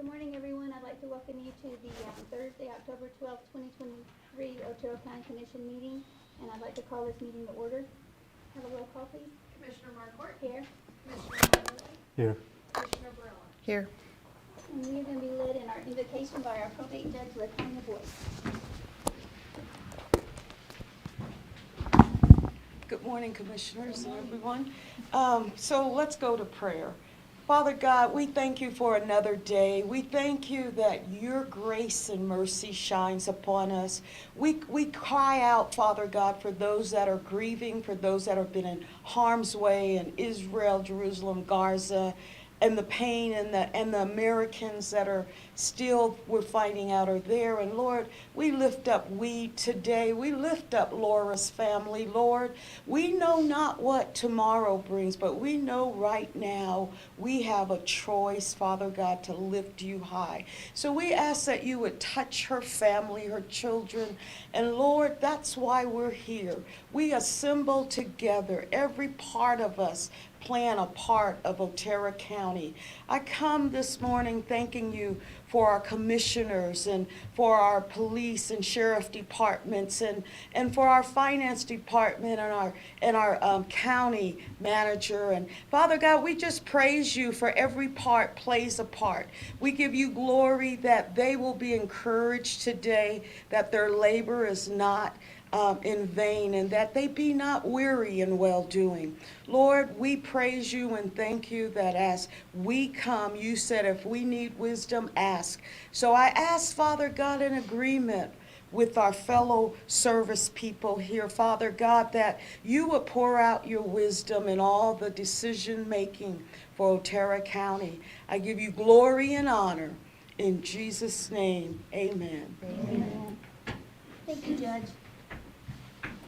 Good morning, everyone. I'd like to welcome you to the Thursday, October 12th, 2023 Otero County Commission meeting, and I'd like to call this meeting to order. Have a roll call, please. Commissioner Marquardt? Here. Commissioner Manley? Here. Commissioner Burlow? Here. And we are going to be led in our invocation by our probate judge, Latonya Boyd. Good morning, commissioners and everyone. So let's go to prayer. Father God, we thank you for another day. We thank you that your grace and mercy shines upon us. We cry out, Father God, for those that are grieving, for those that have been in harm's way in Israel, Jerusalem, Gaza, and the pain and the Americans that are still, we're finding out, are there. And Lord, we lift up Weed today. We lift up Laura's family, Lord. We know not what tomorrow brings, but we know right now we have a choice, Father God, to lift you high. So we ask that you would touch her family, her children. And Lord, that's why we're here. We assemble together, every part of us, playing a part of Otero County. I come this morning thanking you for our commissioners and for our police and sheriff departments and for our finance department and our county manager. And Father God, we just praise you for every part plays a part. We give you glory that they will be encouraged today, that their labor is not in vain, and that they be not weary in well-doing. Lord, we praise you and thank you that as we come, you said if we need wisdom, ask. So I ask, Father God, in agreement with our fellow service people here, Father God, that you would pour out your wisdom in all the decision-making for Otero County. I give you glory and honor. In Jesus' name, amen. Amen. Thank you, Judge.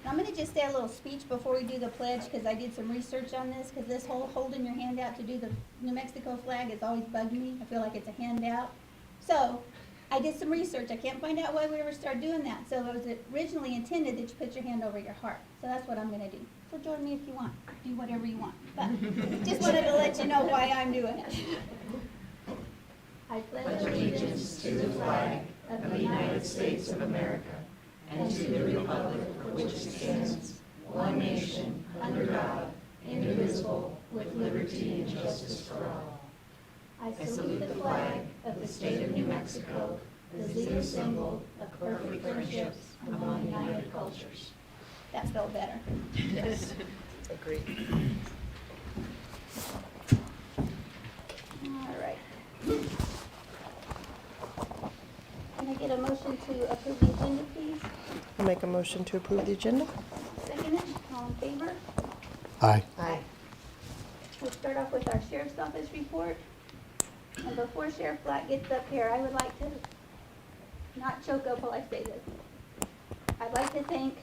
I'm going to just say a little speech before we do the pledge, because I did some research on this, because this whole holding your hand out to do the New Mexico flag has always bugged me. I feel like it's a handout. So I did some research. I can't find out why we ever started doing that. So it was originally intended that you put your hand over your heart. So that's what I'm going to do. So join me if you want. Do whatever you want. But just wanted to let you know why I'm doing it. I pledge allegiance to the flag of the United States of America and to the republic for which it stands, one nation, under God, indivisible, with liberty and justice for all. I salute the flag of the state of New Mexico, the leading symbol of perfect friendships among united cultures. That felt better. Yes. Agreed. All right. Can I get a motion to approve the agenda, please? I'll make a motion to approve the agenda. Second it. All in favor? Aye. Aye. We'll start off with our sheriff's office report. And before Sheriff Black gets up here, I would like to not choke up while I say this. I'd like to thank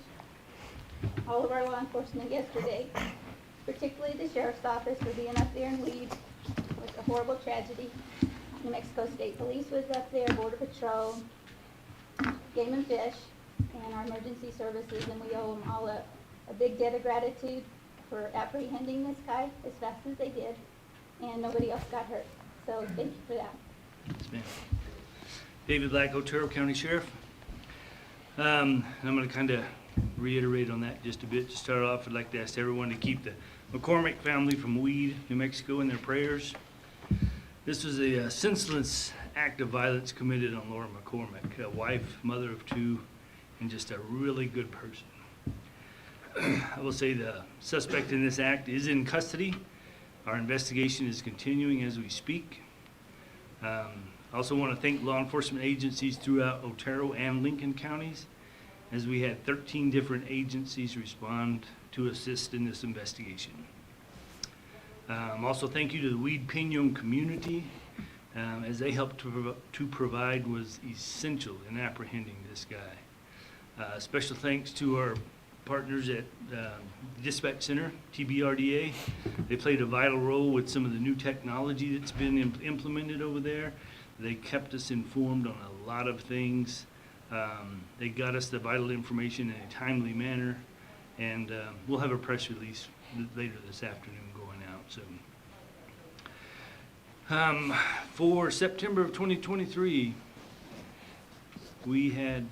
all of our law enforcement yesterday, particularly the sheriff's office, for being up there in Weed with a horrible tragedy. New Mexico State Police was up there, Border Patrol, Game and Fish, and our emergency services, and we owe them all a big debt of gratitude for apprehending this guy as fast as they did, and nobody else got hurt. So thank you for that. Yes, ma'am. David Black, Otero County Sheriff. I'm going to kind of reiterate on that just a bit. To start off, I'd like to ask everyone to keep the McCormick family from Weed, New Mexico in their prayers. This was a senseless act of violence committed on Laura McCormick, a wife, mother of two, and just a really good person. I will say the suspect in this act is in custody. Our investigation is continuing as we speak. I also want to thank law enforcement agencies throughout Otero and Lincoln counties, as we had 13 different agencies respond to assist in this investigation. Also, thank you to the Weed Pinon community, as they helped to provide was essential in apprehending this guy. Special thanks to our partners at the Dispatch Center, TBRDA. They played a vital role with some of the new technology that's been implemented over there. They kept us informed on a lot of things. They got us the vital information in a timely manner, and we'll have a press release later this afternoon going out. So For September of 2023, we had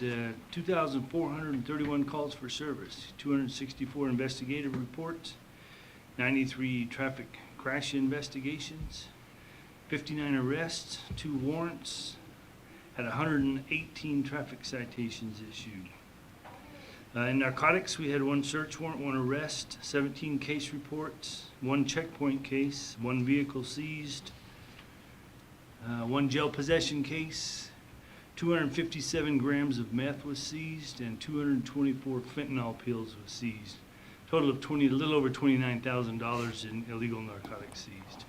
2,431 calls for service, 264 investigative reports, 93 traffic crash investigations, 59 arrests, 2 warrants, had 118 traffic citations issued. In narcotics, we had 1 search warrant, 1 arrest, 17 case reports, 1 checkpoint case, 1 vehicle seized, 1 jail possession case, 257 grams of meth was seized, and 224 fentanyl pills was seized. Total of a little over $29,000 in illegal narcotics seized.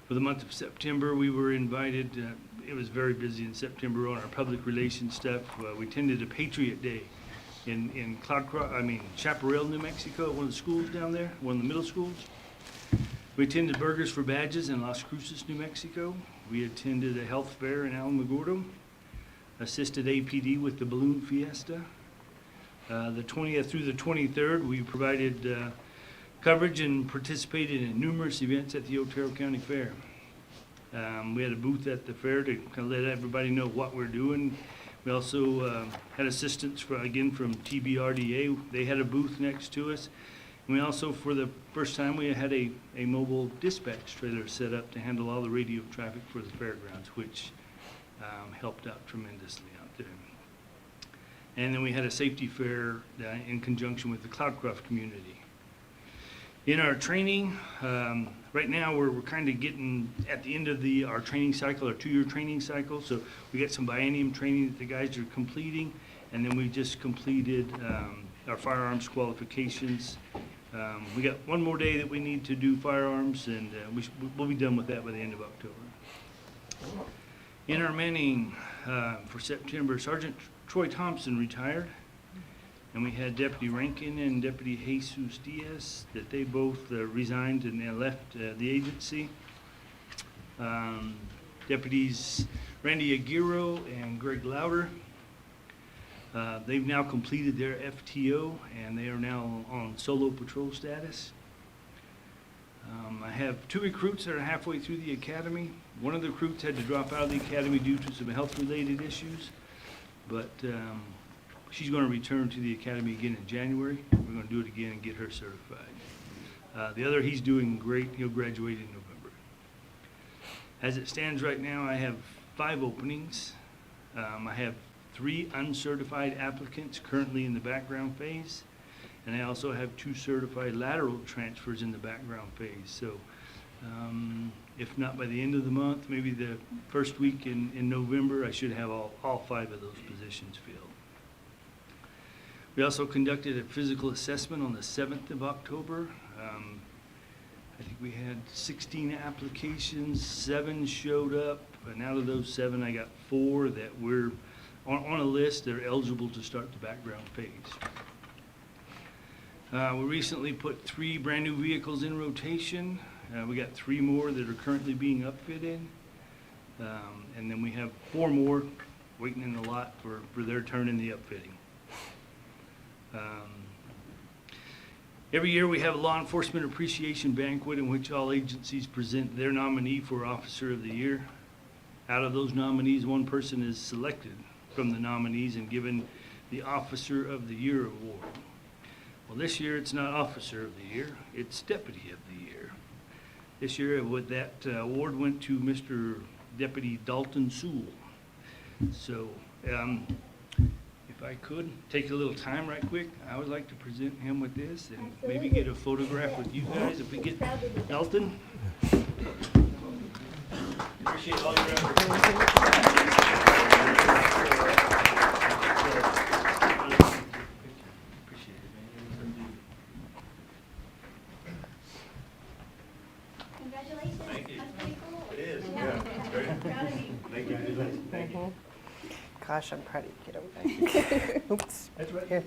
For the month of September, we were invited, it was very busy in September on our public relations stuff. We attended a Patriot Day in Chaparral, New Mexico, at one of the schools down there, one of the middle schools. We attended Burgers for Badges in Las Cruces, New Mexico. We attended a health fair in Alamogordo, assisted APD with the balloon fiesta. The 20th through the 23rd, we provided coverage and participated in numerous events at the Otero County Fair. We had a booth at the fair to kind of let everybody know what we're doing. We also had assistance from TBRDA. They had a booth next to us. And we also, for the first time, we had a mobile dispatch trailer set up to handle all the radio traffic for the fairgrounds, which helped out tremendously out there. And then we had a safety fair in conjunction with the Cloudcroft community. In our training, right now we're kind of getting at the end of our training cycle, our 2-year training cycle. So we got some biennium training that the guys are completing, and then we just completed our firearms qualifications. We got 1 more day that we need to do firearms, and we'll be done with that by the end of October. In our manning for September, Sergeant Troy Thompson retired. And we had Deputy Rankin and Deputy Jesus Diaz, that they both resigned and they left the agency. Deputies Randy Aguirre and Greg Louder, they've now completed their FTO and they are now on solo patrol status. I have 2 recruits that are halfway through the academy. One of the recruits had to drop out of the academy due to some health-related issues, but she's going to return to the academy again in January. We're going to do it again and get her certified. The other, he's doing great. He'll graduate in November. As it stands right now, I have 5 openings. I have 3 uncertified applicants currently in the background phase, and I also have 2 certified lateral transfers in the background phase. So if not by the end of the month, maybe the first week in November, I should have all 5 of those positions filled. We also conducted a physical assessment on the 7th of October. I think we had 16 applications, 7 showed up, and out of those 7, I got 4 that were on a list that are eligible to start the background phase. We recently put 3 brand new vehicles in rotation. We got 3 more that are currently being upfitted. And then we have 4 more waiting in the lot for their turn in the upfitting. Every year we have a law enforcement appreciation banquet in which all agencies present their nominee for Officer of the Year. Out of those nominees, 1 person is selected from the nominees and given the Officer of the Year award. Well, this year it's not Officer of the Year, it's Deputy of the Year. This year that award went to Mr. Deputy Dalton Sewell. So if I could take a little time right quick, I would like to present him with this and maybe get a photograph with you guys. If we get Dalton. Appreciate all your efforts. Congratulations. Thank you. That's pretty cool. It is, Yeah. yeah. Very Proud of you. Thank you. Thank you. Gosh, I'm proud of you. Get over there. Oops. That's right. Here.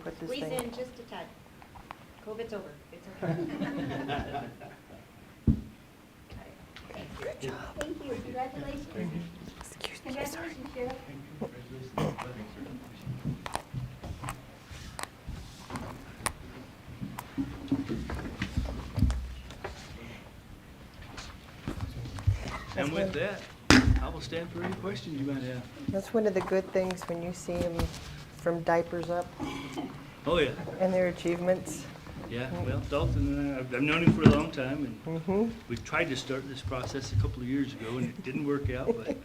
Put this Squeeze thing. in just a tad. COVID's over. It's okay. Thank you. Congratulations. Excuse me, sorry. Congratulations, Sheriff. And with that, I will stand for any questions you might have. That's one of the good things when you see them from diapers up Oh, yeah. and their achievements. Yeah, well, Dalton and I, I've known him for a long time, and Mm-hmm. we tried to start this process a couple of years ago, and it didn't work out, but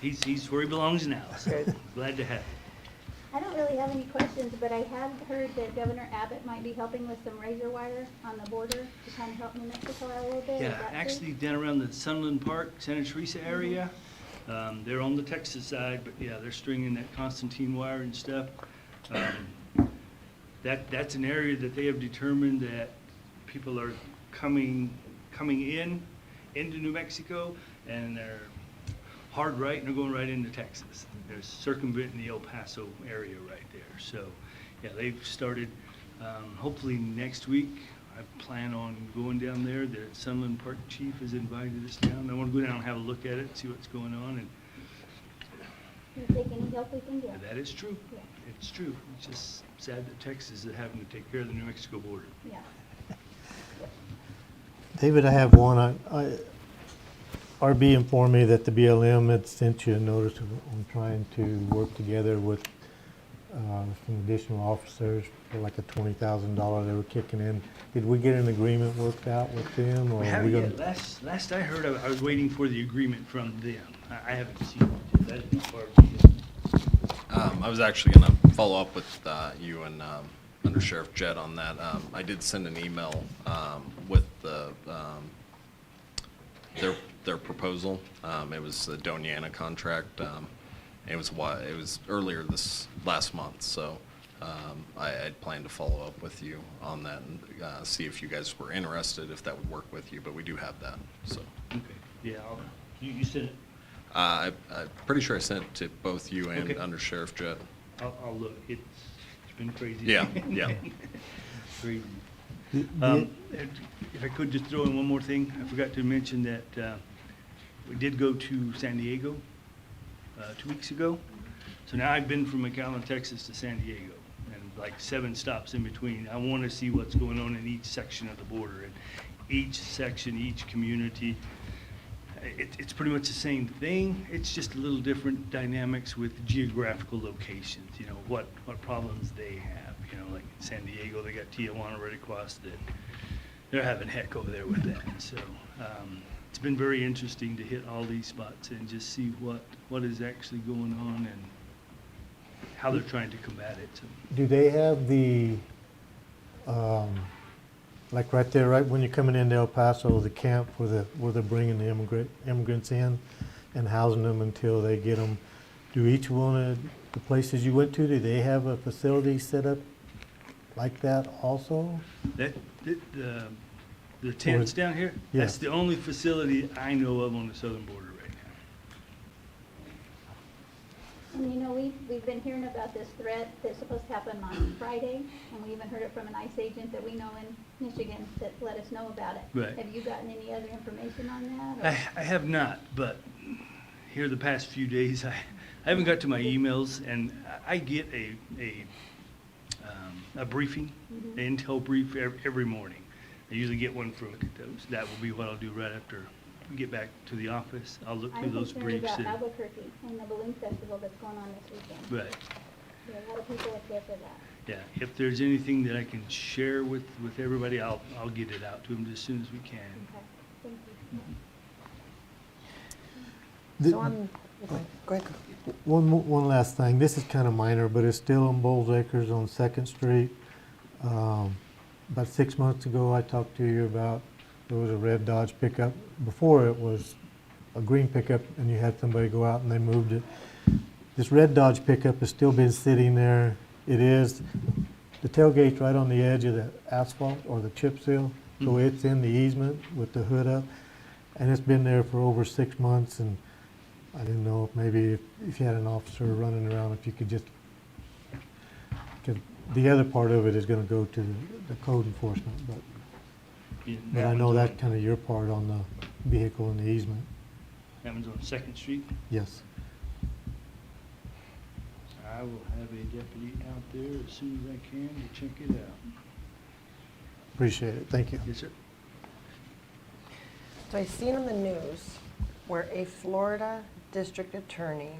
he's where he belongs now, so Good. glad to have him. I don't really have any questions, but I had heard that Governor Abbott might be helping with some razor wire on the border to kind of help New Mexico out a little bit. Is Yeah, that true? actually down around the Sunland Park, Santa Teresa area. They're on the Texas side, but yeah, they're stringing that Constantine wire and stuff. That's an area that they have determined that people are coming into New Mexico, and they're hard right, and they're going right into Texas. They're circumventing the El Paso area right there. So, yeah, they've started, hopefully next week, I plan on going down there. The Sunland Park Chief has invited us down. I want to go down and have a look at it, see what's going on, and We'll take any help we can get. that is true. Yeah. It's true. It's just sad that Texas is having to take care of the New Mexico border. Yeah. David, I have one. RB informed me that the BLM had sent you a notice on trying to work together with some additional officers for like a $20,000 they were kicking in. Did we get an agreement worked out with them? Or We are haven't gonna- yet. Last I heard, I was waiting for the agreement from them. I haven't seen it. That is not part of it. I was actually going to follow up with you and Under Sheriff Jett on that. I did send an email with their proposal. It was the Doniana contract. It was earlier this last month, so I had planned to follow up with you on that and see if you guys were interested, if that would work with you. But we do have that. So Okay, yeah, you said it. I'm pretty sure I sent it to both you and Okay. Under Sheriff Jett. I'll look. It's been crazy. Yeah, yeah. Crazy. The- If I could just throw in one more thing, I forgot to mention that we did go to San Diego 2 weeks ago. So now I've been from McAllen, Texas to San Diego, and like 7 stops in between. I want to see what's going on in each section of the border, and each section, each community. It's pretty much the same thing. It's just a little different dynamics with geographical locations, you know, what problems they have. You know, like in San Diego, they got Tijuana right across that. They're having heck over there with that. So it's been very interesting to hit all these spots and just see what is actually going on and how they're trying to combat it. So, Do they have the, like right there, right when you're coming into El Paso, the camp where they're bringing the immigrants in and housing them until they get them? Do each one of the places you went to, do they have a facility set up like that also? the tents down here, that's Yes. the only facility I know of on the southern border right now. And you know, we've been hearing about this threat that's supposed to happen on Friday, and we even heard it from an ICE agent that we know in Michigan that let us know about it. Right. Have you gotten any other information on that? I have not, but here the past few days, I haven't got to my emails, and I get a briefing, an intel brief every morning. I usually get one from those. That will be what I'll do right after we get back to the office. I'll look through I'm those concerned briefs. about and- Albuquerque and the balloon festival that's going on this weekend. Right, There are a lot of people up there for that. yeah. If there's anything that I can share with everybody, I'll get it out to them as soon as we can. Okay, thank you. So I'm, go ahead. One last thing. This is kind of minor, but it's still on Bowles Acres on 2nd Street. About 6 months ago, I talked to you about, there was a red Dodge pickup. Before it was a green pickup, and you had somebody go out and they moved it. This red Dodge pickup has still been sitting there. It is, the tailgate's right on the edge of the asphalt or the chip seal, so it's in the easement with the hood up. And it's been there for over 6 months, and I didn't know if maybe if you had an officer running around, if you could just, because the other part of it is going to go to the code enforcement, Yeah, but I that know one's that's on- kind of your part on the vehicle and the easement. That one's on 2nd Street. Yes. I will have a deputy out there as soon as I can to check it out. Appreciate it. Thank you. Yes, sir. So I seen on the news where a Florida district attorney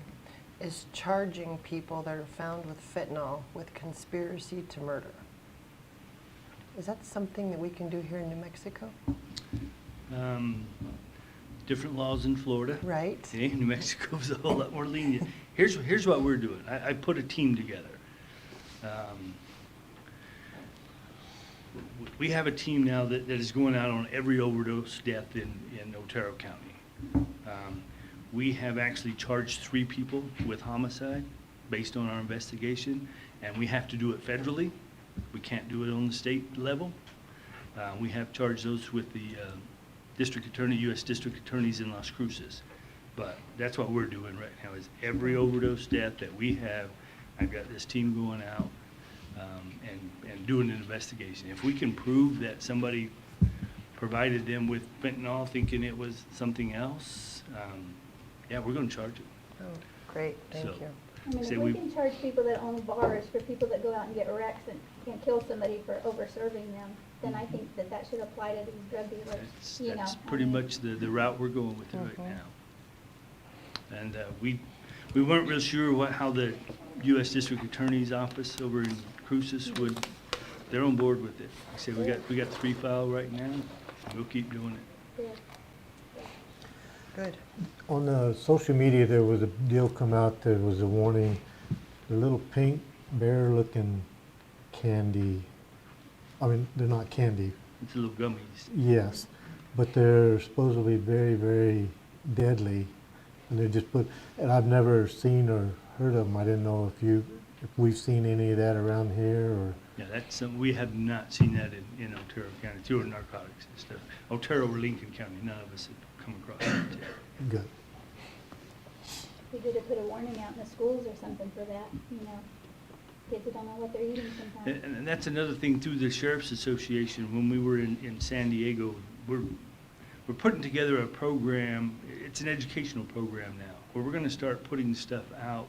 is charging people that are found with fentanyl with conspiracy to murder. Is that something that we can do here in New Mexico? Different laws in Florida. Right. Okay, New Mexico's a whole lot more lenient. Here's what we're doing. I put a team together. We have a team now that is going out on every overdose death in Otero County. We have actually charged 3 people with homicide based on our investigation, and we have to do it federally. We can't do it on the state level. We have charged those with the district attorney, U.S. district attorneys in Las Cruces. But that's what we're doing right now, is every overdose death that we have, I've got this team going out and doing an investigation. If we can prove that somebody provided them with fentanyl thinking it was something else, yeah, we're going to charge it. Oh, great, thank So- you. I mean, Say if we- we can charge people that own bars for people that go out and get wrecks and kill somebody for over-serving them, then I think that should apply to these drug dealers, you know. That's I pretty mean, much the route we're going with it right Mhm. now. And we weren't real sure how the U.S. District Attorney's Office over in Cruces would, they're on board with it. Like I said, we got 3 filed right now, and we'll keep doing it. yeah. Good. On the social media, there was a deal come out, there was a warning, the little pink bear-looking candy, I mean, they're not candy, It's a little gummies. yes, but they're supposedly very, very deadly, and they just put, and I've never seen or heard of them. I didn't know if we've seen any of that around here, or, Yeah, that's something, we have not seen that in Otero County, through narcotics and stuff. Otero or Lincoln County, none of us have come across that yet. good. We could have put a warning out in the schools or something for that, you know. Kids that don't know what they're eating sometimes. And that's another thing through the Sheriff's Association, when we were in San Diego, we're putting together a program, it's an educational program now, where we're gonna start putting stuff out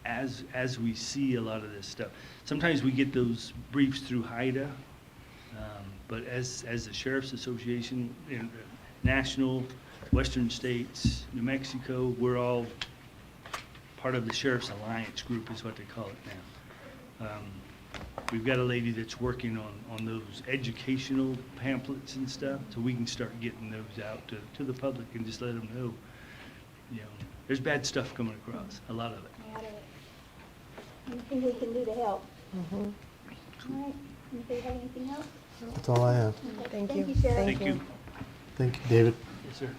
as we see a lot of this stuff. Sometimes we get those briefs through HIDA, but as the Sheriff's Association, national, Western states, New Mexico, we're all part of the Sheriff's Alliance Group is what they call it now. We've got a lady that's working on those educational pamphlets and stuff, so we can start getting those out to the public and just let them know, you know, there's bad stuff coming across, a lot of it. Out of it. Anything we can do to help. Mhm. All right, anybody have anything else? That's all I have. Okay. Thank you. Sheriff. Thank you. Thank you, David. Yes, sir.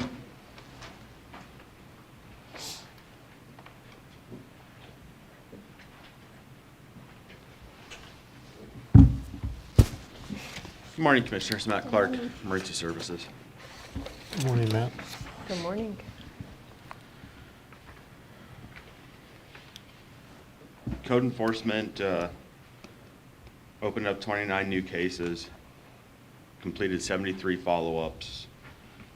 Good morning, Commissioners. Matt Clark, Emergency Services. Good morning, Matt. Good morning. Code enforcement opened up 29 new cases, completed 73 follow-ups,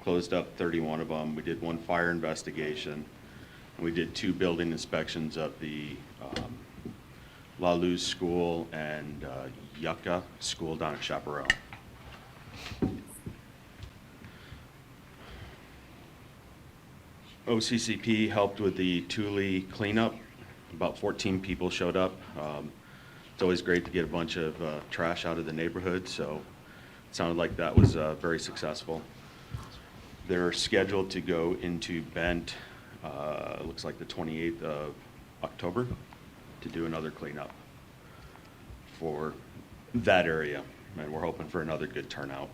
closed up 31 of them. We did 1 fire investigation. We did 2 building inspections of the La Luz School and Yucca School down at Chaparral. OCCP helped with the Thule cleanup. About 14 people showed up. It's always great to get a bunch of trash out of the neighborhood, so it sounded like that was very successful. They're scheduled to go into Bent, looks like the 28th of October, to do another cleanup for that area, and we're hoping for another good turnout.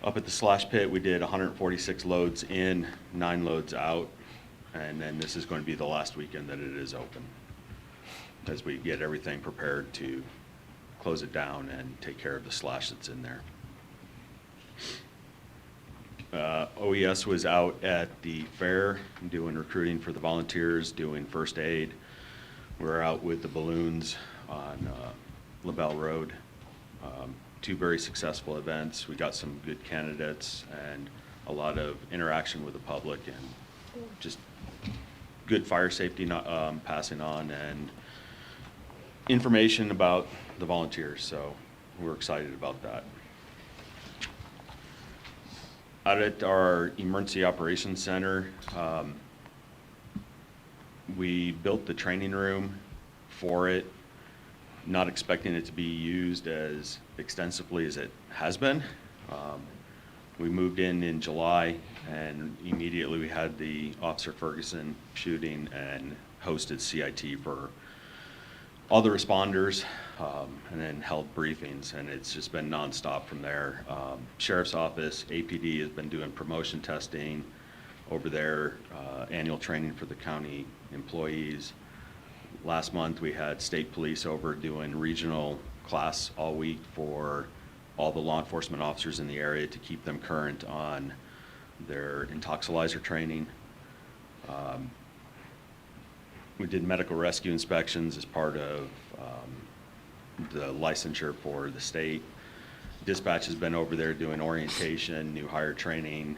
Up at the slash pit, we did 146 loads in, 9 loads out, and then this is going to be the last weekend that it is open, as we get everything prepared to close it down and take care of the slash that's in there. OES was out at the fair doing recruiting for the volunteers, doing first aid. We were out with the balloons on LaBelle Road. 2 very successful events. We got some good candidates and a lot of interaction with the public and just good fire safety passing on and information about the volunteers. So we're excited about that. Out at our Emergency Operations Center, we built the training room for it, not expecting it to be used as extensively as it has been. We moved in July, and immediately we had the Officer Ferguson shooting and hosted CIT for all the responders, and then held briefings, and it's just been nonstop from there. Sheriff's Office, APD has been doing promotion testing over their annual training for the county employees. Last month, we had state police over doing regional class all week for all the law enforcement officers in the area to keep them current on their intoxilizer training. We did medical rescue inspections as part of the licensure for the state. Dispatch has been over there doing orientation, new hire training,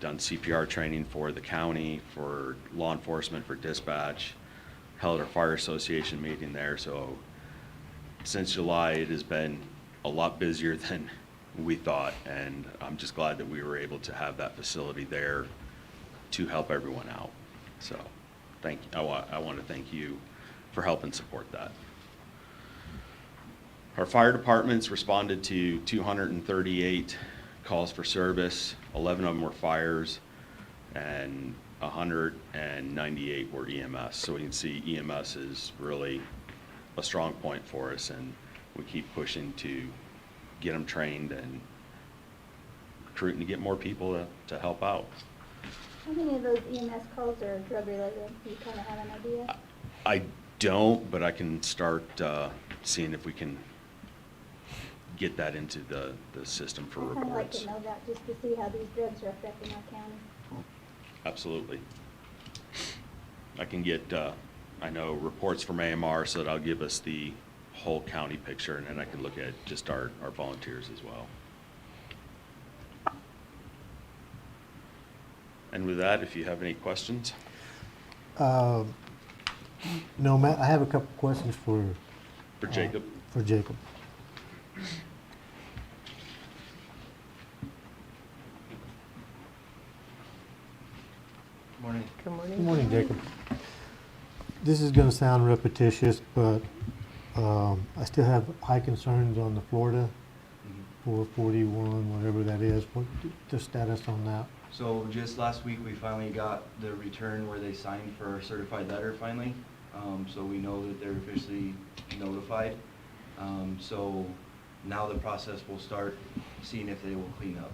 done CPR training for the county, for law enforcement, for dispatch, held our fire association meeting there. So since July, it has been a lot busier than we thought, and I'm just glad that we were able to have that facility there to help everyone out. So thank you. I want to thank you for helping support that. Our fire departments responded to 238 calls for service. 11 of them were fires, and 198 were EMS. So we can see EMS is really a strong point for us, and we keep pushing to get them trained and recruiting to get more people to help out. How many of those EMS calls are drug related? Do you kind of have an idea? I don't, but I can start seeing if we can get that into the system for I'd kind of like reports. to know that, just to see how these drugs are affecting our county. Absolutely. I can get, I know, reports from AMR, so that I'll give us the whole county picture, and then I can look at just our volunteers as well. And with that, if you have any questions. No, Matt, I have a couple questions for Jacob. For Jacob. Morning. Good morning. Good morning, Jacob. This is going to sound repetitious, but I still have high concerns on the Florida 441, whatever that is. What the status on that? So just last week, we finally got the return where they signed for our certified letter finally. So we know that they're officially notified. So now the process will start seeing if they will clean up.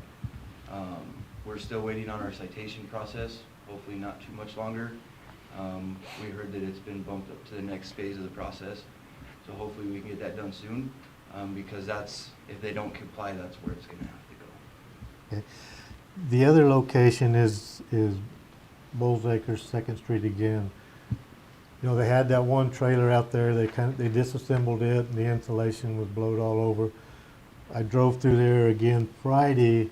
We're still waiting on our citation process, hopefully not too much longer. We heard that it's been bumped up to the next phase of the process. So hopefully we can get that done soon, because that's, if they don't comply, that's where it's gonna have to go. Okay. The other location is Bulls Acres, 2nd Street again. You know, they had that one trailer out there, they disassembled it, and the insulation was blowed all over. I drove through there again Friday.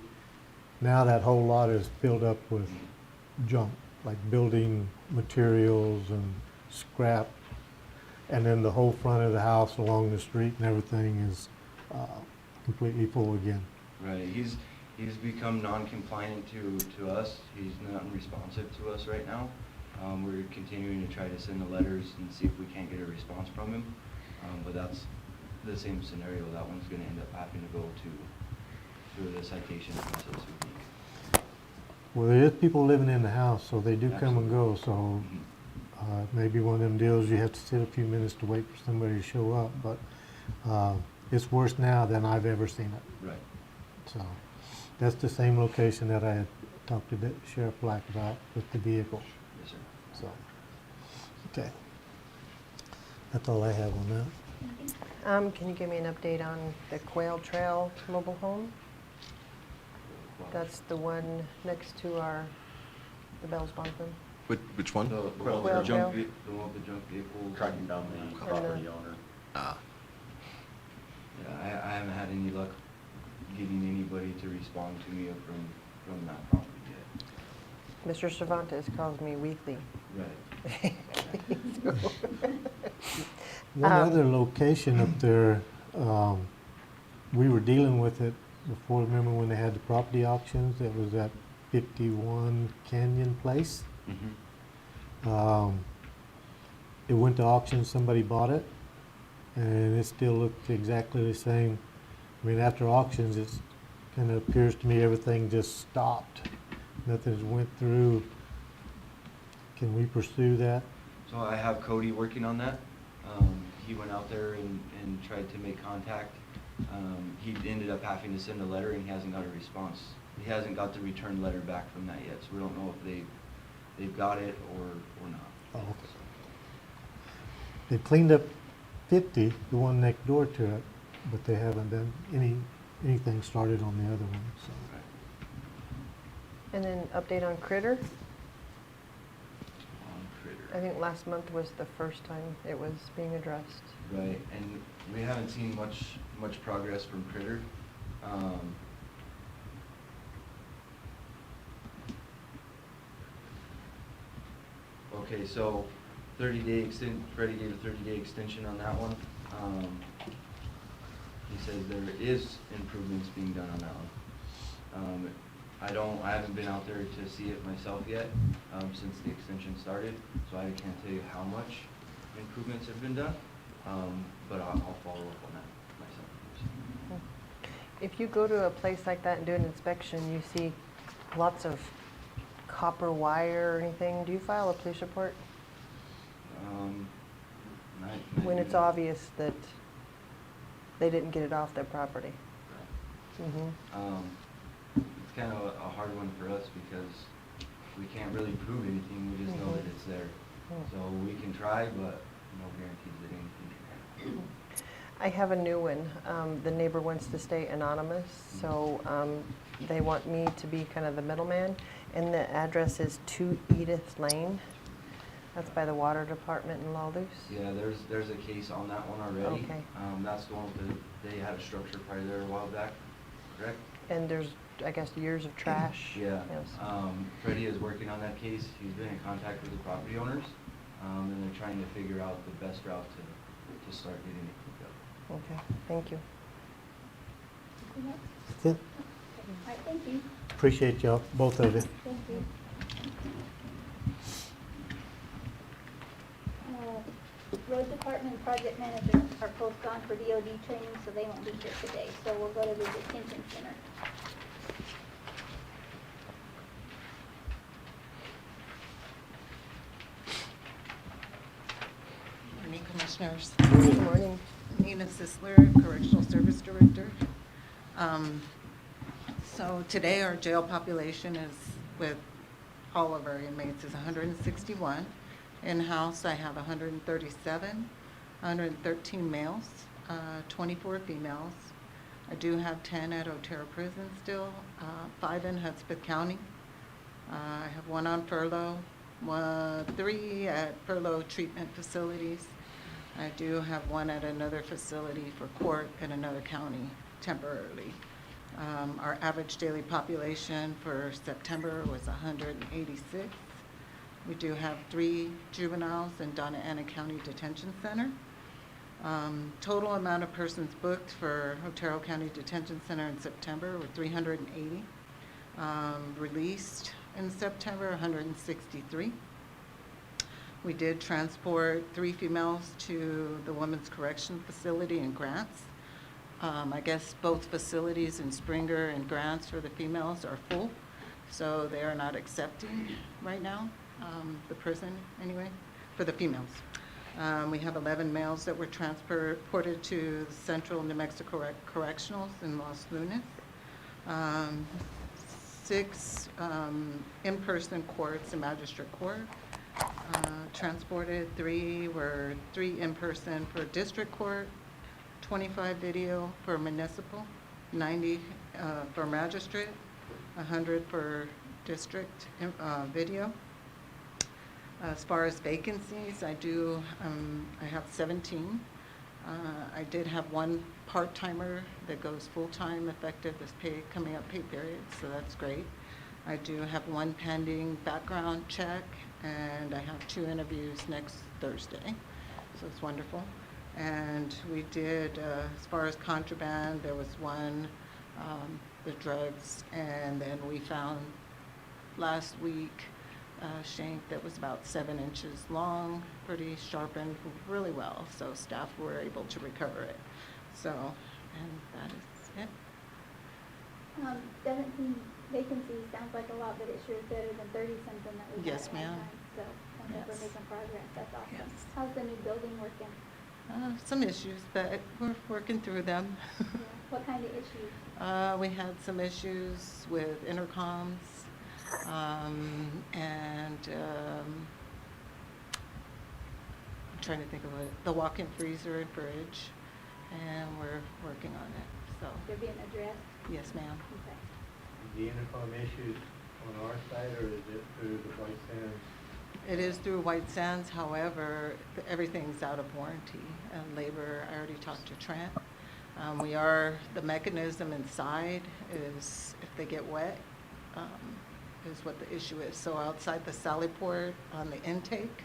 Now that whole lot is filled up with junk, like building materials and scrap. And then the whole front of the house along the street and everything is completely full again. Right, he's become non-compliant to us. He's not responsive to us right now. We're continuing to try to send the letters and see if we can't get a response from him. But that's the same scenario. That one's gonna end up having to go through the citation process, we think. Well, there is people living in the house, so they do come and go, so maybe one of them deals you have to sit a few minutes to wait for somebody to show up, but it's worse now than I've ever seen it. Right. So that's the same location that I had talked to Sheriff Black about with the vehicle. Yes, sir. So, okay. That's all I have on that. Can you give me an update on the Quail Trail mobile home? That's the one next to the Bell's Bonfim. Which one? The Quail one with the Trail. the one with the junk vehicles. Tracking down the property owner. Yeah, I haven't had any luck getting anybody to respond to me from that property yet. Mr. Cervantes calls me weekly. Right. One other location up there, we were dealing with it before, remember when they had the property auctions, it was at 51 Canyon Place. It went to auction, somebody bought it, and it still looked exactly the same. I mean, after auctions, it kind of appears to me everything just stopped. Nothing's went through. Can we pursue that? So I have Cody working on that. He went out there and tried to make contact. He ended up having to send a letter, and he hasn't got a response. He hasn't got the return letter back from that yet, so we don't know if they've got it or not. Oh, okay. They cleaned up 50, the one next door to it, but they haven't done anything started on the other one, so. And then update on Critter. On Critter. I think last month was the first time it was being addressed. Right, and we haven't seen much progress from Critter. Okay, so 30-day Freddie gave a 30-day extension on that one. He says there is improvements being done on that one. I haven't been out there to see it myself yet, since the extension started, so I can't tell you how much improvements have been done, but I'll follow up on that myself. If you go to a place like that and do an inspection, you see lots of copper wire or anything, do you file a police report? When it's obvious that they didn't get it off their property? It's kind of a hard one for us because we can't really prove anything, we just know that it's there. So we can try, but no guarantees that anything can happen. I have a new one. The neighbor wants to stay anonymous, so they want me to be kind of the middleman. And the address is 2 Edith Lane. That's by the water department in Laldus. Yeah, there's a case on that one already. Okay. That's the one that they had a structure probably there a while back, correct? And there's, I guess, years of trash. Yeah. Yes. Freddie is working on that case. He's been in contact with the property owners, and they're trying to figure out the best route to start getting it cleaned up. Okay, thank you. That's it. All right, thank you. Appreciate y'all, both of you. Thank you. Road Department Project Manager are both gone for DOD training, so they won't be here today. So we'll go to the detention center. Morning, Commissioners. Good morning. Nina Sisler, Correctional Service Director. So today our jail population is, with all of our inmates, is 161. In-house I have 137, 113 males, 24 females. I do have 10 at Otero Prison still, 5 in Hudspeth County. I have 1 on furlough, 3 at furlough treatment facilities. I do have 1 at another facility for court in another county temporarily. Our average daily population for September was 186. We do have 3 juveniles in Donna Ana County Detention Center. Total amount of persons booked for Otero County Detention Center in September were 380. Released in September, 163. We did transport 3 females to the Women's Correction Facility in Grants. I guess both facilities in Springer and Grants for the females are full, so they are not accepting right now, the prison anyway, for the females. We have 11 males that were transported to the Central New Mexico Correctionals in Los Lunas. 6 in-person courts and magistrate court. Transported 3 were 3 in-person for district court, 25 video for municipal, 90 for magistrate, 100 for district video. As far as vacancies, I have 17. I did have 1 part-timer that goes full-time effective this coming up pay period, so that's great. I do have 1 pending background check, and I have 2 interviews next Thursday, so it's wonderful. And we did, as far as contraband, there was 1 the drugs. And then we found last week a shank that was about 7 inches long, pretty sharpened really well. So staff were able to recover it. So, and that is it. 17 vacancies sounds like a lot, but it sure is better than 30-something that we had Yes, at one ma'am. time. So I think we're Yes. making progress. That's awesome. Yes. How's the new building working? Some issues, but we're working through them. Yeah. What kind of issues? We had some issues with intercoms, and I'm trying to think of it, the walk-in freezer and fridge, and we're working on it, so, They're being addressed? yes, ma'am. Okay. The intercom issues on our side, or is it through the White Sands? It is through White Sands, however, everything's out of warranty. And labor, I already talked to Trent. The mechanism inside is, if they get wet, is what the issue is. So outside the sally port on the intake,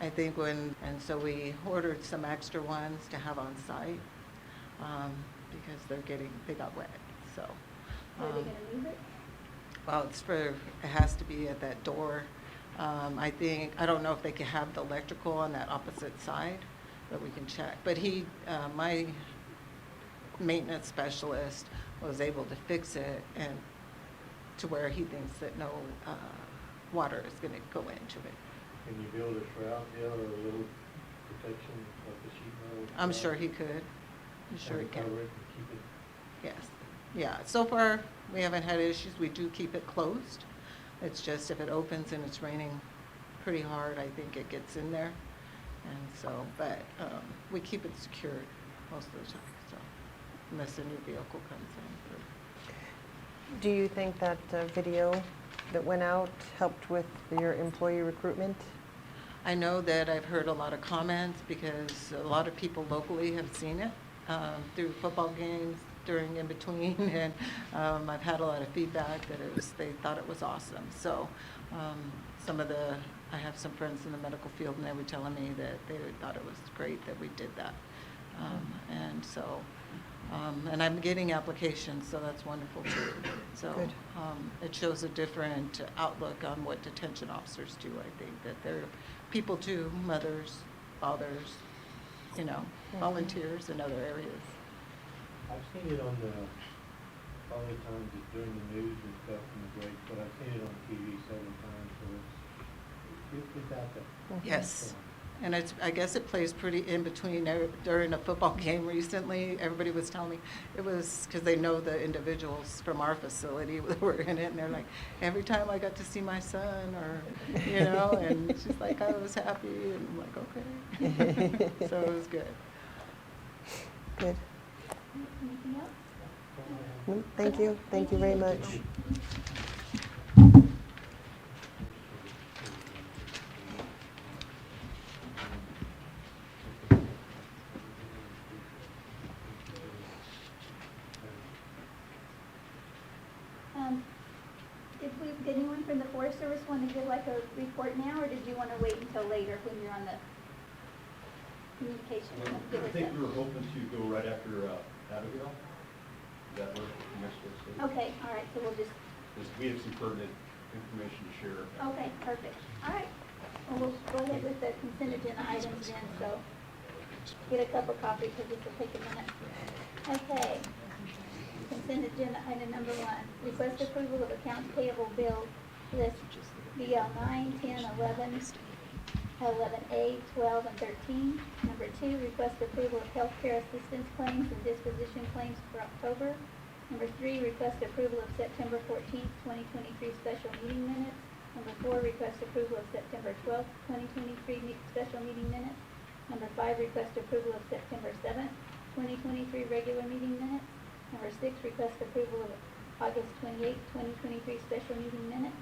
I think and so we ordered some extra ones to have on site, because they got wet, so. Are they gonna move it? Well, it has to be at that door. I don't know if they can have the electrical on that opposite side, but we can check. But my maintenance specialist was able to fix it and to where he thinks that no water is gonna go into it. Can you build a shroud deal or a little protection like the sheet metal? I'm sure he could. I'm sure he And can. cover it and keep it? Yes. Yeah, so far, we haven't had issues. We do keep it closed. It's just if it opens and it's raining pretty hard, I think it gets in there. And so, but we keep it secured most of the time, so, unless a new vehicle comes in. Do you think that video that went out helped with your employee recruitment? I know that I've heard a lot of comments because a lot of people locally have seen it through football games, during in between, and I've had a lot of feedback that they thought it was awesome. So I have some friends in the medical field, and they were telling me that they thought it was great that we did that. And so, and I'm getting applications, so that's wonderful too. So Good. it shows a different outlook on what detention officers do. I think that they're people too, mothers, fathers, volunteers in other areas. I've seen it on probably times it's during the news and stuff in the break, but I've seen it on TV several times, so it's out there. Yes. And I guess it plays pretty in between during a football game recently. Everybody was telling me it was because they know the individuals from our facility that were in it, and they're like, every time I got to see my son, or and she's like, I was happy, and I'm like, okay. So it was good. Good. Anything else? No, thank you. Thank you very much. Did anyone from the Forest Service want to give like a report now, or did you want to wait until later when you're on the communication? I think we were hoping to go right after Abigail. That work, Mexico State. Okay, all right, so we'll just, We have some pertinent information to share. okay, perfect. All right. Well, we'll go ahead with the consent agenda items then, so get a cup of coffee because this will take a minute. Okay. Consent agenda item number 1, request approval of accounts payable bill list BL 9, 10, 11, 11A, 12, and 13. Number 2, request approval of healthcare assistance claims and disposition claims for October. Number 3, request approval of September 14th, 2023 special meeting minutes. Number 4, request approval of September 12th, 2023 special meeting minutes. Number 5, request approval of September 7th, 2023 regular meeting minutes. Number 6, request approval of August 28th, 2023 special meeting minutes.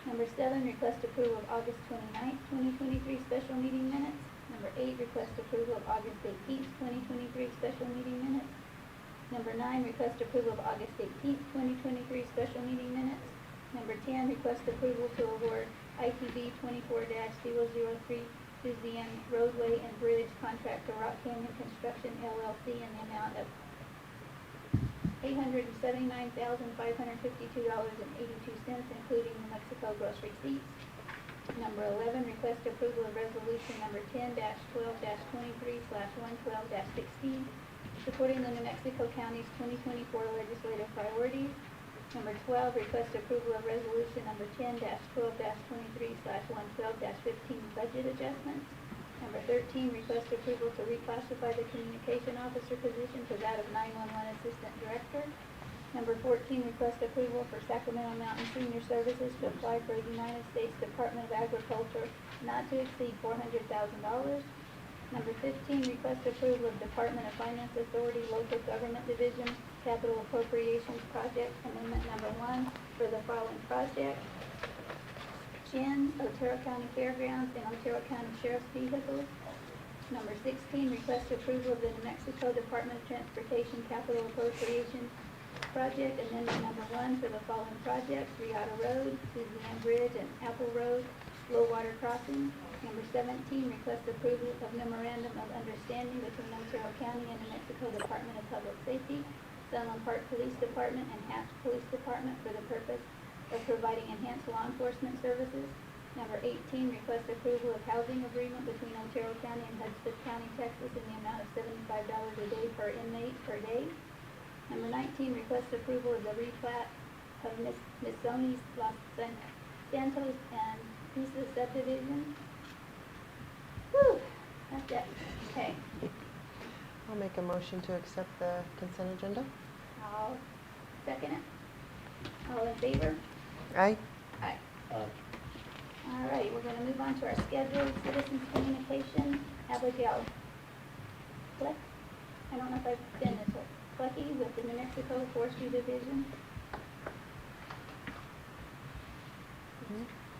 Number 7, request approval of August 29th, 2023 special meeting minutes. Number 8, request approval of August 18th, 2023 special meeting minutes. Number 9, request approval of August 18th, 2023 special meeting minutes. Number 10, request approval to award ITB 24-003 Suzanne Roadway and Bridge contract to Rock Canyon Construction LLC in the amount of $879,552.82, including New Mexico gross receipts. Number 11, request approval of resolution number 10-12-23/112-16, supporting the New Mexico County's 2024 legislative priorities. Number 12, request approval of resolution number 10-12-23/112-15 budget adjustments. Number 13, request approval to reclassify the communication officer position to that of 911 assistant director. Number 14, request approval for Sacramento Mountain Senior Services to apply for a United States Department of Agriculture not to exceed $400,000. Number 15, request approval of Department of Finance Authority Local Government Division Capital Appropriations Project Amendment Number 1 for the following projects: Chin, Otero County Fairgrounds, and Otero County Sheriff's Vehicles. Number 16, request approval of the New Mexico Department of Transportation Capital Appropriations Project Amendment Number 1 for the following projects: Riata Road, Suzanne Bridge, and Apple Road, Low Water Crossing. Number 17, request approval of memorandum of understanding between Otero County and New Mexico Department of Public Safety, Sunland Park Police Department, and Hatch Police Department for the purpose of providing enhanced law enforcement services. Number 18, request approval of housing agreement between Otero County and Hudspeth County, Texas, in the amount of $75 a day per inmate per day. Number 19, request approval of the replat of Missoni's Los Santos and Pisa subdivision. Whew, that's it. Okay, I'll make a motion to accept the consent agenda. I'll second it. All in favor? Aye. Aye. All right, we're gonna move on to our scheduled citizens communication. Abigail Fleck, I don't know if I've done this one. Flecky with the New Mexico Forestry Division.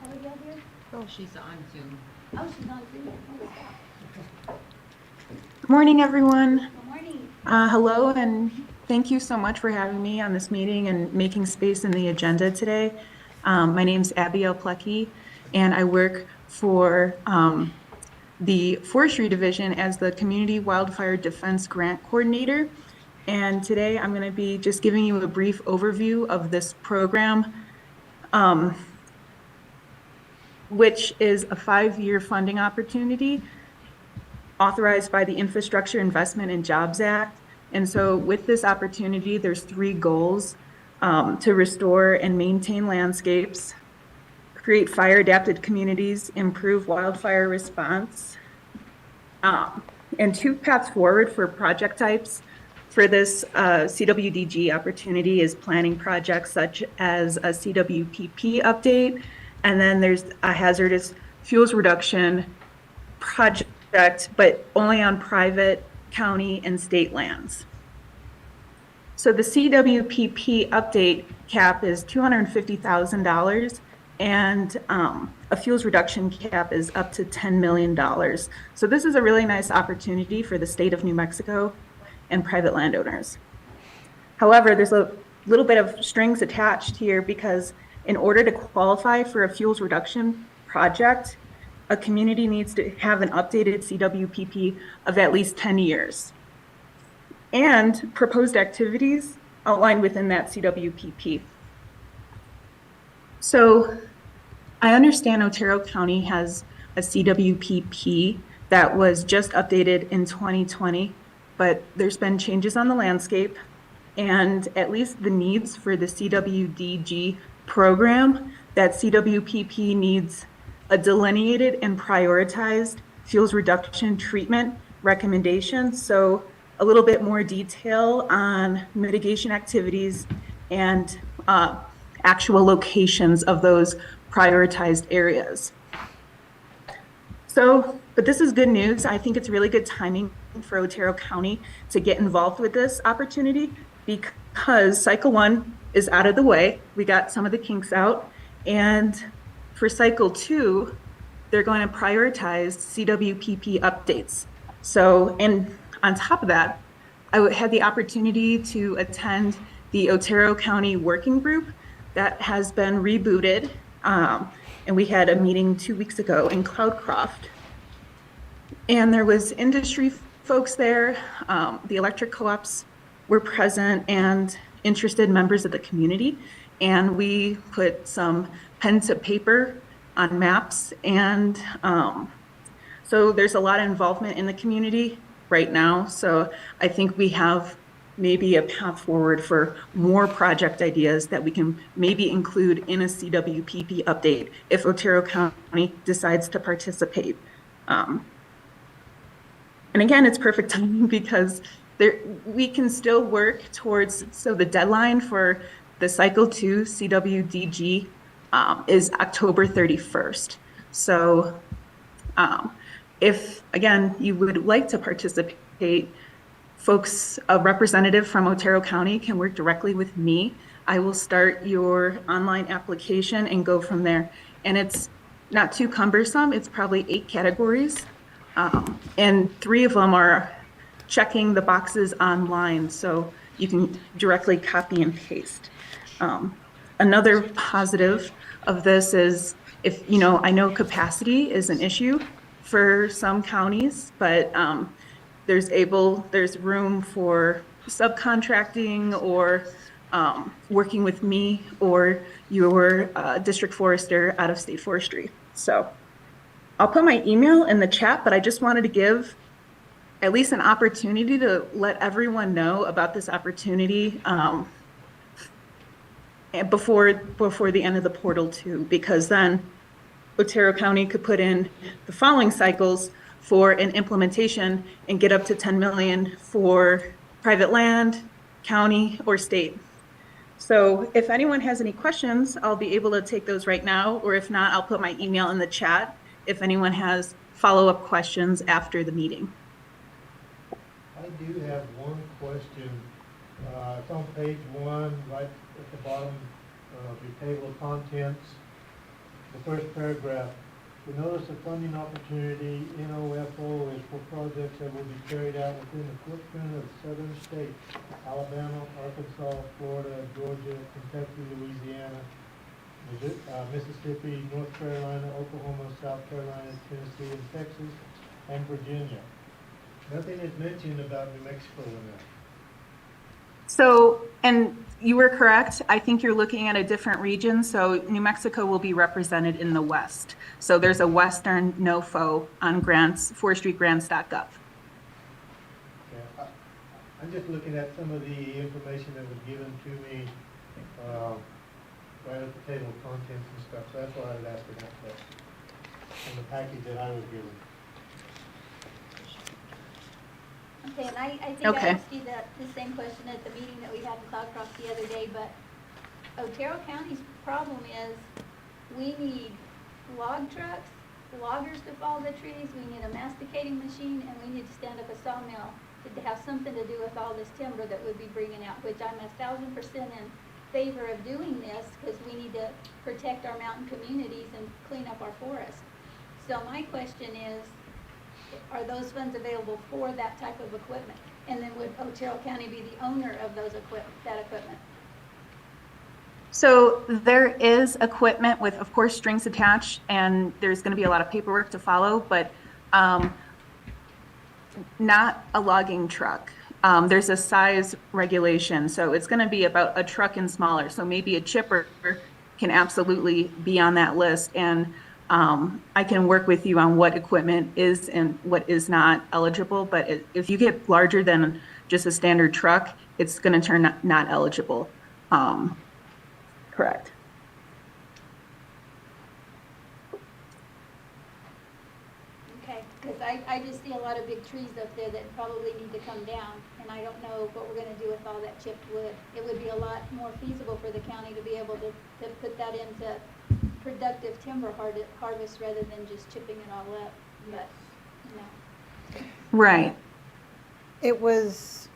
Abigail here? Oh, She's on Zoom. Oh, she's on Zoom. Good morning, everyone. Good morning. Hello, and thank you so much for having me on this meeting and making space in the agenda today. My name's Abigail Plecky, and I work for the Forestry Division as the Community Wildfire Defense Grant Coordinator. And today I'm going to be just giving you a brief overview of this program, which is a 5-year funding opportunity authorized by the Infrastructure Investment and Jobs Act. And so with this opportunity, there's 3 goals: to restore and maintain landscapes, create fire-adapted communities, improve wildfire response, and 2 paths forward for project types. For this CWDG opportunity is planning projects such as a CWPP update, and then there's a hazardous fuels reduction project, but only on private, county, and state lands. So the CWPP update cap is $250,000, and a fuels reduction cap is up to $10 million. So this is a really nice opportunity for the state of New Mexico and private landowners. However, there's a little bit of strings attached here, because in order to qualify for a fuels reduction project, a community needs to have an updated CWPP of at least 10 years and proposed activities outlined within that CWPP. So I understand Otero County has a CWPP that was just updated in 2020, but there's been changes on the landscape, and at least the needs for the CWDG program, that CWPP needs a delineated and prioritized fuels reduction treatment recommendation. So a little bit more detail on mitigation activities and actual locations of those prioritized areas. So, but this is good news. I think it's really good timing for Otero County to get involved with this opportunity, because cycle 1 is out of the way. We got some of the kinks out, and for cycle 2, they're going to prioritize CWPP updates. So, and on top of that, I had the opportunity to attend the Otero County Working Group that has been rebooted, and we had a meeting 2 weeks ago in Cloudcroft. And there was industry folks there, the electric co-ops were present, and interested members of the community, and we put some pen to paper on maps, and so there's a lot of involvement in the community right now. So I think we have maybe a path forward for more project ideas that we can maybe include in a CWPP update if Otero County decides to participate. And again, it's perfect timing because we can still work towards, so the deadline for the Cycle 2 CWDG is October 31st. So if, again, you would like to participate, folks, a representative from Otero County can work directly with me. I will start your online application and go from there. And it's not too cumbersome. It's probably 8 categories. And 3 of them are checking the boxes online, so you can directly copy and paste. Another positive of this is if, I know capacity is an issue for some counties, but there's room for subcontracting or working with me or your district forester out of state forestry. So I'll put my email in the chat, but I just wanted to give at least an opportunity to let everyone know about this opportunity before the end of the portal too, because then Otero County could put in the following cycles for an implementation and get up to 10 million for private land, county, or state. So if anyone has any questions, I'll be able to take those right now, or if not, I'll put my email in the chat if anyone has follow-up questions after the meeting. I do have one question. It's on page 1, right at the bottom of your table of contents. The first paragraph. We notice the funding opportunity, NOFO, is for projects that will be carried out within the footprint of southern states: Alabama, Arkansas, Florida, Georgia, Kentucky, Louisiana, Mississippi, North Carolina, Oklahoma, South Carolina, Tennessee, and Texas, and Virginia. Nothing is mentioned about New Mexico in that. So, and you were correct. I think you're looking at a different region. So New Mexico will be represented in the West. So there's a Western NOFO on grants, forestrygrants.gov. Yeah, I'm just looking at some of the information that was given to me right at the table of contents and stuff. So that's why I was asking that question from the package that I was given. Okay, and I think Okay. I asked you the same question at the meeting that we had in Cloudcroft the other day, but Otero County's problem is we need log trucks, loggers to fall the trees, we need a masticating machine, and we need to stand up a sawmill to have something to do with all this timber that we'd be bringing out, which I'm 1,000% in favor of doing this because we need to protect our mountain communities and clean up our forest. So my question is, are those funds available for that type of equipment? And then would Otero County be the owner of that equipment? So there is equipment with, of course, strings attached, and there's going to be a lot of paperwork to follow, but not a logging truck. There's a size regulation, so it's going to be about a truck and smaller. So maybe a chipper can absolutely be on that list, and I can work with you on what equipment is and what is not eligible. But if you get larger than just a standard truck, it's going to turn not eligible. Correct. Okay, because I just see a lot of big trees up there that probably need to come down, and I don't know what we're gonna do with all that chipped wood. It would be a lot more feasible for the county to be able to put that into productive timber harvest rather than just chipping it all up, but, Right. It was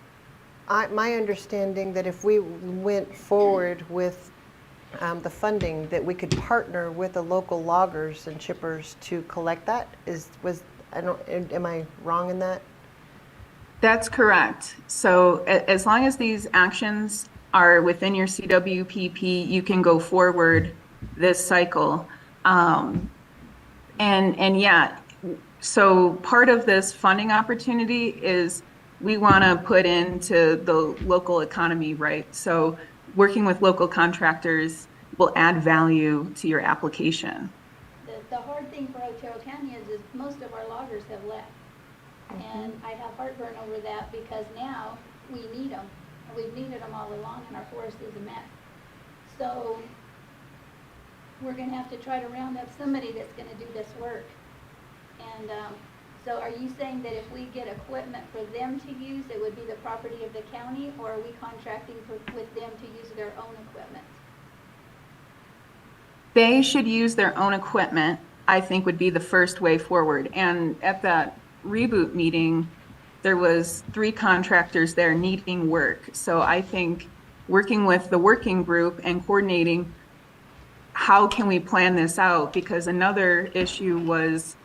my understanding that if we went forward with the funding, that we could partner with the local loggers and chippers to collect that. Am I wrong in that? That's correct. So as long as these actions are within your CWPP, you can go forward this cycle. And yeah, so part of this funding opportunity is we want to put into the local economy, right? So working with local contractors will add value to your application. The hard thing for Otero County is most of our loggers have left. And I have heartburn over that because now we need them. We've needed them all along and our forest is a mess. So we're gonna have to try to round up somebody that's gonna do this work. And so are you saying that if we get equipment for them to use, it would be the property of the county, or are we contracting with them to use their own equipment? They should use their own equipment, I think would be the first way forward. And at that reboot meeting, there was 3 contractors there needing work. So I think working with the working group and coordinating, how can we plan this out? Because another issue was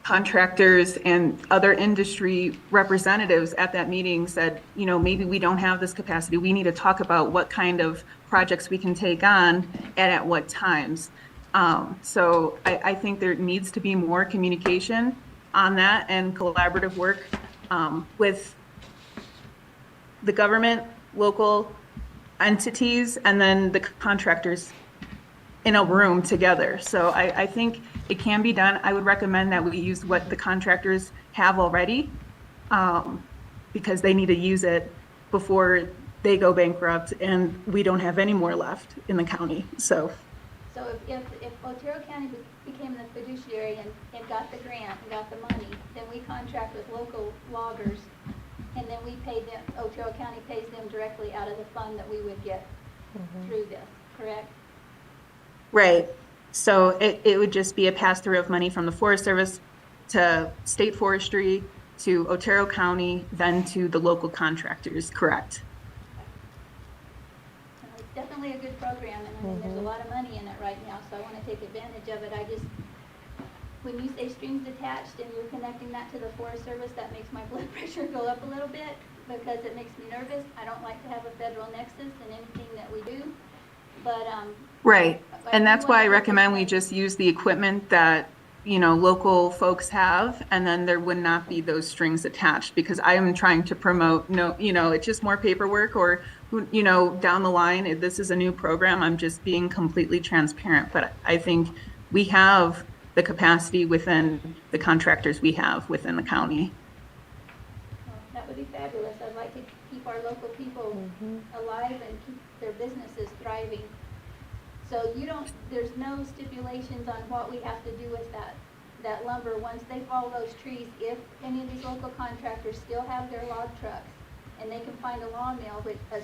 contractors and other industry representatives at that meeting said, you know, maybe we don't have this capacity. We need to talk about what kind of projects we can take on and at what times. So I think there needs to be more communication on that and collaborative work with the government, local entities, and then the contractors in a room together. So I think it can be done. I would recommend that we use what the contractors have already, because they need to use it before they go bankrupt and we don't have any more left in the county. So if Otero County became the fiduciary and got the grant and got the money, then we contract with local loggers, and then we pay them, Otero County pays them directly out of the fund that we would get through this, correct? right. So it would just be a pass-through of money from the Forest Service to state forestry, to Otero County, then to the local contractors, correct? It's definitely a good program, and I mean, there's a lot of money in it right now, so I want to take advantage of it. I just, when you say streams attached and you're connecting that to the Forest Service, that makes my blood pressure go up a little bit because it makes me nervous. I don't like to have a federal nexus in anything that we do, but Right. And that's why I wanna recommend we focus just use the equipment that, you know, local folks have, and then there would not be those strings attached, because I am trying to promote, no, you know, it's just more paperwork, or, you know, down the line, if this is a new program, I'm just being completely transparent. But I think we have the capacity within the contractors we have within the county. well, that would be fabulous. I'd like to keep our local people alive and keep their businesses thriving. So there's no stipulations on what we have to do with that lumber once they fall those trees. If any of these local contractors still have their log trucks and they can find a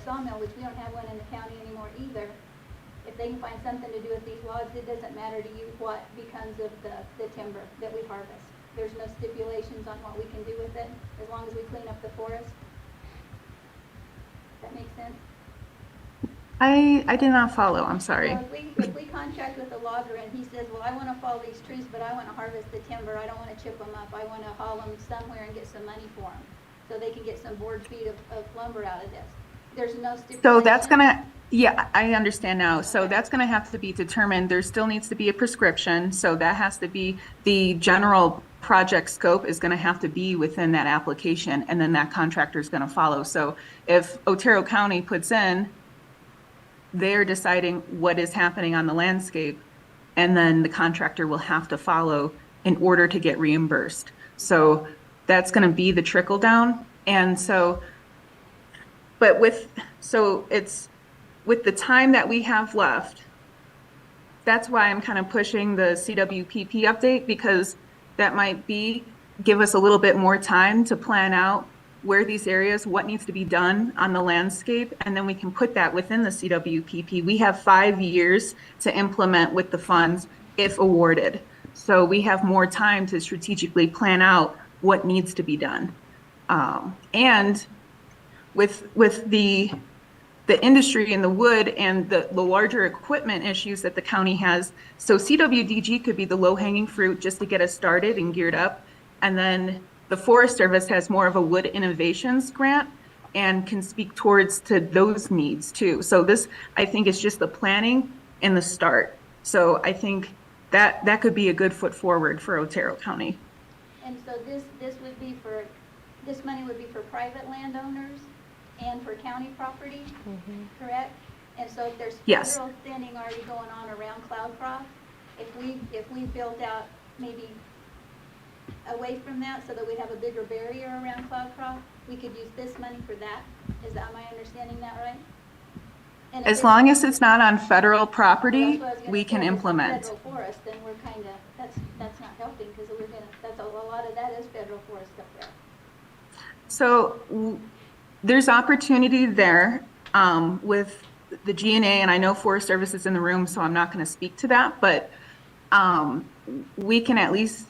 sawmill, which we don't have one in the county anymore either, if they can find something to do with these logs, it doesn't matter to you what becomes of the timber that we harvest. There's no stipulations on what we can do with it, as long as we clean up the forest. Does that make sense? I did not follow, I'm sorry. Well, if we contract with a logger and he says, well, I want to fall these trees, but I want to harvest the timber, I don't want to chip them up, I want to haul them somewhere and get some money for them, so they can get some board feet of lumber out of this. There's no stipulation. So that's gonna, yeah, I understand now. So that's gonna have to be determined. There still needs to be a prescription. So that has to be, the general project scope is gonna have to be within that application, and then that contractor is gonna follow. So if Otero County puts in, they're deciding what is happening on the landscape, and then the contractor will have to follow in order to get reimbursed. So that's gonna be the trickle down. And so, but it's with the time that we have left, that's why I'm kind of pushing the CWPP update, because that might give us a little bit more time to plan out where these areas, what needs to be done on the landscape, and then we can put that within the CWPP. We have 5 years to implement with the funds if awarded. So we have more time to strategically plan out what needs to be done. And with the industry in the wood and the larger equipment issues that the county has, so CWDG could be the low-hanging fruit just to get us started and geared up. And then the Forest Service has more of a wood innovations grant and can speak towards to those needs too. So this, I think, is just the planning and the start. So I think that could be a good foot forward for Otero County. And so this would be for this money would be for private landowners and for county property, correct? And so if there's Yes. federal thinning already going on around Cloudcroft, if we built out maybe away from that so that we have a bigger barrier around Cloudcroft, we could use this money for that. Am I understanding that right? And if As long as it's not on federal property, That's what I was gonna we say, can if it's implement. Federal forest, then we're kinda, that's not helping, because that's a lot of that is federal forest up there. So there's opportunity there with the GNA, and I know Forest Service is in the room, so I'm not going to speak to that, but we can at least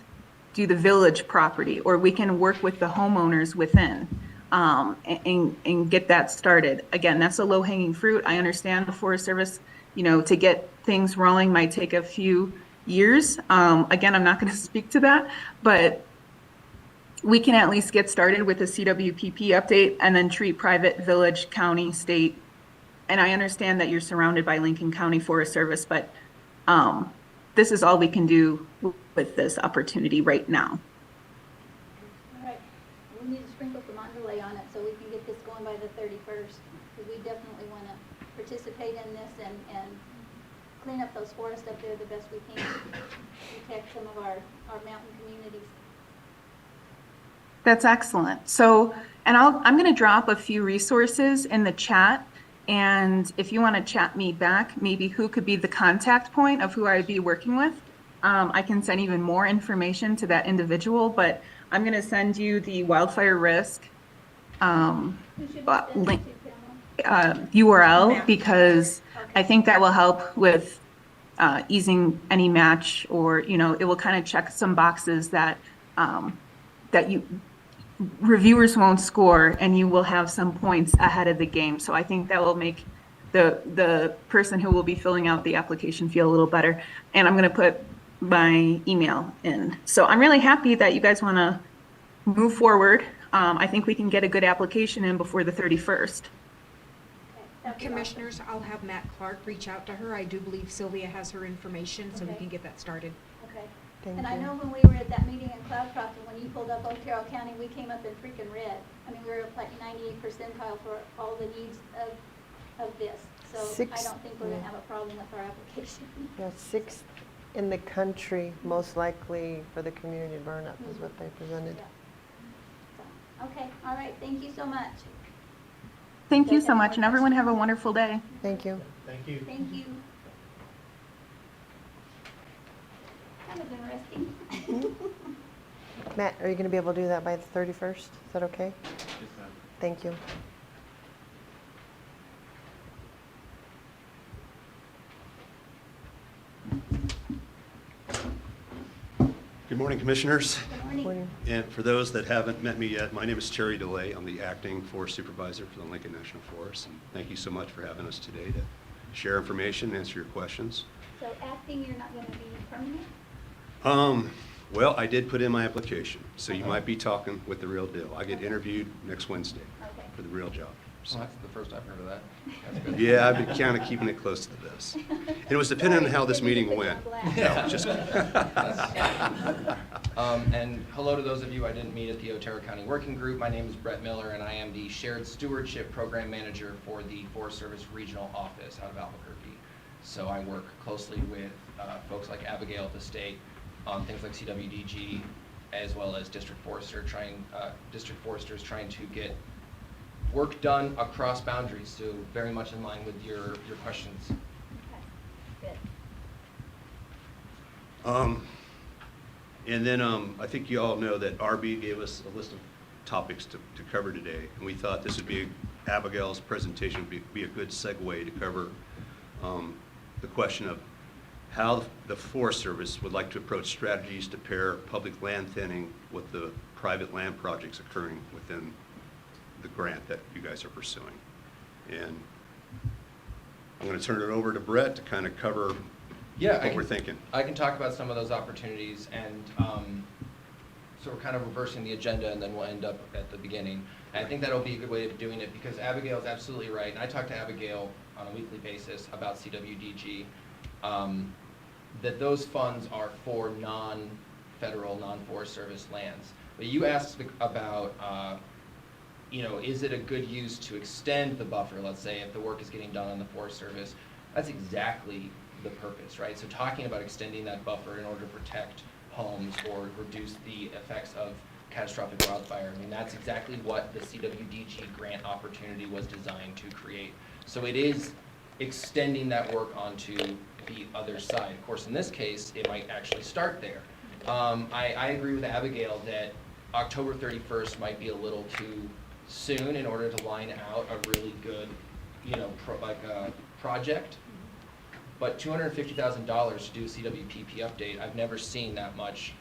do the village property, or we can work with the homeowners within and get that started. Again, that's a low-hanging fruit. I understand the Forest Service, to get things rolling might take a few years. Again, I'm not going to speak to that, but we can at least get started with the CWPP update and then treat private, village, county, state. And I understand that you're surrounded by Lincoln County Forest Service, but this is all we can do with this opportunity right now. All right, we need to sprinkle some underlay on it so we can get this going by the 31st, because we definitely want to participate in this and clean up those forests up there the best we can, protect some of our mountain communities. That's excellent. So, and I'm going to drop a few resources in the chat. And if you want to chat me back, maybe who could be the contact point of who I would be working with, I can send even more information to that individual. But I'm going to send you the wildfire risk link, URL, because I think that will help with easing any match, or it will kind of check some boxes that reviewers won't score, and you will have some points ahead of the game. So I think that will make the person who will be filling out the application feel a little better. And I'm going to put my email in. So I'm really happy that you guys want to move forward. I think we can get a good application in before the 31st. Commissioners, I'll have Matt Clark reach out to her. I do believe Sylvia has her information, so we Okay. can get that started. Okay. Thank And I you. know when we were at that meeting in Cloudcroft, and when you pulled up Otero County, we came up in freaking red. I mean, we were like 98 percentile for all the needs of this. So I don't think we're going to have a problem with our application. Yeah, 6th in the country, most likely for the community burn-up is what they presented. Yeah. So, okay, all right, thank you so much. Thank you so much, and everyone have a wonderful day. Thank you. Thank you. Thank you. That was interesting. Matt, are you going to be able to do that by the 31st? Is that okay? Thank you. Good morning, Commissioners. Good morning. Morning. And for those that haven't met me yet, my name is Terry DeLay. I'm the Acting Forest Supervisor for the Lincoln National Forest. And thank you so much for having us today to share information, answer your questions. So acting, you're not going to be permanent? Well, I did put in my application, so you might be talking with the real deal. I get interviewed next Wednesday Okay. for the real job. Well, that's the first I've heard of that. That's good. Yeah, I've been kind of keeping it close to the vest. And it was depending on how this meeting went. No, just And hello to those of you I didn't meet at the Otero County Working Group. My name is Brett Miller, and I am the Shared Stewardship Program Manager for the Forest Service Regional Office out of Albuquerque. So I work closely with folks like Abigail at the state on things like CWDG, as well as district foresters trying to get work done across boundaries. So very much in line with your questions. Okay, good. And then I think you all know that RB gave us a list of topics to cover today. And we thought this would be, Abigail's presentation would be a good segue to cover the question of how the Forest Service would like to approach strategies to pair public land thinning with the private land projects occurring within the grant that you guys are pursuing. And I'm going to turn it over to Brett to kind of cover what we're thinking. I can talk about some of those opportunities, and so we're kind of reversing the agenda, and then we'll end up at the beginning. And I think that'll be a good way of doing it, because Abigail's absolutely right, and I talk to Abigail on a weekly basis about CWDG, that those funds are for federal non-Forest Service lands. But you asked about, is it a good use to extend the buffer, let's say, if the work is getting done on the Forest Service? That's exactly the purpose, right? So talking about extending that buffer in order to protect homes or reduce the effects of catastrophic wildfire, I mean, that's exactly what the CWDG grant opportunity was designed to create. So it is extending that work onto the other side. Of course, in this case, it might actually start there. I agree with Abigail that October 31st might be a little too soon in order to line out a really good, project. But $250,000 to do a CWPP update, I've never seen that much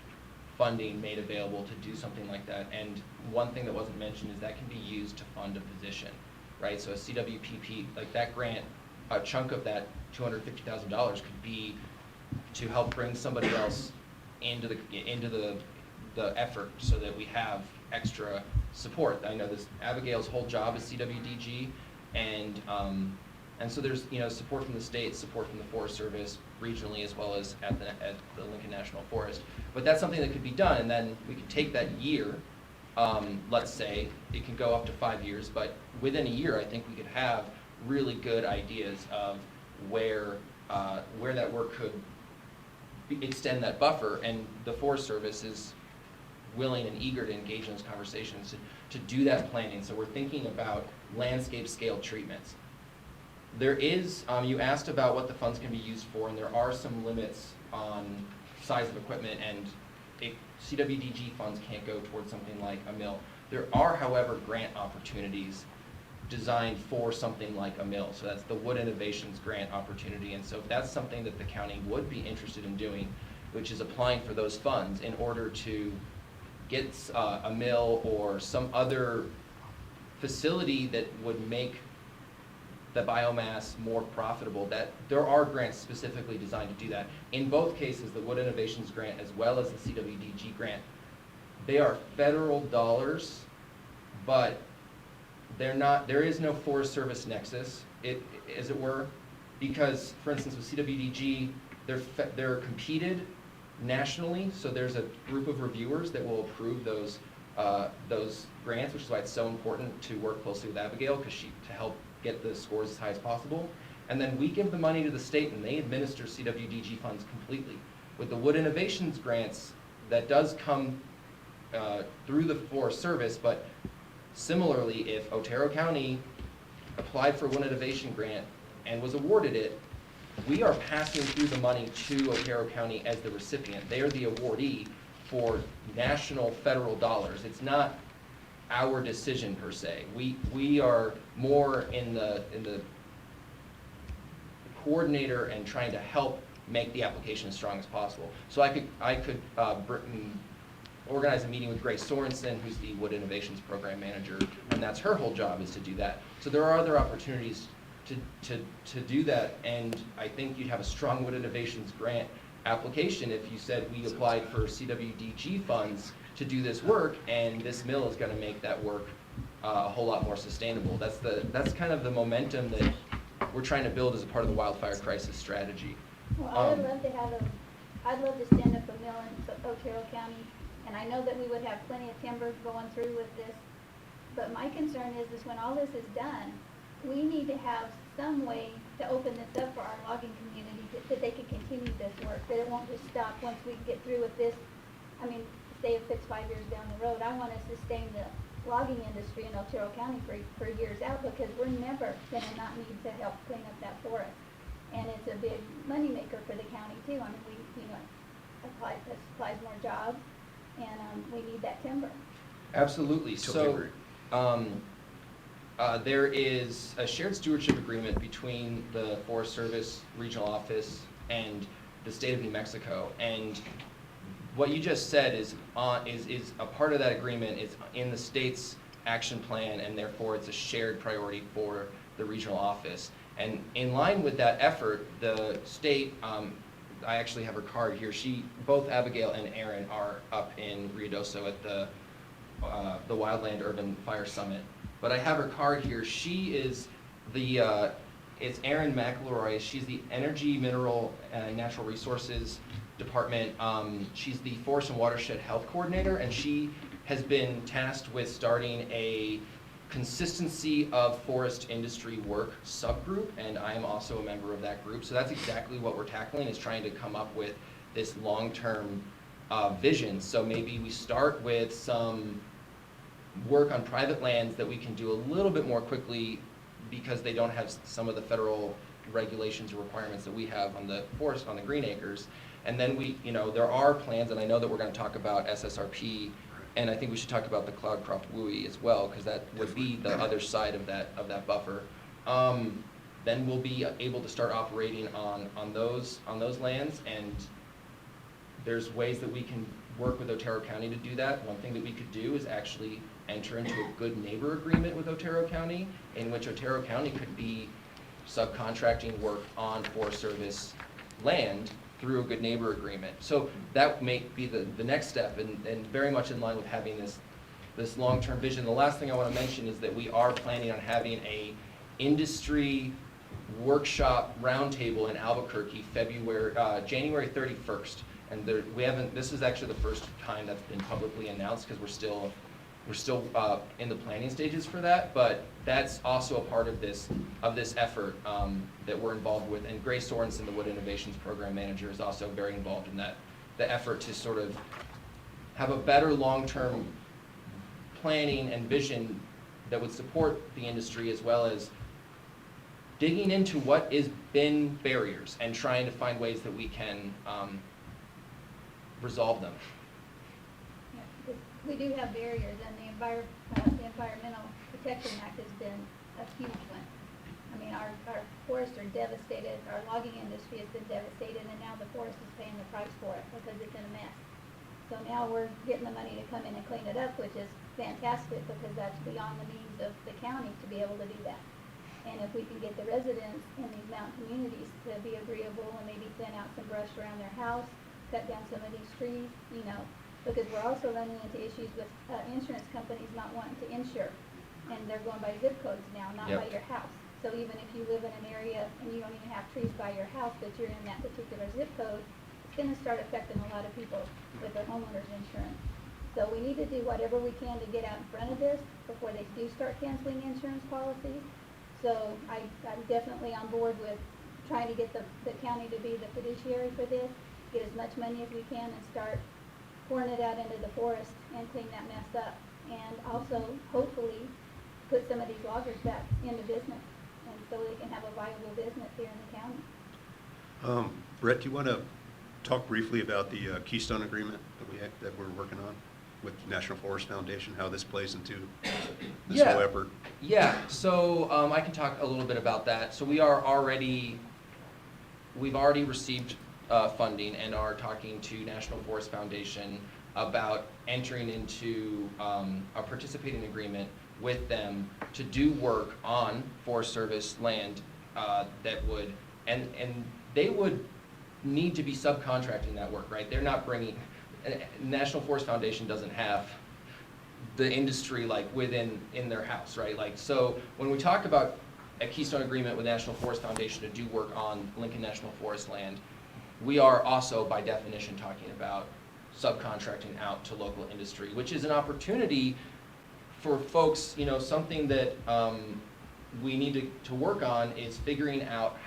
funding made available to do something like that. And one thing that wasn't mentioned is that can be used to fund a position, right? So a CWPP, like that grant, a chunk of that $250,000 could be to help bring somebody else into the effort so that we have extra support. I know this, Abigail's whole job is CWDG, and so there's support from the state, support from the Forest Service regionally, as well as at the Lincoln National Forest. But that's something that could be done, and then we could take that year. Let's say it can go up to 5 years, but within a year, I think we could have really good ideas of where that work could extend that buffer, and the Forest Service is willing and eager to engage in those conversations to do that planning. So we're thinking about landscape scale treatments. There is, you asked about what the funds can be used for, and there are some limits on size of equipment, and CWDG funds can't go towards something like a mill. There are, however, grant opportunities designed for something like a mill. So that's the Wood Innovations Grant opportunity. And so if that's something that the county would be interested in doing, which is applying for those funds in order to get a mill or some other facility that would make the biomass more profitable, that there are grants specifically designed to do that. In both cases, the Wood Innovations Grant as well as the CWDG grant, they are federal dollars, but they're not, there is no Forest Service nexus, as it were, because, for instance, with CWDG, they're competed nationally, so there's a group of reviewers that will approve those grants, which is why it's so important to work closely with Abigail, to help get the scores as high as possible. And then we give the money to the state, and they administer CWDG funds completely. With the Wood Innovations grants, that does come through the Forest Service, but similarly, if Otero County applied for a Wood Innovation grant and was awarded it, we are passing through the money to Otero County as the recipient. They are the awardee for national federal dollars. It's not our decision per se. We are more in the coordinator and trying to help make the application as strong as possible. So I could organize a meeting with Grace Sorensen, who's the Wood Innovations Program Manager, and that's her whole job, is to do that. So there are other opportunities to do that, and I think you'd have a strong Wood Innovations grant application if you said we applied for CWDG funds to do this work, and this mill is going to make that work a whole lot more sustainable. That's kind of the momentum that we're trying to build as a part of the wildfire crisis strategy. Well, I'd love to stand up a mill in Otero County, and I know that we would have plenty of timber going through with this, but my concern is when all this is done, we need to have some way to open this up for our logging community, that they can continue this work, that it won't just stop once we get through with this. I mean, say if it's 5 years down the road, I want to sustain the logging industry in Otero County for years out, because we're never going to not need to help clean up that forest. And it's a big moneymaker for the county too. I mean, it supplies more jobs, and we need that timber. Absolutely. So there is a shared stewardship agreement between the Forest Service Regional Office and the state of New Mexico, and what you just said is a part of that agreement is in the state's action plan, and therefore it's a shared priority for the regional office. And in line with that effort, the state, I actually have her card here. Both Abigail and Erin are up in Ruidoso at the Wildland Urban Fire Summit. But I have her card here. She is it's Erin McElroy. She's the Energy, Mineral, and Natural Resources department. She's the Forest and Watershed Health Coordinator, and she has been tasked with starting a consistency of forest industry work subgroup, and I am also a member of that group. So that's exactly what we're tackling, is trying to come up with this long-term vision. So maybe we start with some work on private lands that we can do a little bit more quickly because they don't have some of the federal regulations or requirements that we have on the forest, on the green acres. And then we, there are plans, and I know that we're going to talk about SSRP, and I think we should talk about the Cloudcroft WUI as well, because that would be the other side of that buffer. Then we'll be able to start operating on those lands, and there's ways that we can work with Otero County to do that. One thing that we could do is actually enter into a good neighbor agreement with Otero County, in which Otero County could be subcontracting work on Forest Service land through a good neighbor agreement. So that may be the next step, and very much in line with having this long-term vision. The last thing I want to mention is that we are planning on having a industry workshop roundtable in Albuquerque, January 31st. And this is actually the first time that's been publicly announced, because we're still in the planning stages for that, but that's also a part of this effort that we're involved with. And Grace Sorensen, the Wood Innovations Program Manager, is also very involved in the effort to sort of have a better long-term planning and vision that would support the industry, as well as digging into what has been barriers and trying to find ways that we can resolve them. Yeah, we do have barriers, and the Environmental Protection Act has been a huge one. I mean, our forests are devastated, our logging industry has been devastated, and now the forest is paying the price for it because it's in a mess. So now we're getting the money to come in and clean it up, which is fantastic, because that's beyond the means of the county to be able to do that. And if we can get the residents in these mountain communities to be agreeable and maybe thin out some brush around their house, cut down some of these trees, because we're also running into issues with insurance companies not wanting to insure. And they're going by zip codes now, not by your house. So even if you live in an area and you don't even have trees by your house, but you're in that particular zip code, it's going to start affecting a lot of people with their homeowners insurance. So we need to do whatever we can to get out in front of this before they do start canceling insurance policies. So I'm definitely on board with trying to get the county to be the fiduciary for this, get as much money as we can, and start pouring it out into the forest and clean that mess up. And also, hopefully, put some of these loggers back into business, and so they can have a viable business here in the county. Brett, do you want to talk briefly about the Keystone Agreement that we're working on with National Forest Foundation, how this plays into this whole effort? Yeah, so I can talk a little bit about that. So we've already received funding and are talking to National Forest Foundation about entering into a participating agreement with them to do work on Forest Service land that would, and they would need to be subcontracting that work, right? They're not bringing, National Forest Foundation doesn't have the industry like in their house, right? Like, so when we talk about a Keystone Agreement with National Forest Foundation to do work on Lincoln National Forest land, we are also by definition talking about subcontracting out to local industry, which is an opportunity for folks, something that we need to work on is figuring out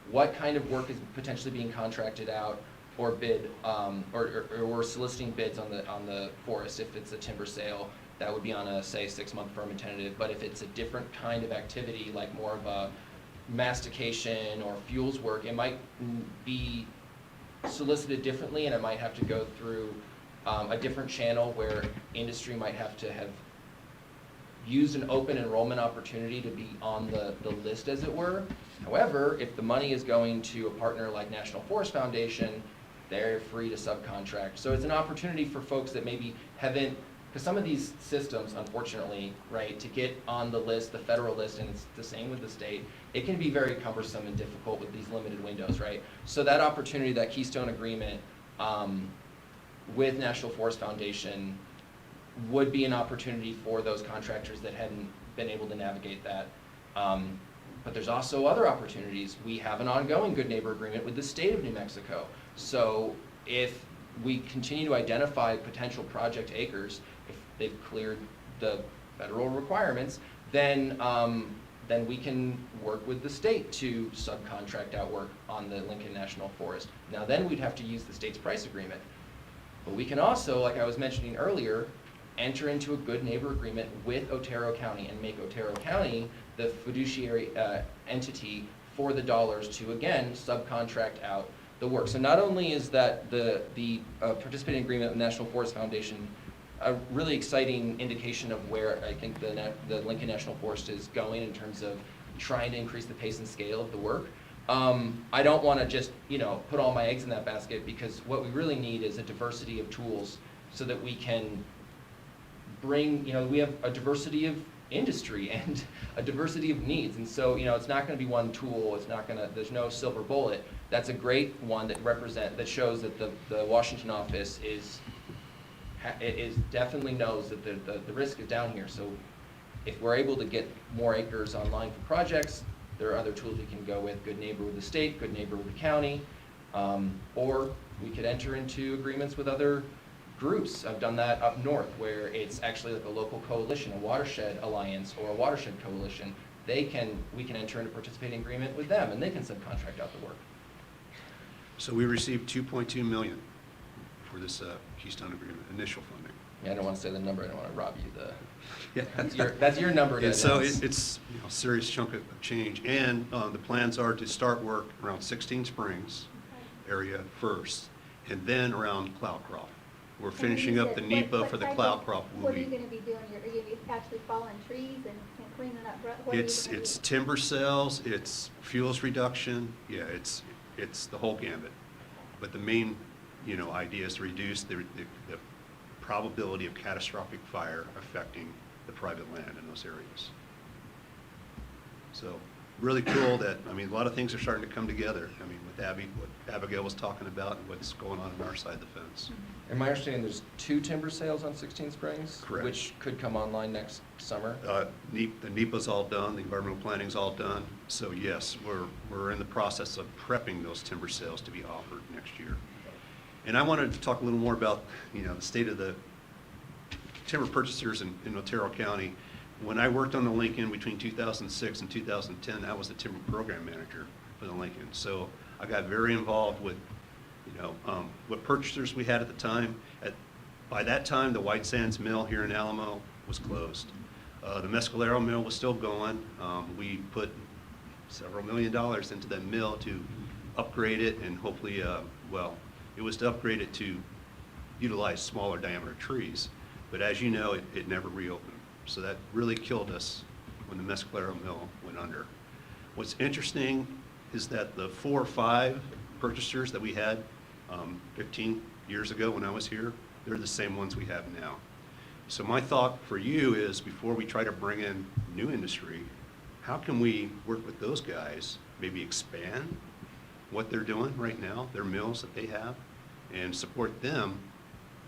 what kind of work is potentially being contracted out or bid, or we're soliciting bids on the forest. If it's a timber sale, that would be on a, say, 6-month firm and tentative. But if it's a different kind of activity, like more of a mastication or fuels work, it might be solicited differently, and it might have to go through a different channel where industry might have to have used an open enrollment opportunity to be on the list, as it were. However, if the money is going to a partner like National Forest Foundation, they're free to subcontract. So it's an opportunity for folks that maybe haven't, because some of these systems, unfortunately, right, to get on the list, the federal list, and it's the same with the state, it can be very cumbersome and difficult with these limited windows, right? So that opportunity, that Keystone Agreement with National Forest Foundation would be an opportunity for those contractors that hadn't been able to navigate that. But there's also other opportunities. We have an ongoing Good Neighbor Agreement with the state of New Mexico. So if we continue to identify potential project acres, if they've cleared the federal requirements, then we can work with the state to subcontract out work on the Lincoln National Forest. Now then we'd have to use the state's price agreement. But we can also, like I was mentioning earlier, enter into a good neighbor agreement with Otero County and make Otero County the fiduciary entity for the dollars to, again, subcontract out the work. So not only is that the participating agreement with National Forest Foundation a really exciting indication of where I think the Lincoln National Forest is going in terms of trying to increase the pace and scale of the work. I don't want to just, put all my eggs in that basket, because what we really need is a diversity of tools so that we can bring, we have a diversity of industry and a diversity of needs. And so, it's not going to be one tool. There's no silver bullet. That's a great one that shows that the Washington office definitely knows that the risk is down here. So if we're able to get more acres online for projects, there are other tools we can go with, good neighbor with the state, good neighbor with the county, or we could enter into agreements with other groups. I've done that up north, where it's actually like a local coalition, a watershed alliance or a watershed coalition. We can enter into a participating agreement with them, and they can subcontract out the work. So we received $2.2 million for this Keystone Agreement, initial funding. Yeah, I don't want to say the number. I don't want to rob you. Yeah. That's your number to And so announce. it's a serious chunk of change. And the plans are to start work around 16 Springs area first, and then around Cloudcroft. We're finishing up the NEPA for the Cloudcroft. What are you going to be doing? Are you going to be actually falling trees and cleaning up? What are you gonna It's do? timber sales, it's fuels reduction, yeah, it's the whole gambit. But the main, idea is to reduce the probability of catastrophic fire affecting the private land in those areas. So really cool that, a lot of things are starting to come together. With what Abigail was talking about and what's going on our side of the fence. In my understanding, there's 2 timber sales on 16 Springs, Correct. which could come online next summer. The NEPA's all done, the environmental planning's all done. So yes, we're in the process of prepping those timber sales to be offered next year. And I wanted to talk a little more about, the state of the timber purchasers in Otero County. When I worked on the Lincoln between 2006 and 2010, I was the timber program manager for the Lincoln. So I got very involved with, what purchasers we had at the time. By that time, the White Sands Mill here in Alamo was closed. The Mescalero Mill was still going. We put several $1 million into that mill to upgrade it, and hopefully, it was to upgrade it to utilize smaller diameter trees. But as you know, it never reopened. So that really killed us when the Mescalero Mill went under. What's interesting is that the 4 or 5 purchasers that we had 15 years ago when I was here, they're the same ones we have now. So my thought for you is, before we try to bring in new industry, how can we work with those guys, maybe expand what they're doing right now, their mills that they have, and support them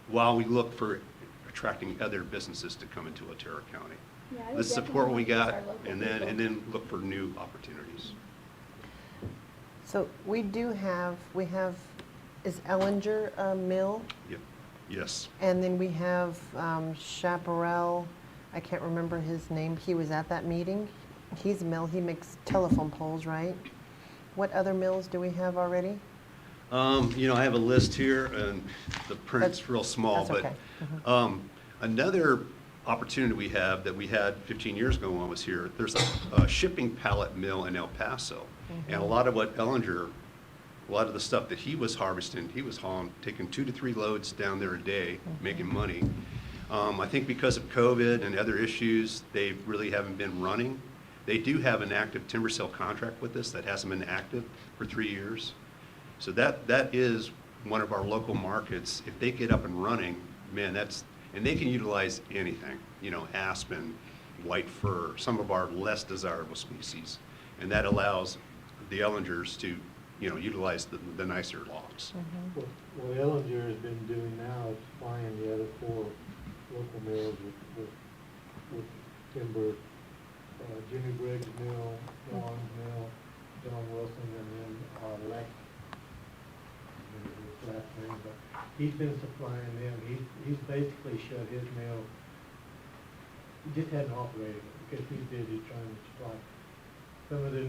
while we look for attracting other businesses to come into Otero County. Yeah, I would Let's support what we definitely got, use our local and people. then look for new opportunities. So we have, is Ellinger a mill? Yep. Yes. And then we have Chaparral, I can't remember his name, he was at that meeting. He's a mill, he makes telephone poles, right? What other mills do we have already? I have a list here, and the print's real small, that's but okay. another opportunity we have that we had 15 years ago when I was here, there's a shipping pallet mill in El Paso. And a lot of what Ellinger, a lot of the stuff that he was harvesting, he was hauling, taking 2 to 3 loads down there a day, making money. I think because of COVID and other issues, they really haven't been running. They do have an active timber sale contract with us that hasn't been active for 3 years. So that is one of our local markets. If they get up and running, man, and they can utilize anything, aspen, white fir, some of our less desirable species. And that allows the Ellingers to, utilize the nicer logs. What Ellinger has been doing now is supplying the other 4 local mills with timber. Jimmy Briggs Mill, Vaughn's Mill, John Wilson, and then Lex. last name, but he's been supplying them. He's basically shut his mill. He just hadn't operated it because he's busy trying to supply. Some of the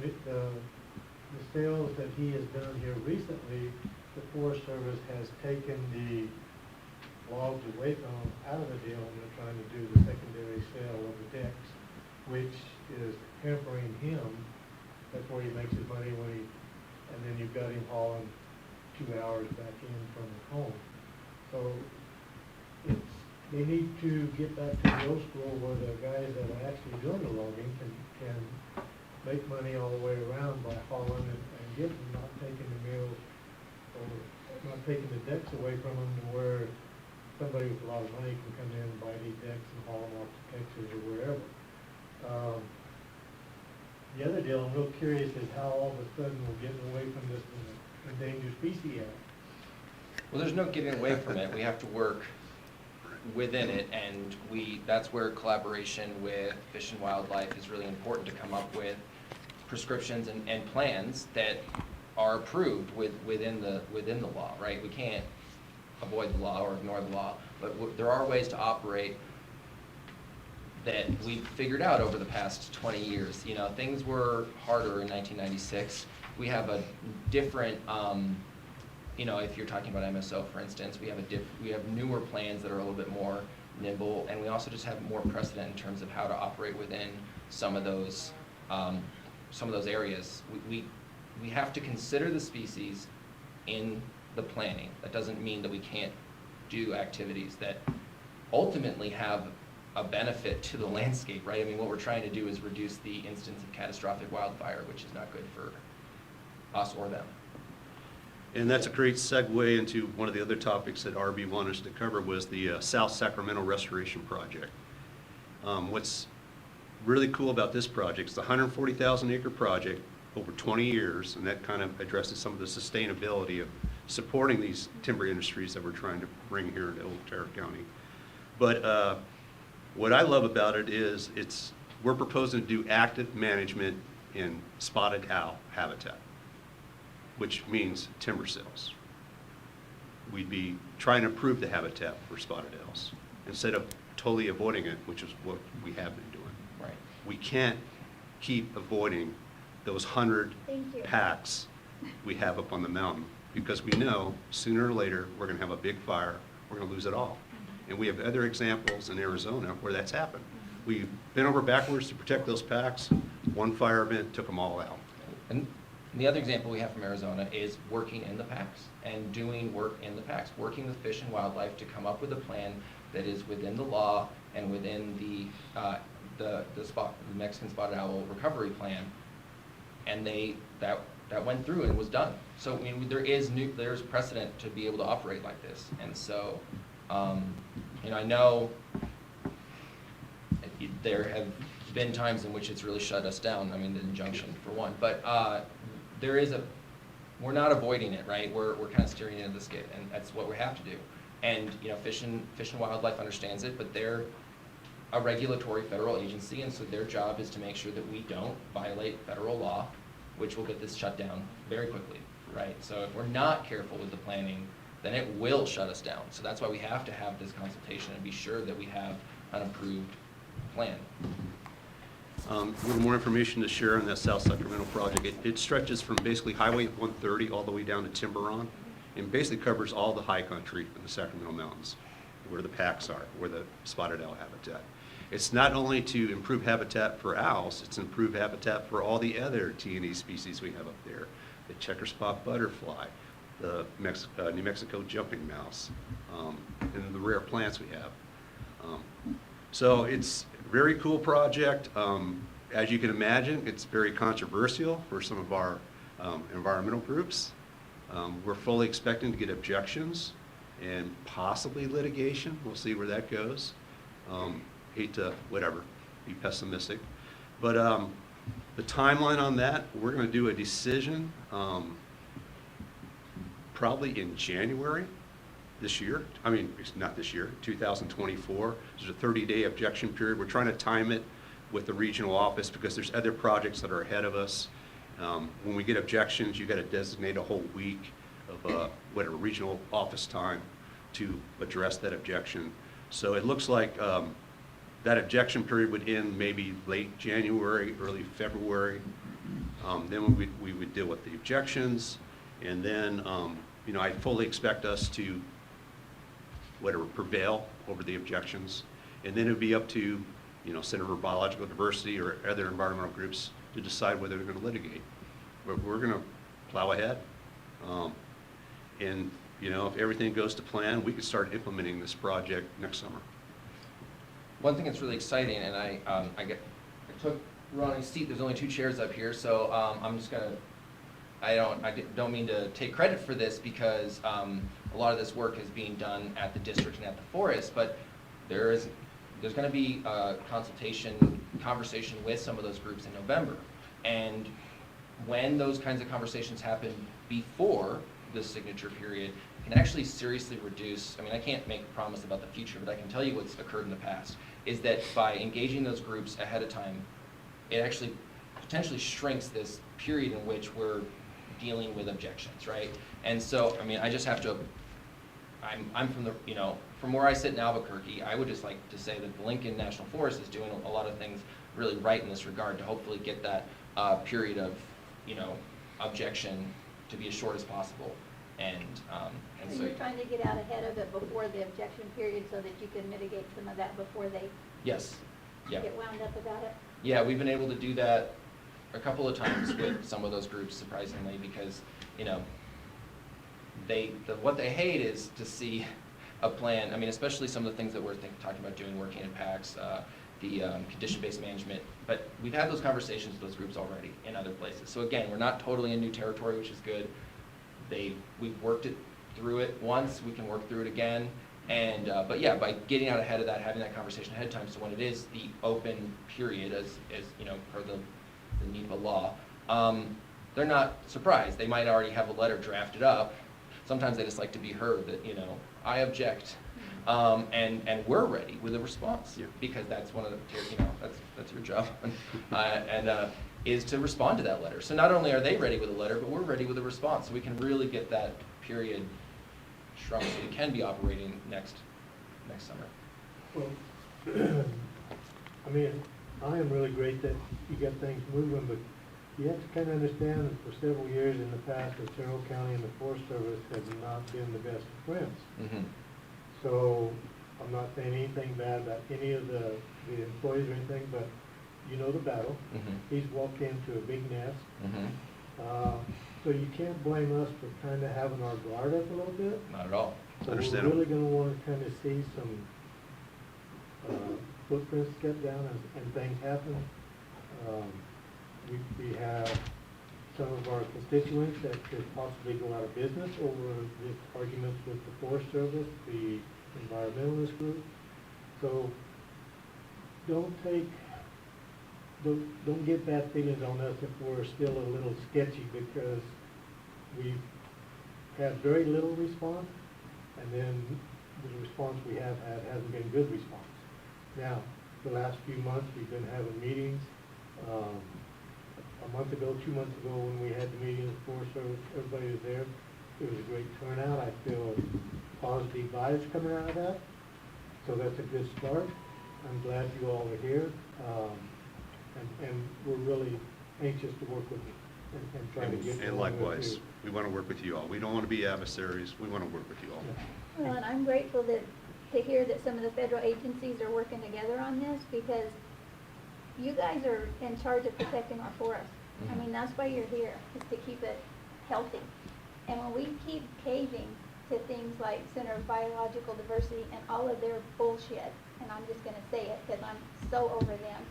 sales that he has done here recently, the Forest Service has taken the logs away from them out of the deal, and they're trying to do the secondary sale of the decks, which is hampering him. That's where he makes his money and then you've got him hauling 2 hours back in from his home. So they need to get back to the old school where the guys that are actually doing the logging can make money all the way around by hauling and getting, not taking the mills or not taking the decks away from them to where somebody with a lot of money can come in and buy these decks and haul them off to Texas or wherever. The other deal I'm real curious is how all of a sudden we're getting away from this Endangered Species Act. Well, there's no getting away from it. We have to work within it, and that's where collaboration with Fish and Wildlife is really important, to come up with prescriptions and plans that are approved within the law, right? We can't avoid the law or ignore the law, but there are ways to operate that we've figured out over the past 20 years. You know, things were harder in 1996. We have a different, you know, if you're talking about MSO, for instance, we have newer plans that are a little bit more nimble, and we also just have more precedent in terms of how to operate within some of those areas. We have to consider the species in the planning. That doesn't mean that we can't do activities that ultimately have a benefit to the landscape, right? I mean, what we're trying to do is reduce the instance of catastrophic wildfire, which is not good for us or them. And that's a great segue into one of the other topics that RB wanted us to cover, was the South Sacramento Restoration Project. What's really cool about this project is the 140,000 acre project over 20 years, and that kind of addresses some of the sustainability of supporting these timber industries that we're trying to bring here into Otero County. But what I love about it is we're proposing to do active management in spotted owl habitat, which means timber sales. We'd be trying to improve the habitat for spotted owls instead of totally avoiding it, which is what we have been doing. Right. We can't keep avoiding those 100 packs we have up on the mountain, because we know sooner or later we're going to have a big fire, we're going to lose it all. And we have other examples in Arizona where that's happened. We've been over backwards to protect those packs. One fire event took them all out. And the other example we have from Arizona is working in the packs and doing work in the packs, working with Fish and Wildlife to come up with a plan that is within the law and within the Mexican spotted owl recovery plan. And that went through and was done. So I mean, there's precedent to be able to operate like this. And so, you know, I know there have been times in which it's really shut us down. I mean, the injunction for one, but we're not avoiding it, right? We're kind of steering into the skid, and that's what we have to do. And you know, Fish and Wildlife understands it, but they're a regulatory federal agency, and so their job is to make sure that we don't violate federal law, which will get this shut down very quickly, right? So if we're not careful with the planning, then it will shut us down. So that's why we have to have this consultation and be sure that we have an approved plan. A little more information to share on that South Sacramento project. It stretches from basically Highway 130 all the way down to Tiburon, and basically covers all the high country in the Sacramento Mountains, where the packs are, where the spotted owl habitat. It's not only to improve habitat for owls, it's improve habitat for all the other T&E species we have up there. The checker spot butterfly, the New Mexico jumping mouse, and the rare plants we have. So it's a very cool project. As you can imagine, it's very controversial for some of our environmental groups. We're fully expecting to get objections and possibly litigation. We'll see where that goes. Hate to, be pessimistic. But the timeline on that, we're going to do a decision probably in January this year. I mean, it's not this year, 2024. There's a 30-day objection period. We're trying to time it with the regional office because there's other projects that are ahead of us. When we get objections, you got to designate a whole week of whatever, regional office time to address that objection. So it looks like that objection period would end maybe late January, early February. Then we would deal with the objections, and then, you know, I fully expect us to, whatever, prevail over the objections. And then it would be up to, you know, Center for Biological Diversity or other environmental groups to decide whether they're going to litigate. But we're going to plow ahead. And, you know, if everything goes to plan, we could start implementing this project next summer. One thing that's really exciting, and I took Ronnie's seat. There's only 2 chairs up here, so I'm just gonna. I don't mean to take credit for this because a lot of this work is being done at the district and at the forest, but there's going to be a conversation with some of those groups in November, and when those kinds of conversations happen before the signature period, it can actually seriously reduce. I mean, I can't make a promise about the future, but I can tell you what's occurred in the past is that by engaging those groups ahead of time, it actually potentially shrinks this period in which we're dealing with objections, right? And so, I mean, I just have to, I'm from the, you know, from where I sit in Albuquerque, I would just like to say that the Lincoln National Forest is doing a lot of things really right in this regard to hopefully get that period of, you know, objection to be as short as possible. And So you're trying to get out ahead of it before the objection period so that you can mitigate some of that before they yes, yeah. get wound up about it? Yeah, we've been able to do that a couple of times with some of those groups, surprisingly, because, you know, what they hate is to see a plan. I mean, especially some of the things that we're talking about doing, working in packs, the condition-based management. But we've had those conversations with those groups already in other places. So again, we're not totally in new territory, which is good. We've worked it through it once. We can work through it again. And but yeah, by getting out ahead of that, having that conversation ahead of time, so when it is the open period, as you know, per the NEPA law, they're not surprised. They might already have a letter drafted up. Sometimes they just like to be heard that, you know, I object, and we're ready with a response, because that's one of the, you know, that's your job, is to respond to that letter. So not only are they ready with a letter, but we're ready with a response, so we can really get that period shrunk so we can be operating next summer. Well, I mean, I am really great that you got things moving, but you have to kind of understand that for several years in the past, Otero County and the Forest Service have not been the best of friends. Mm-hmm. So I'm not saying anything bad about any of the employees or anything, but you know the battle. Mm-hmm. He's walked into a big nest. Mm-hmm. So you can't blame us for kind of having our guard up a little bit. Not at all. So we're Understandable. really going to want to kind of see some footprints get down and things happen. We have some of our constituents that could possibly go out of business over the arguments with the Forest Service, the environmentalist group. So don't get bad feelings on us if we're still a little sketchy, because we've had very little response, and then the response we have had hasn't been good response. Now, the last few months, we've been having meetings. A month ago, 2 months ago, when we had the meeting with the Forest Service, everybody was there. It was a great turnout. I feel positive vibes coming out of that. So that's a good start. I'm glad you all are here. And we're really anxious to work with you and try to get. And likewise, we want to work with you all. We don't want to be adversaries. We want to work with you all. Yeah. Well, and I'm grateful to hear that some of the federal agencies are working together on this, because you guys are in charge of protecting our forests. I mean, that's why you're here, is to keep it healthy. And when we keep caving to things like Center of Biological Diversity and all of their bullshit, and I'm just going to say it because I'm so over them,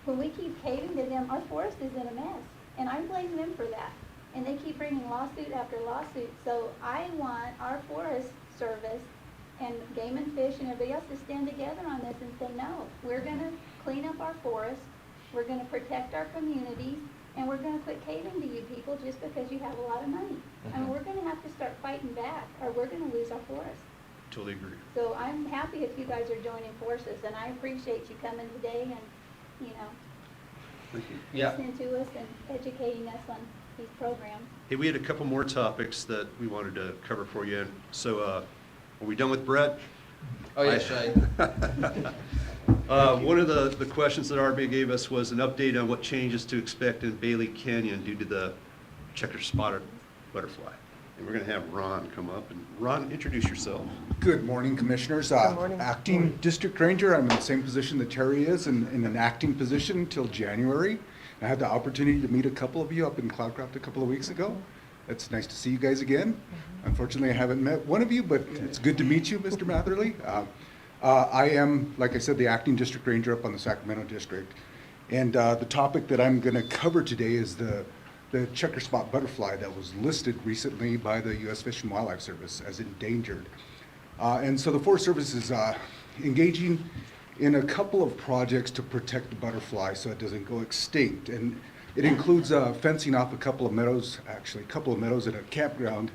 when we keep caving to them, our forest is in a mess. And I blame them for that. And they keep bringing lawsuit after lawsuit. So I want our Forest Service and Game and Fish and everybody else to stand together on this and say, no, we're going to clean up our forests, we're going to protect our communities, and we're going to quit caving to you people just because you have a lot of money. I mean, we're going to have to start fighting back, or we're going to lose our forests. Totally agree. So I'm happy if you guys are joining forces, and I appreciate you coming today and, you know, Thank you. Yeah. listening to us and educating us on He's programmed. Hey, we had a couple more topics that we wanted to cover for you. So, are we done with Brett? Oh, yes, One of the questions that RB gave us was an update on what changes to expect in Bailey Canyon due to the checker spotted butterfly. And we're going to have Ron come up. And Ron, introduce yourself. Good morning, Commissioners. Good morning. Acting District Ranger. I'm in the same position that Terry is, in an acting position until January. I had the opportunity to meet a couple of you up in Cloudcroft a couple of weeks ago. It's nice to see you guys again. Unfortunately, I haven't met one of you, but it's good to meet you, Mr. Matherly. I am, like I said, the acting District Ranger up on the Sacramento District. And the topic that I'm going to cover today is the checker spot butterfly that was listed recently by the U.S. Fish and Wildlife Service as endangered. And so the Forest Service is engaging in a couple of projects to protect the butterfly so it doesn't go extinct. And it includes fencing off a couple of meadows, actually a couple of meadows at a campground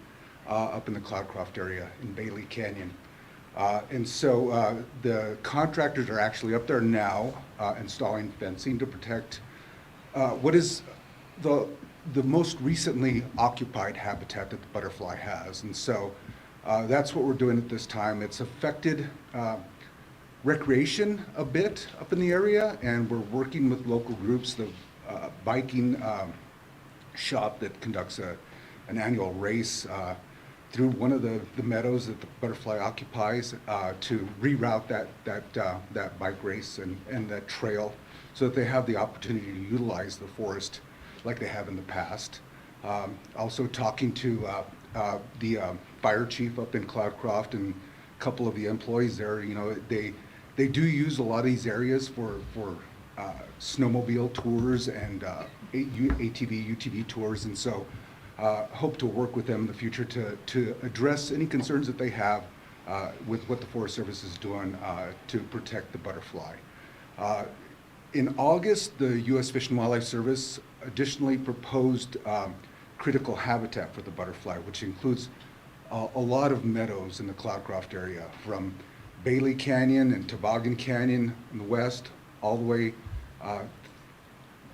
up in the Cloudcroft area in Bailey Canyon. And so the contractors are actually up there now installing fencing to protect what is the most recently occupied habitat that the butterfly has. And so that's what we're doing at this time. It's affected recreation a bit up in the area, and we're working with local groups, the biking shop that conducts an annual race through one of the meadows that the butterfly occupies to reroute that bike race and that trail so that they have the opportunity to utilize the forest like they have in the past. Also talking to the fire chief up in Cloudcroft and a couple of the employees there. You know, they do use a lot of these areas for snowmobile tours and ATV, UTV tours, and so hope to work with them in the future to address any concerns that they have with what the Forest Service is doing to protect the butterfly. In August, the U.S. Fish and Wildlife Service additionally proposed critical habitat for the butterfly, which includes a lot of meadows in the Cloudcroft area, from Bailey Canyon and Toboggan Canyon in the west, all the way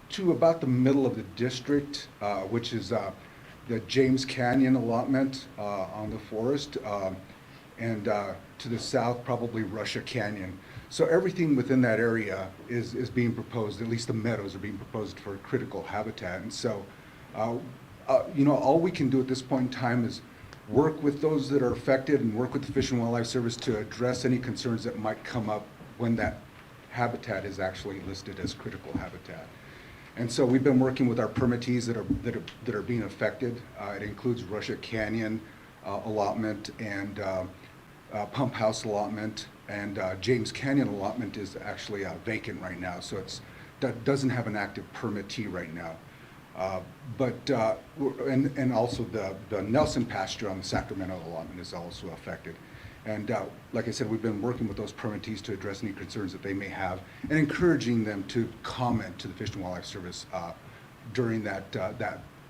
to about the middle of the district, which is the James Canyon allotment on the forest, and to the south, probably Russia Canyon. So everything within that area is being proposed, at least the meadows are being proposed for critical habitat. And so, you know, all we can do at this point in time is work with those that are affected and work with the Fish and Wildlife Service to address any concerns that might come up when that habitat is actually listed as critical habitat. And so we've been working with our permittees that are being affected. It includes Russia Canyon allotment and Pump House allotment, and James Canyon allotment is actually vacant right now, so that doesn't have an active permittee right now. And also the Nelson pasture on the Sacramento allotment is also affected. And like I said, we've been working with those permittees to address any concerns that they may have and encouraging them to comment to the Fish and Wildlife Service during that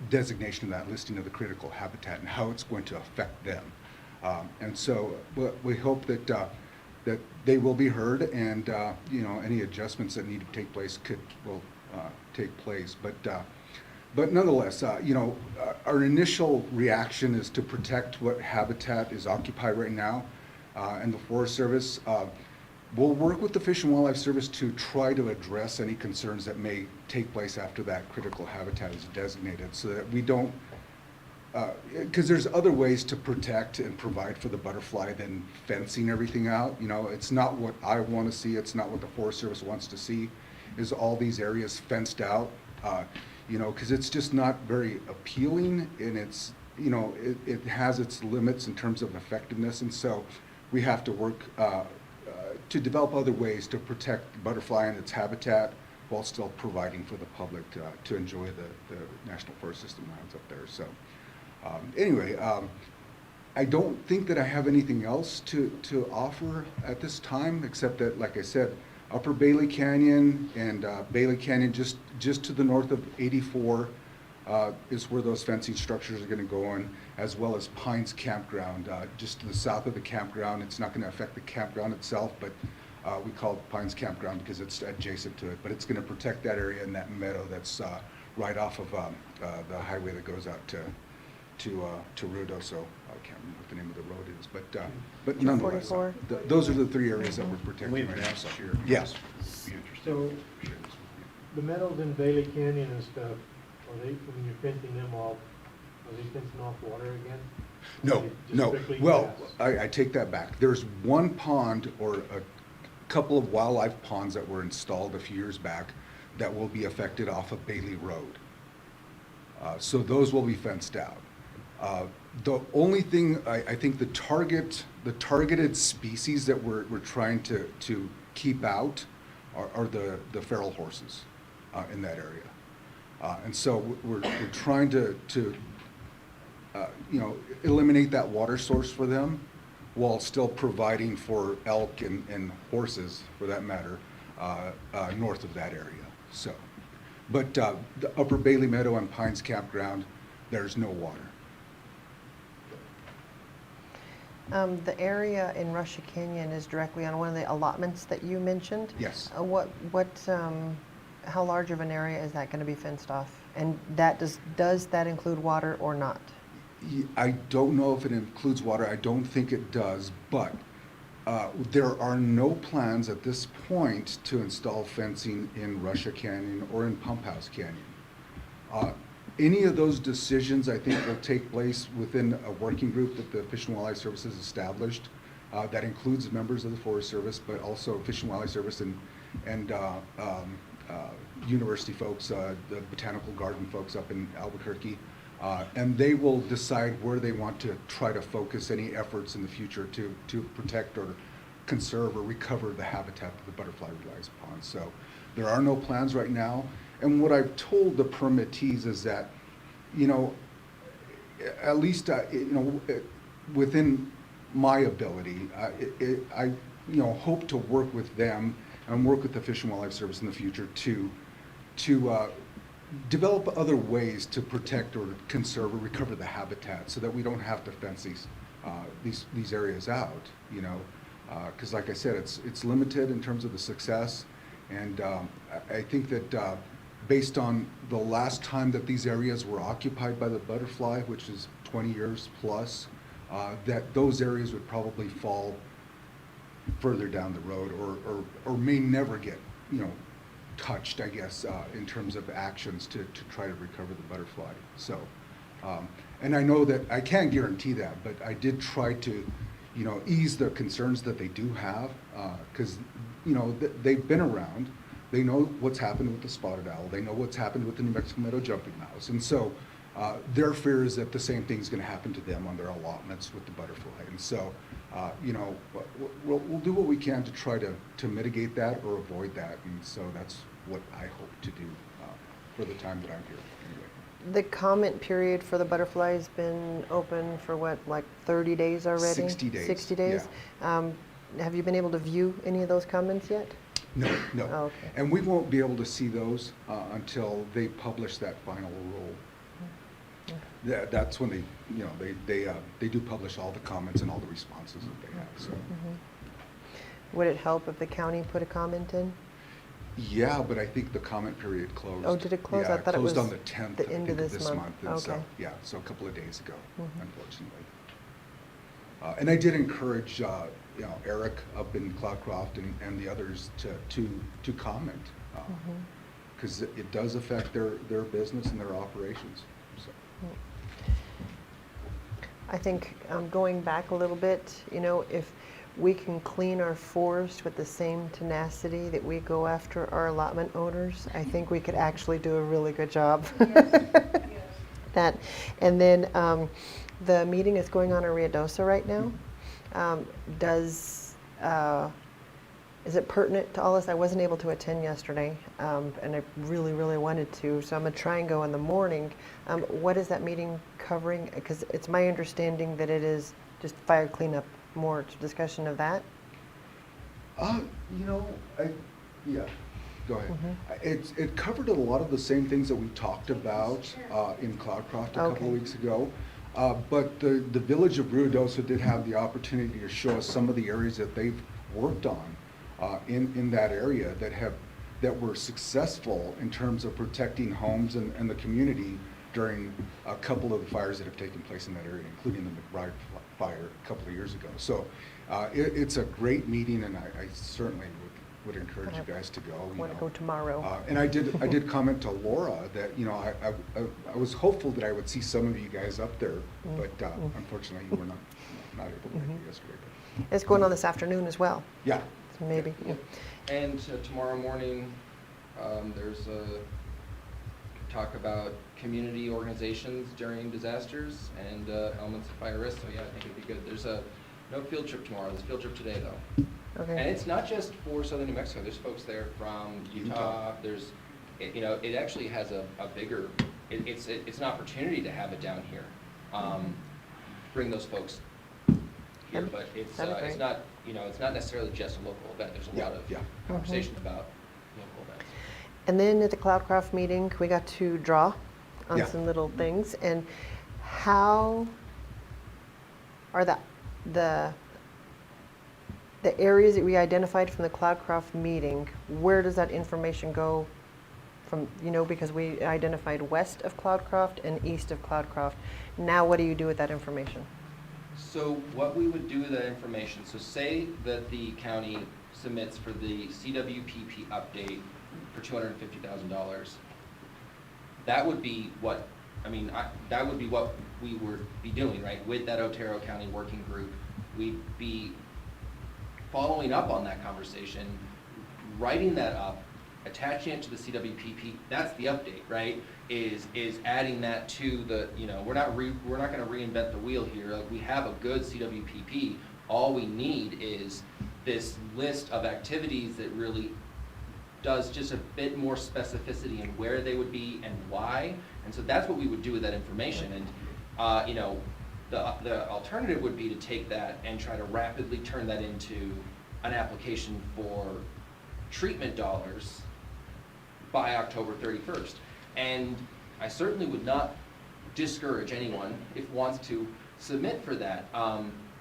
designation of that listing of the critical habitat and how it's going to affect them. And so we hope that they will be heard, and you know, any adjustments that need to take place will take place. But nonetheless, you know, our initial reaction is to protect what habitat is occupied right now, and the Forest Service. We'll work with the Fish and Wildlife Service to try to address any concerns that may take place after that critical habitat is designated, so that we don't, because there's other ways to protect and provide for the butterfly than fencing everything out. You know, it's not what I want to see. It's not what the Forest Service wants to see, is all these areas fenced out. You know, because it's just not very appealing, and it's, you know, it has its limits in terms of effectiveness, and so we have to work to develop other ways to protect the butterfly and its habitat while still providing for the public to enjoy the National Forest System lands up there. So anyway, I don't think that I have anything else to offer at this time, except that, like I said, Upper Bailey Canyon and Bailey Canyon just to the north of 84 is where those fencing structures are going to go in, as well as Pines Campground, just to the south of the campground. It's not going to affect the campground itself, but we call it Pines Campground because it's adjacent to it. But it's going to protect that area and that meadow that's right off of the highway that goes out to Ruidoso. I can't remember what the name of the road is, but nonetheless, 244? those are the three areas that we're protecting We've right now. asked So, here. yes. Be interested. So, the meadows in Bailey Canyon and stuff, are they, when you're fencing them off, are they fencing off water again? Or No, is it just no. strictly Well, grass? I take that back. There's one pond or a couple of wildlife ponds that were installed a few years back that will be affected off of Bailey Road. So those will be fenced out. The only thing, I think the targeted species that we're trying to keep out are the feral horses in that area. And so we're trying to eliminate that water source for them while still providing for elk and horses, for that matter, north of that area. So, but the Upper Bailey Meadow and Pines Campground, there's no water. The area in Russia Canyon is directly on one of the allotments that you mentioned. Yes. How large of an area is that going to be fenced off? And does that include water or not? I don't know if it includes water. I don't think it does, but there are no plans at this point to install fencing in Russia Canyon or in Pump House Canyon. Any of those decisions, I think, will take place within a working group that the Fish and Wildlife Service has established. That includes members of the Forest Service, but also Fish and Wildlife Service and university folks, the botanical garden folks up in Albuquerque. And they will decide where they want to try to focus any efforts in the future to protect or conserve or recover the habitat that the butterfly relies upon. So there are no plans right now. And what I've told the permittees is that, at least, within my ability, I hope to work with them and work with the Fish and Wildlife Service in the future to develop other ways to protect or conserve or recover the habitat so that we don't have to fence these areas out, because like I said, it's limited in terms of the success. And I think that based on the last time that these areas were occupied by the butterfly, which is 20 years plus, that those areas would probably fall further down the road or may never get, touched, I guess, in terms of actions to try to recover the butterfly. So, and I know that I can't guarantee that, but I did try to, ease the concerns that they do have, because, they've been around. They know what's happened with the spotted owl. They know what's happened with the New Mexico meadow jumping mouse. And so their fear is that the same thing's going to happen to them on their allotments with the butterfly. And so, we'll do what we can to try to mitigate that or avoid that. And so that's what I hope to do for the time that I'm here anyway. The comment period for the butterfly has been open for what, like 30 days already? 60 days. 60 days? Yeah. Have you been able to view any of those comments yet? No. Oh, okay. And we won't be able to see those until they publish that final rule. That's when they do publish all the comments and all the responses that they have. So. Would it help if the county put a comment in? Yeah, but I think the comment period closed. Oh, did it close? Yeah, I thought it was closed on the 10th, the end of this month. And so, Okay. yeah, so a couple of days ago, unfortunately. And I did encourage, Eric up in Cloudcroft and the others to comment, because it does affect their business and their operations. So. I think going back a little bit, if we can clean our forest with the same tenacity that we go after our allotment owners, I think we could actually do a really good job. And then the meeting is going on in Ruidoso right now. Is it pertinent to all this? I wasn't able to attend yesterday, and I really, really wanted to, so I'm going to try and go in the morning. What is that meeting covering? Because it's my understanding that it is just fire cleanup, more discussion of that. Yeah, go ahead. It covered a lot of the same things that we talked about in Cloudcroft a couple of weeks ago. But the village of Ruidoso did have the opportunity to show us some of the areas that they've worked on in that area that have that were successful in terms of protecting homes and the community during a couple of the fires that have taken place in that area, including the McBride fire a couple of years ago. So it's a great meeting, and I certainly would encourage you guys to go. I want to go tomorrow. And I did comment to Laura that, I was hopeful that I would see some of you guys up there, but unfortunately you were not able to make it yesterday. But It's going on this afternoon as well, yeah. so maybe. Yeah. And tomorrow morning, there's a talk about community organizations during disasters and elements of fire risk. So yeah, I think it'd be good. There's no field trip tomorrow. There's a field trip today though. Okay. And it's not just for southern New Mexico. There's folks there from Utah. There's, it actually has a bigger, it's an opportunity to have it down here. Bring those folks here, but it's not, it's not necessarily just a local event. There's a lot of conversations about local events. And then at the Cloudcraft meeting, we got to draw on Yeah. some little things. And how are the areas that we identified from the Cloudcraft meeting, where does that information go from, because we identified west of Cloudcraft and east of Cloudcraft. Now what do you do with that information? So what we would do with that information, so say that the county submits for the CWPP update for $250,000. That would be what, that would be what we would be doing, right? With that Otero County working group, we'd be following up on that conversation, writing that up, attaching it to the CWPP. That's the update, right? Is adding that to the, we're not going to reinvent the wheel here. Like, we have a good CWPP. All we need is this list of activities that really does just a bit more specificity in where they would be and why. And so that's what we would do with that information. And the alternative would be to take that and try to rapidly turn that into an application for treatment dollars by October 31st. And I certainly would not discourage anyone if wants to submit for that.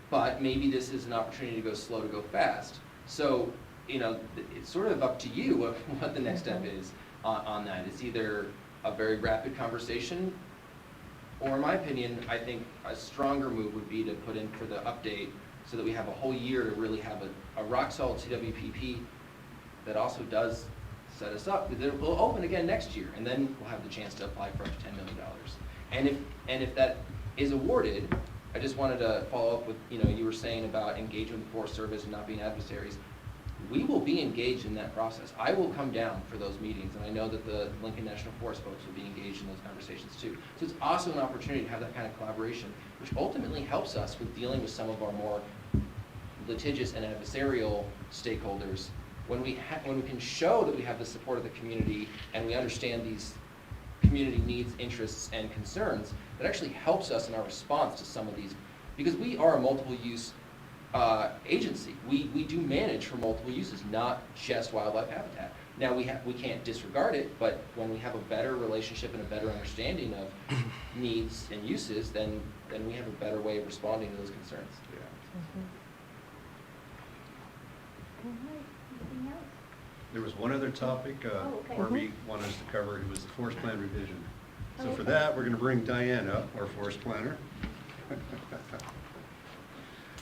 But maybe this is an opportunity to go slow to go fast. So, it's sort of up to you what the next step is on that. It's either a very rapid conversation, or in my opinion, I think a stronger move would be to put in for the update so that we have a whole year to really have a rock solid CWPP that also does set us up. It will open again next year, and then we'll have the chance to apply for up to $10 million. And if that is awarded, I just wanted to follow up with, you were saying about engagement with the Forest Service and not being adversaries. We will be engaged in that process. I will come down for those meetings, and I know that the Lincoln National Forest folks will be engaged in those conversations too. So it's also an opportunity to have that kind of collaboration, which ultimately helps us with dealing with some of our more litigious and adversarial stakeholders. When we can show that we have the support of the community and we understand these community needs, interests, and concerns, that actually helps us in our response to some of these, because we are a multiple use agency. We do manage for multiple uses, not just wildlife habitat. Now we can't disregard it, but when we have a better relationship and a better understanding of needs and uses, then we have a better way of responding to those concerns. Anything else? There was one other topic okay. Barbie wanted us to cover. It was the forest plan revision. So for Okay. that, we're going to bring Diane up, our forest planner.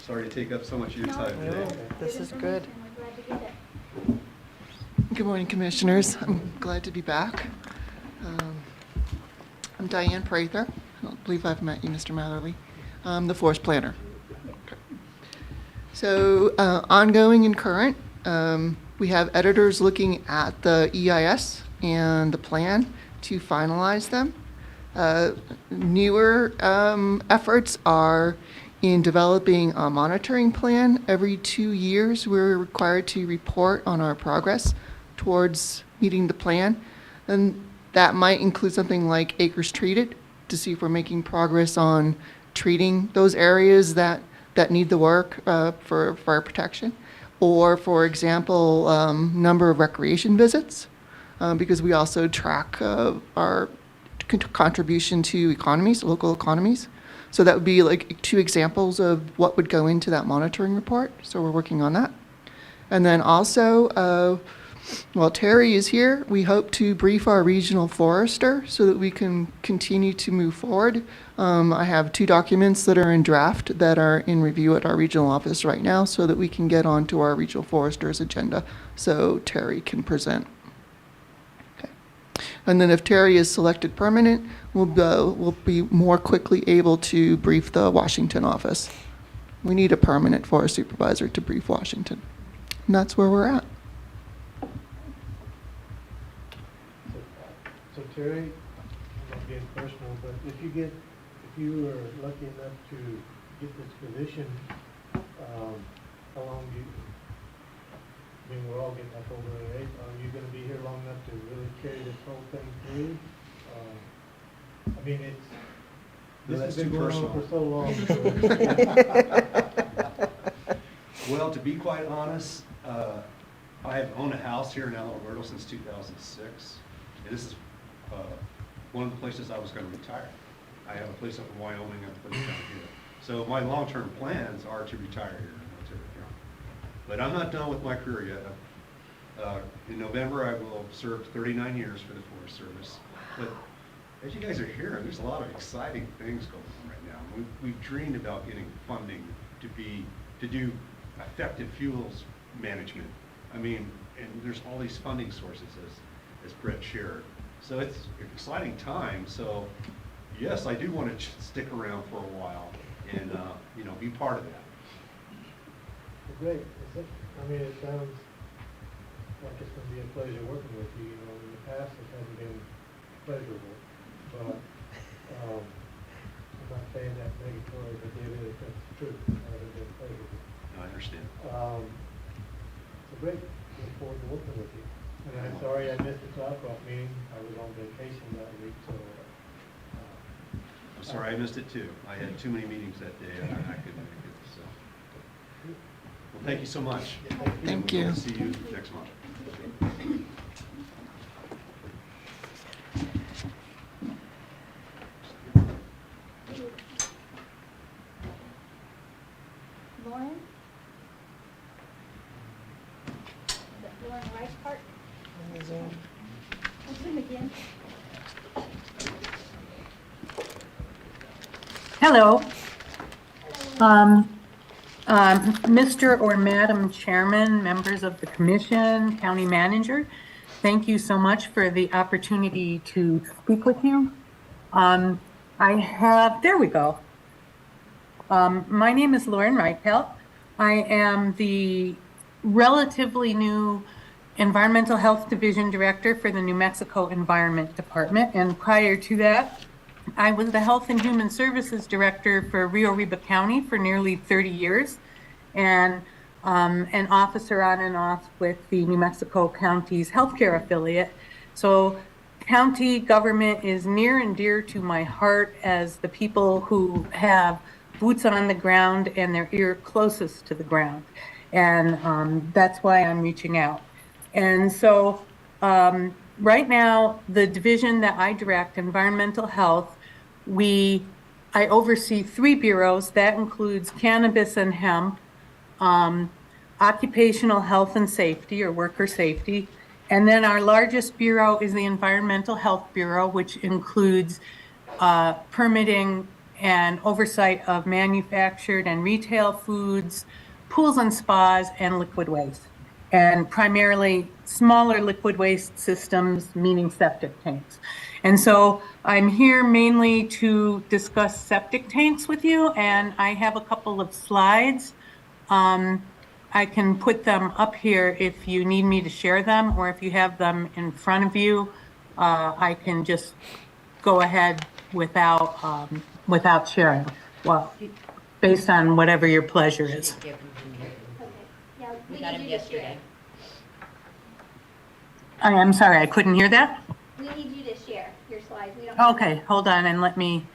Sorry to take up so much of your time today. This is good. Information. We're glad to get it. Good morning, Commissioners. I'm glad to be back. I'm Diane Prather. I don't believe I've met you, Mr. Matherly. I'm the forest planner. Okay. So ongoing and current, we have editors looking at the EIS and the plan to finalize them. Newer efforts are in developing a monitoring plan. Every 2 years, we're required to report on our progress towards meeting the plan. And that might include something like acres treated to see if we're making progress on treating those areas that need the work for fire protection. Or, for example, number of recreation visits, because we also track our contribution to economies, local economies. So that would be like 2 examples of what would go into that monitoring report. So we're working on that. And then also, While Terry is here, we hope to brief our regional forester so that we can continue to move forward. I have 2 documents that are in draft that are in review at our regional office right now so that we can get onto our regional forester's agenda so Terry can present. Okay. And then if Terry is selected permanent, we'll be more quickly able to brief the Washington office. We need a permanent forest supervisor to brief Washington. And that's where we're at. So Terry, I'm not being personal, but if you are lucky enough to get this position, how long do you, I mean, we're all getting up over the age, are you gonna be here long enough to really carry this whole thing through? I mean, this has been going on for so long. Well, to be quite honest, I have owned a house here in Alberto since 2006. And this is one of the places I was going to retire. I have a place up in Wyoming, I have a place down here. So my long-term plans are to retire here in Otero County. But I'm not done with my career yet. In November, I will serve 39 years for the Forest Service. But as you guys are hearing, there's a lot of exciting things going on right now. We've dreamed about getting funding to do effective fuels management. I mean, and there's all these funding sources as Brett shared. So it's an exciting time. So yes, I do want to stick around for a while and be part of that. Great. I mean, it sounds like it's going to be a pleasure working with you. You know, in the past it hasn't been pleasurable, but I'm not saying that negatory, but it is, that's the truth. It hasn't been pleasurable. I understand. So great. Look forward to working with you. And I'm sorry I missed the Cloudcroft meeting. I was on vacation that week, so. I'm sorry I missed it too. I had too many meetings that day and I couldn't make it. So, well, thank you so much. Thank And you. we'll see you next month. Lauren? Is that Lauren Reichart? Zoom again. Hello. Mr. or Madam Chairman, members of the Commission, County Manager, thank you so much for the opportunity to speak with you. There we go. My name is Lauren Reichelt. I am the relatively new Environmental Health Division Director for the New Mexico Environment Department. And prior to that, I was the Health and Human Services Director for Rio Arriba County for nearly 30 years and an officer on and off with the New Mexico County's healthcare affiliate. So county government is near and dear to my heart as the people who have boots on the ground and their ear closest to the ground. And that's why I'm reaching out. And so right now, the division that I direct, Environmental Health, I oversee 3 bureaus. That includes cannabis and hemp, occupational health and safety or worker safety. And then our largest bureau is the Environmental Health Bureau, which includes permitting and oversight of manufactured and retail foods, pools and spas, and liquid waste. And primarily smaller liquid waste systems, meaning septic tanks. And so I'm here mainly to discuss septic tanks with you, and I have a couple of slides. I can put them up here if you need me to share them, or if you have them in front of you, I can just go ahead without sharing. Well, based on whatever your pleasure is. Yeah, We got him yesterday. I'm sorry, I couldn't hear that. We need you to share your slides. We don't. Okay, hold on and let me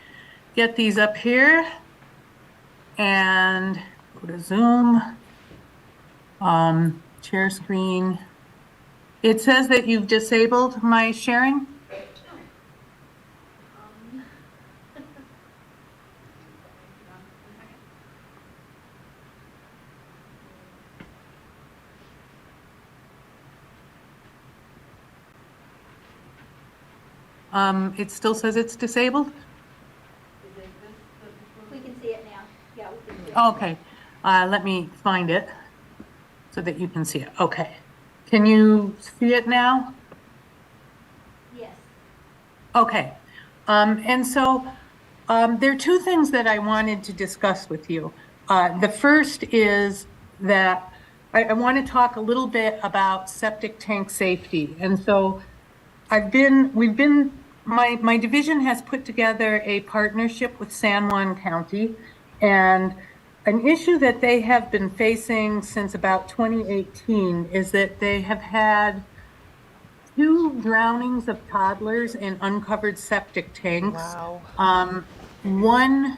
get these up here and go to Zoom, share screen. It says that you've disabled my sharing. It still says it's disabled? We can see it now. Yeah, we can see it. Okay, let me find it so that you can see it. Okay. Can you see it now? Yes. Okay. And so there are two things that I wanted to discuss with you. The first is that I want to talk a little bit about septic tank safety. And so my division has put together a partnership with San Juan County, and an issue that they have been facing since about 2018 is that they have had 2 drownings of toddlers in uncovered septic tanks. Wow. One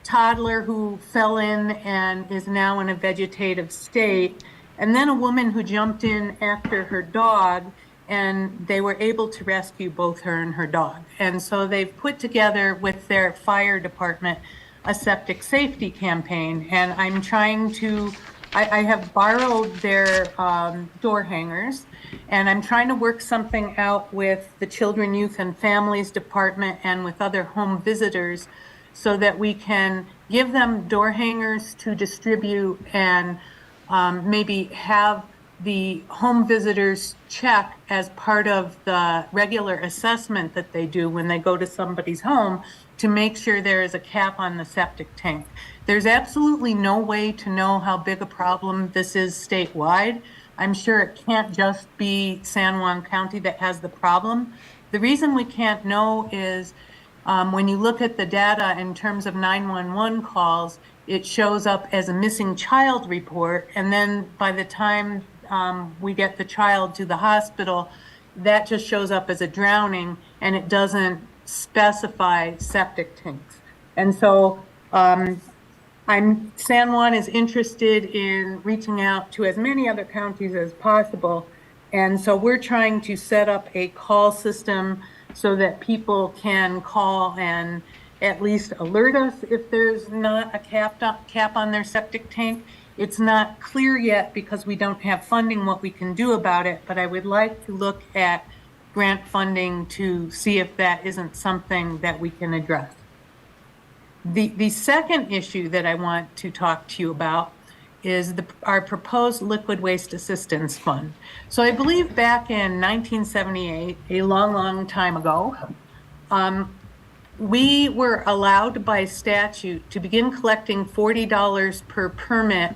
toddler who fell in and is now in a vegetative state, and then a woman who jumped in after her dog, and they were able to rescue both her and her dog. And so they've put together with their fire department a septic safety campaign, and I'm trying to, I have borrowed their door hangers, and I'm trying to work something out with the Children, Youth, and Families Department and with other home visitors so that we can give them door hangers to distribute and maybe have the home visitors check as part of the regular assessment that they do when they go to somebody's home to make sure there is a cap on the septic tank. There's absolutely no way to know how big a problem this is statewide. I'm sure it can't just be San Juan County that has the problem. The reason we can't know is when you look at the data in terms of 911 calls, it shows up as a missing child report. And then by the time we get the child to the hospital, that just shows up as a drowning and it doesn't specify septic tanks. And so San Juan is interested in reaching out to as many other counties as possible. And so we're trying to set up a call system so that people can call and at least alert us if there's not a cap on their septic tank. It's not clear yet because we don't have funding what we can do about it, but I would like to look at grant funding to see if that isn't something that we can address. The second issue that I want to talk to you about is our proposed liquid waste assistance fund. So I believe back in 1978, a long, long time ago, we were allowed by statute to begin collecting $40 per permit,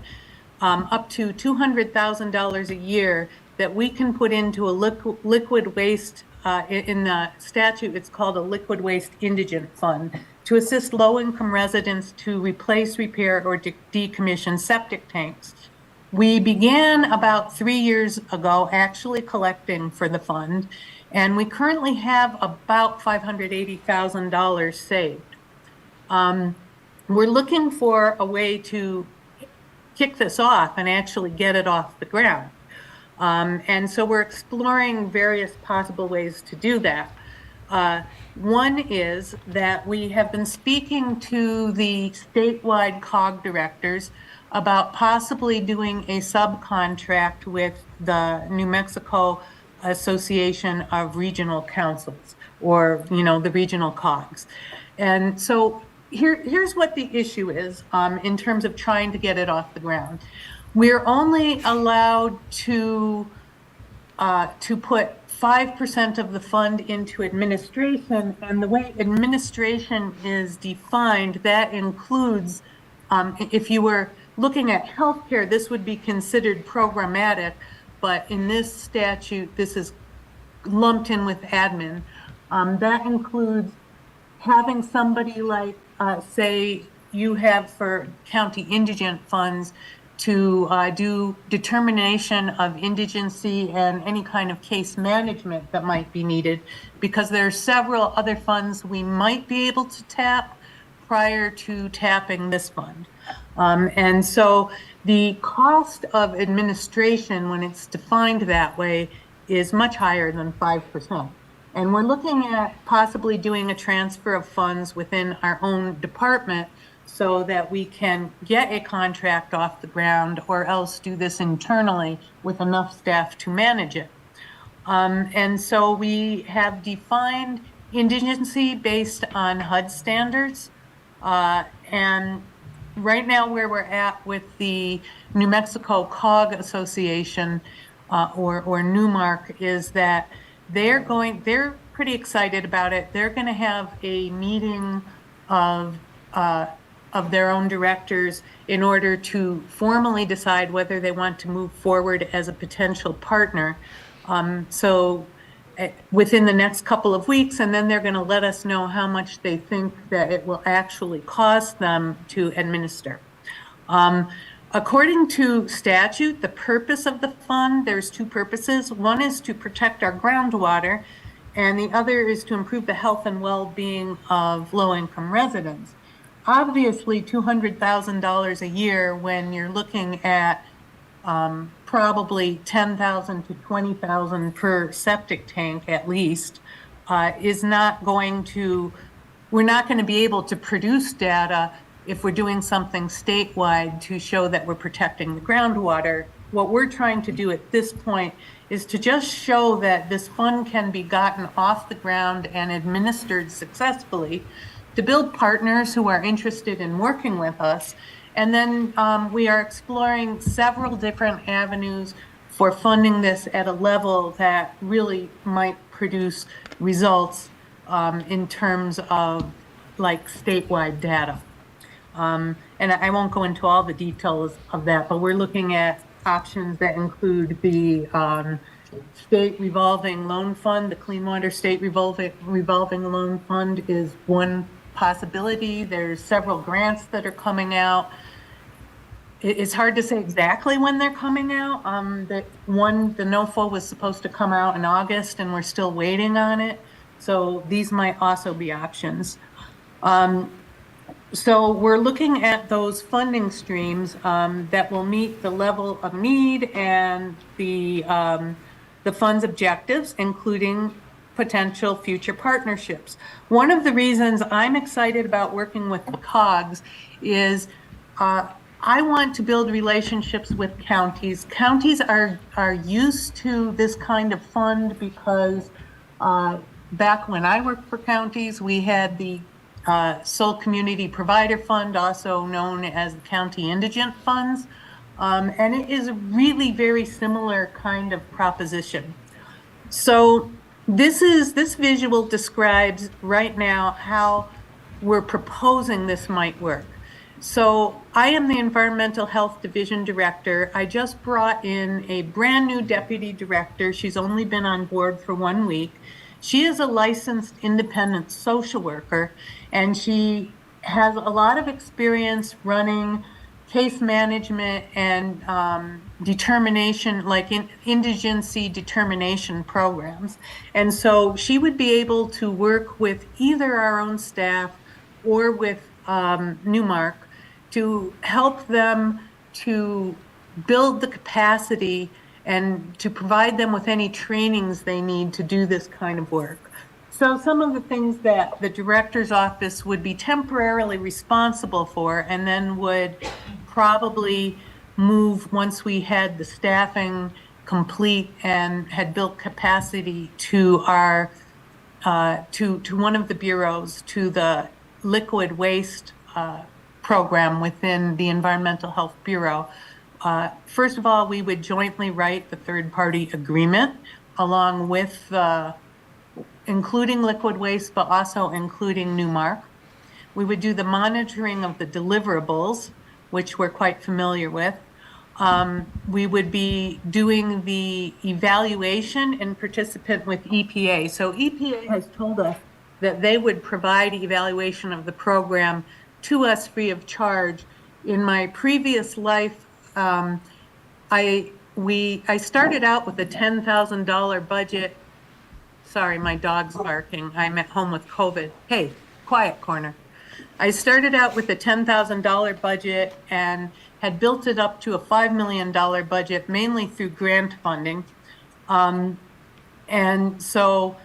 up to $200,000 a year that we can put into a liquid waste, in the statute, it's called a liquid waste indigent fund, to assist low-income residents to replace, repair, or decommission septic tanks. We began about 3 years ago actually collecting for the fund, and we currently have about $580,000 saved. We're looking for a way to kick this off and actually get it off the ground. And so we're exploring various possible ways to do that. One is that we have been speaking to the statewide COG directors about possibly doing a subcontract with the New Mexico Association of Regional Councils, or, the regional COGs. And so here's what the issue is in terms of trying to get it off the ground. We're only allowed to put 5% of the fund into administration, and the way administration is defined, that includes, if you were looking at healthcare, this would be considered programmatic, but in this statute, this is lumped in with admin. That includes having somebody like, say, you have for county indigent funds to do determination of indigency and any kind of case management that might be needed, because there are several other funds we might be able to tap prior to tapping this fund. And so the cost of administration, when it's defined that way, is much higher than 5%. And we're looking at possibly doing a transfer of funds within our own department so that we can get a contract off the ground, or else do this internally with enough staff to manage it. And so we have defined indigency based on HUD standards. And right now where we're at with the New Mexico COG Association, or Newmark, is that they're pretty excited about it. They're going to have a meeting of their own directors in order to formally decide whether they want to move forward as a potential partner. So within the next couple of weeks, and then they're going to let us know how much they think that it will actually cost them to administer. According to statute, the purpose of the fund, there's two purposes. One is to protect our groundwater, and the other is to improve the health and well-being of low-income residents. Obviously, $200,000 a year, when you're looking at probably $10,000 to $20,000 per septic tank at least, is not going to, we're not going to be able to produce data if we're doing something statewide to show that we're protecting the groundwater. What we're trying to do at this point is to just show that this fund can be gotten off the ground and administered successfully, to build partners who are interested in working with us. And then we are exploring several different avenues for funding this at a level that really might produce results in terms of like statewide data. And I won't go into all the details of that, but we're looking at options that include the state revolving loan fund. The Clean Water State revolving loan fund is one possibility. There's several grants that are coming out. It's hard to say exactly when they're coming out. The NOFO was supposed to come out in August, and we're still waiting on it. So these might also be options. So we're looking at those funding streams that will meet the level of need and the fund's objectives, including potential future partnerships. One of the reasons I'm excited about working with the COGS is I want to build relationships with counties. Counties are used to this kind of fund because back when I worked for counties, we had the Sole Community Provider Fund, also known as the County Indigent Funds. And it is a really very similar kind of proposition. So this visual describes right now how we're proposing this might work. So I am the Environmental Health Division Director. I just brought in a brand new deputy director. She's only been on board for 1 week. She is a licensed independent social worker, and she has a lot of experience running case management and determination, like indigency determination programs. And so she would be able to work with either our own staff or with Newmark to help them to build the capacity and to provide them with any trainings they need to do this kind of work. So some of the things that the director's office would be temporarily responsible for, and then would probably move once we had the staffing complete and had built capacity, to our to one of the bureaus, to the liquid waste program within the Environmental Health Bureau. First of all, we would jointly write the third-party agreement along with including liquid waste, but also including Newmark. We would do the monitoring of the deliverables, which we're quite familiar with. We would be doing the evaluation and participant with EPA. So EPA has told us that they would provide evaluation of the program to us free of charge. In my previous life, I started out with a $10,000 budget. Sorry, my dog's barking. I'm at home with COVID. Hey, quiet corner. I started out with a $10,000 budget and had built it up to a $5 million budget, mainly through grant funding. And so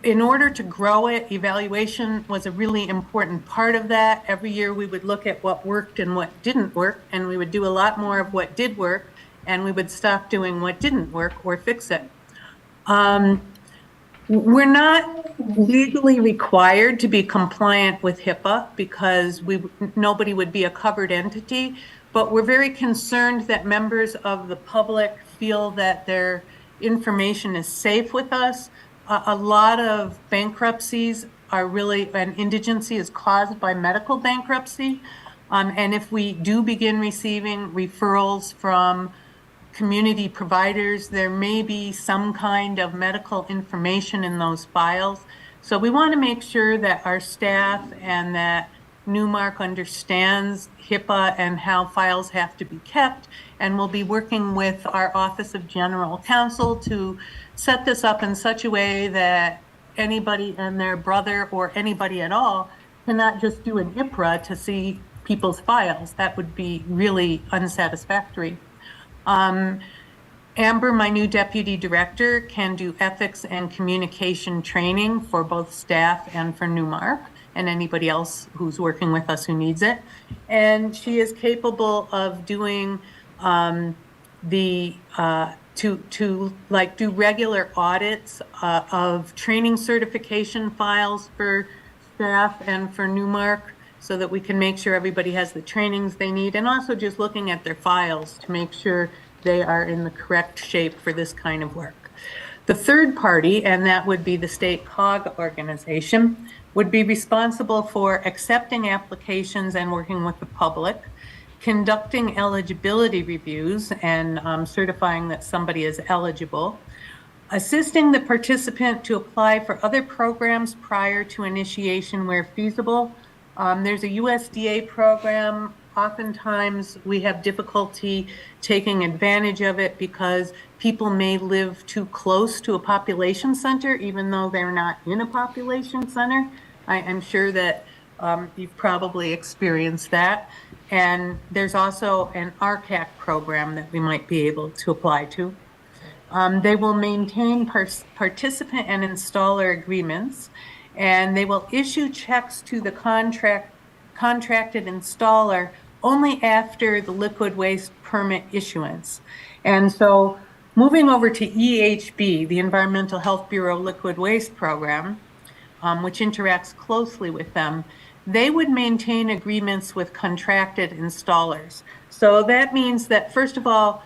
in order to grow it, evaluation was a really important part of that. Every year we would look at what worked and what didn't work, and we would do a lot more of what did work, and we would stop doing what didn't work or fix it. We're not legally required to be compliant with HIPAA because nobody would be a covered entity, but we're very concerned that members of the public feel that their information is safe with us. A lot of bankruptcies are really, and indigency is caused by medical bankruptcy. And if we do begin receiving referrals from community providers, there may be some kind of medical information in those files. So we want to make sure that our staff and that Newmark understands HIPAA and how files have to be kept. And we'll be working with our Office of General Counsel to set this up in such a way that anybody and their brother or anybody at all cannot just do an IPRA to see people's files. That would be really unsatisfactory. Amber, my new deputy director, can do ethics and communication training for both staff and for Newmark and anybody else who's working with us who needs it. And she is capable of doing do regular audits of training certification files for staff and for Newmark, so that we can make sure everybody has the trainings they need, and also just looking at their files to make sure they are in the correct shape for this kind of work. The third party, and that would be the state COG organization, would be responsible for accepting applications and working with the public, conducting eligibility reviews and certifying that somebody is eligible, assisting the participant to apply for other programs prior to initiation where feasible. There's a USDA program. Oftentimes we have difficulty taking advantage of it because people may live too close to a population center, even though they're not in a population center. I'm sure that you've probably experienced that. And there's also an RCAC program that we might be able to apply to. They will maintain participant and installer agreements, and they will issue checks to the contracted installer only after the liquid waste permit issuance. And so moving over to EHB, the Environmental Health Bureau Liquid Waste Program, which interacts closely with them, they would maintain agreements with contracted installers. So that means that, first of all,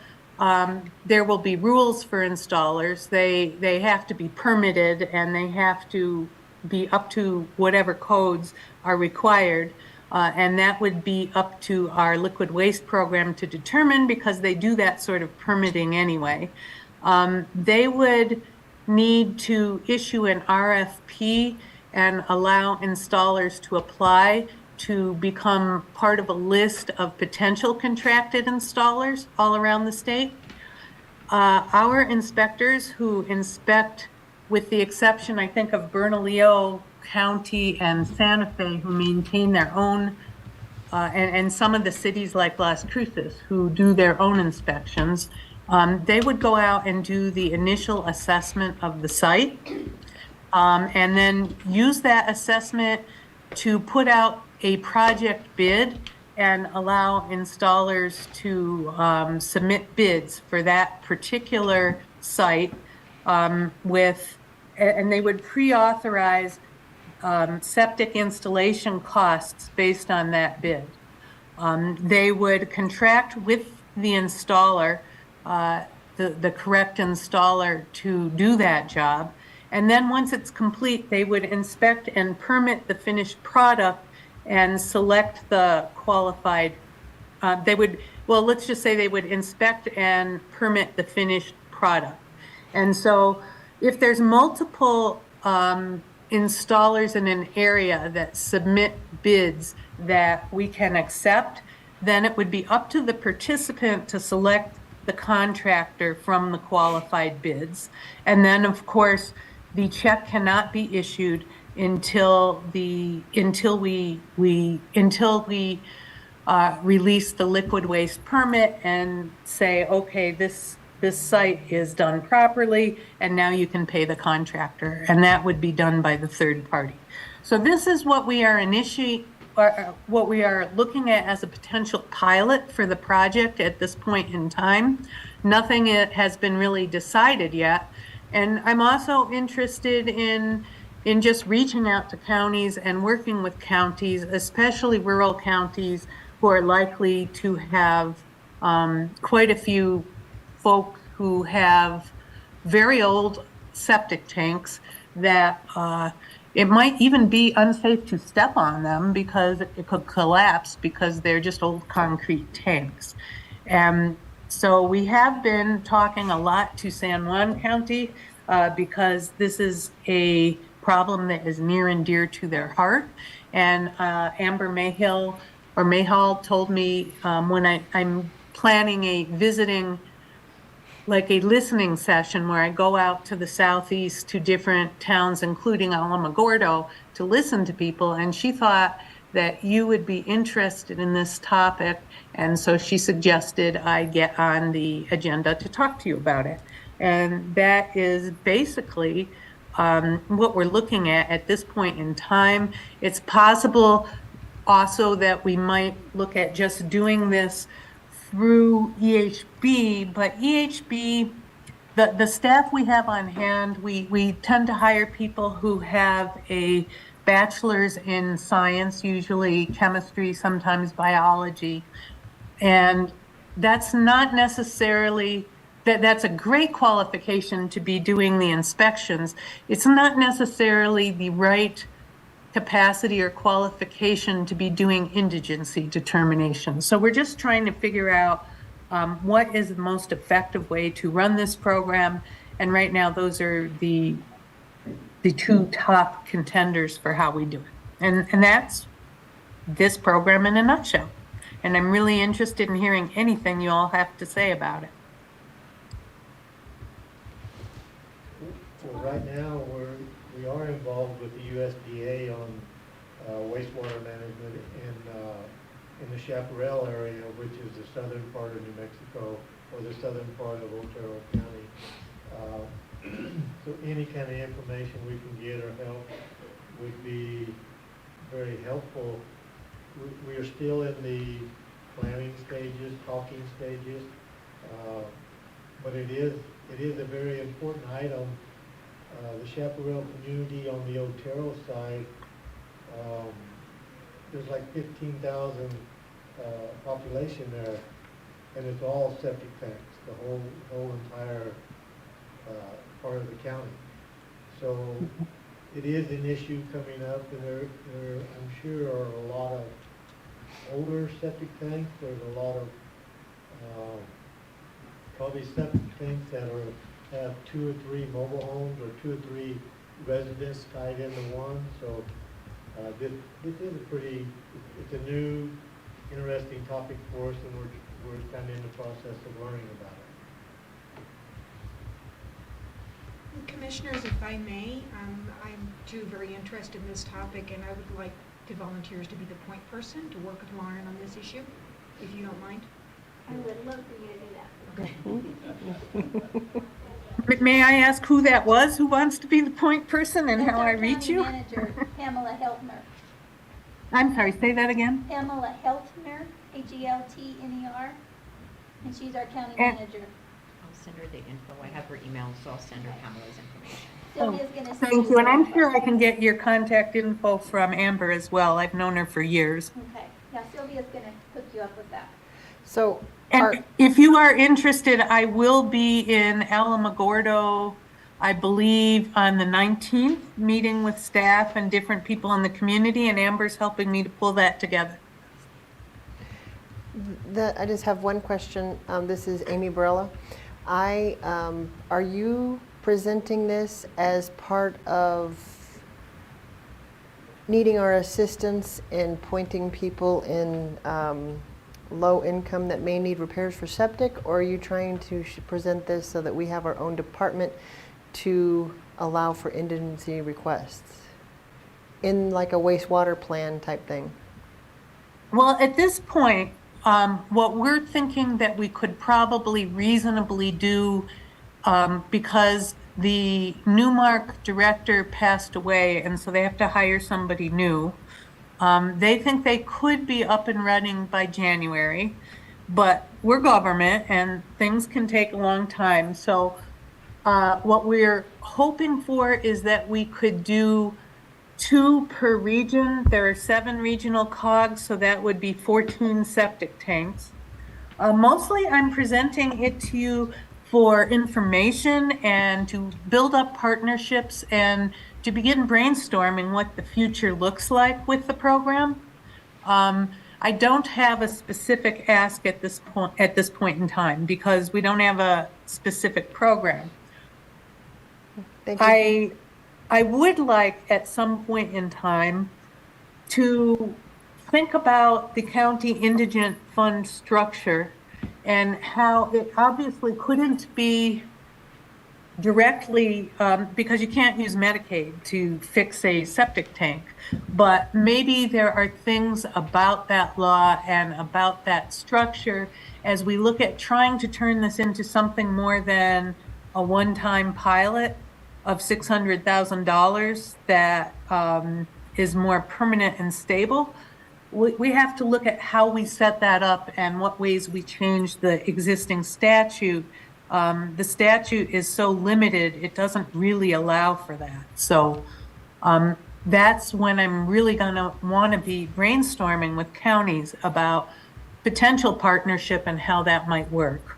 there will be rules for installers. They have to be permitted and they have to be up to whatever codes are required. And that would be up to our liquid waste program to determine, because they do that sort of permitting anyway. They would need to issue an RFP and allow installers to apply to become part of a list of potential contracted installers all around the state. Our inspectors who inspect, with the exception, I think, of Bernalillo County and Santa Fe, who maintain their own, and some of the cities like Las Cruces, who do their own inspections, they would go out and do the initial assessment of the site, and then use that assessment to put out a project bid and allow installers to submit bids for that particular site and they would pre-authorize septic installation costs based on that bid. They would contract with the installer, the correct installer, to do that job. And then once it's complete, they would inspect and permit the finished product and select the qualified, let's just say they would inspect and permit the finished product. And so if there's multiple installers in an area that submit bids that we can accept, then it would be up to the participant to select the contractor from the qualified bids. And then, of course, the check cannot be issued until we release the liquid waste permit and say, okay, this site is done properly, and now you can pay the contractor, and that would be done by the third party. So this is what we are what we are looking at as a potential pilot for the project at this point in time. Nothing has been really decided yet. And I'm also interested in just reaching out to counties and working with counties, especially rural counties who are likely to have quite a few folk who have very old septic tanks that it might even be unsafe to step on them because it could collapse because they're just old concrete tanks. And so we have been talking a lot to San Juan County because this is a problem that is near and dear to their heart. And Amber Mayhall told me when I'm planning a visiting, like a listening session where I go out to the southeast to different towns, including Alamogordo, to listen to people. And she thought that you would be interested in this topic. And so she suggested I get on the agenda to talk to you about it. And that is basically what we're looking at this point in time. It's possible also that we might look at just doing this through EHB, but EHB, the staff we have on hand, we tend to hire people who have a bachelor's in science, usually chemistry, sometimes biology. And that's not necessarily, that's a great qualification to be doing the inspections. It's not necessarily the right capacity or qualification to be doing indigency determination. So we're just trying to figure out what is the most effective way to run this program. And right now, those are the two top contenders for how we do it. And that's this program in a nutshell. And I'm really interested in hearing anything you all have to say about it. Well, right now, we are involved with the USDA on wastewater management in the Chaparral area, which is the southern part of New Mexico, or the southern part of Otero County. So any kind of information we can get or help would be very helpful. We are still in the planning stages, talking stages, but it is a very important item. The Chaparral community on the Otero side, there's like 15,000 population there, and it's all septic tanks, the whole entire part of the county. So it is an issue coming up, and there I'm sure are a lot of older septic tanks. There's a lot of probably septic tanks that have 2 or 3 mobile homes or 2 or 3 residents tied into one. So this is it's a new, interesting topic for us, and we're kind of in the process of learning about it. Commissioners, if I may, I'm too very interested in this topic, and I would like the volunteers to be the point person to work with Lauren on this issue, if you don't mind. I would love for you to do that. May I ask who that was, who wants to be the point person, and how I reach you? Manager, Pamela Heltner. I'm sorry, say that again? Pamela Heltner, Heltner, and she's our county manager. I'll send her the info. I have her email, so I'll send her Pamela's information. Sylvia's gonna send Thank you, and I'm sure I can get your contact info from Amber as well. I've known her for years. Okay, yeah, Sylvia's gonna hook you up with that. So, and if you are interested, I will be in Alamogordo, I believe, on the 19th, meeting with staff and different people in the community, and Amber's helping me to pull that together. I just have one question. This is Amy Barella. Are you presenting this as part of needing our assistance in pointing people in low income that may need repairs for septic, or are you trying to present this so that we have our own department to allow for indigency requests in like a wastewater plan type thing? Well, at this point, what we're thinking that we could probably reasonably do, because the Newmark director passed away, and so they have to hire somebody new. They think they could be up and running by January, but we're government and things can take a long time. So What we're hoping for is that we could do 2 per region. There are 7 regional COGs, so that would be 14 septic tanks. Mostly I'm presenting it to you for information and to build up partnerships and to begin brainstorming what the future looks like with the program. I don't have a specific ask at this point in time because we don't have a specific program. Thank you. I would like at some point in time to think about the county indigent fund structure and how it obviously couldn't be directly, because you can't use Medicaid to fix a septic tank, but maybe there are things about that law and about that structure as we look at trying to turn this into something more than a one-time pilot of $600,000 that is more permanent and stable. We have to look at how we set that up and what ways we change the existing statute. The statute is so limited, it doesn't really allow for that. So that's when I'm really gonna wanna be brainstorming with counties about potential partnership and how that might work.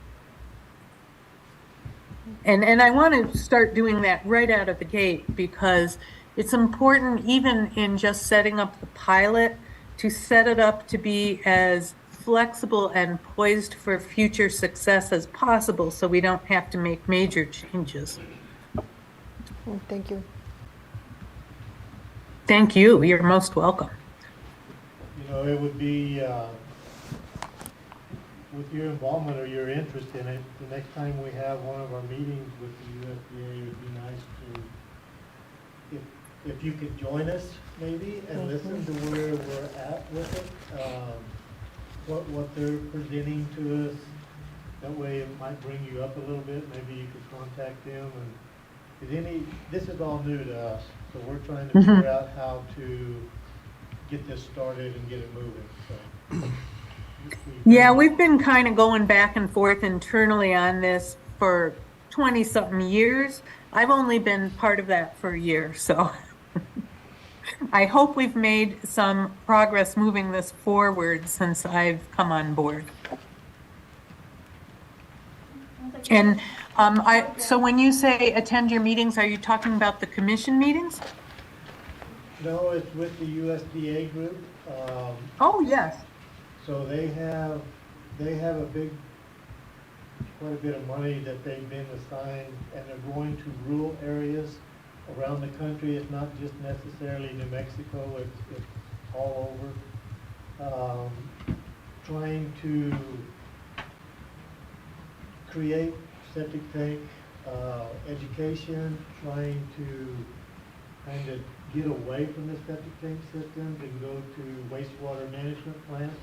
And I want to start doing that right out of the gate because it's important, even in just setting up the pilot, to set it up to be as flexible and poised for future success as possible so we don't have to make major changes. Thank you. Thank you. You're most welcome. You know, it would be, with your involvement or your interest in it, the next time we have one of our meetings with the USDA, it would be nice to, if you could join us maybe and listen to where we're at with it, what they're presenting to us. That way it might bring you up a little bit. Maybe you could contact them and, this is all new to us, so we're trying to figure out how to get this started and get it moving, so. Yeah, we've been kind of going back and forth internally on this for 20-something years. I've only been part of that for a year, so I hope we've made some progress moving this forward since I've come on board. And so when you say attend your meetings, are you talking about the commission meetings? No, it's with the USDA group. Oh, yes. So they have quite a bit of money that they've been assigned, and they're going to rural areas around the country. It's not just necessarily New Mexico, it's all over. Trying to create septic tank education, trying to kind of get away from the septic tank systems and go to wastewater management plants.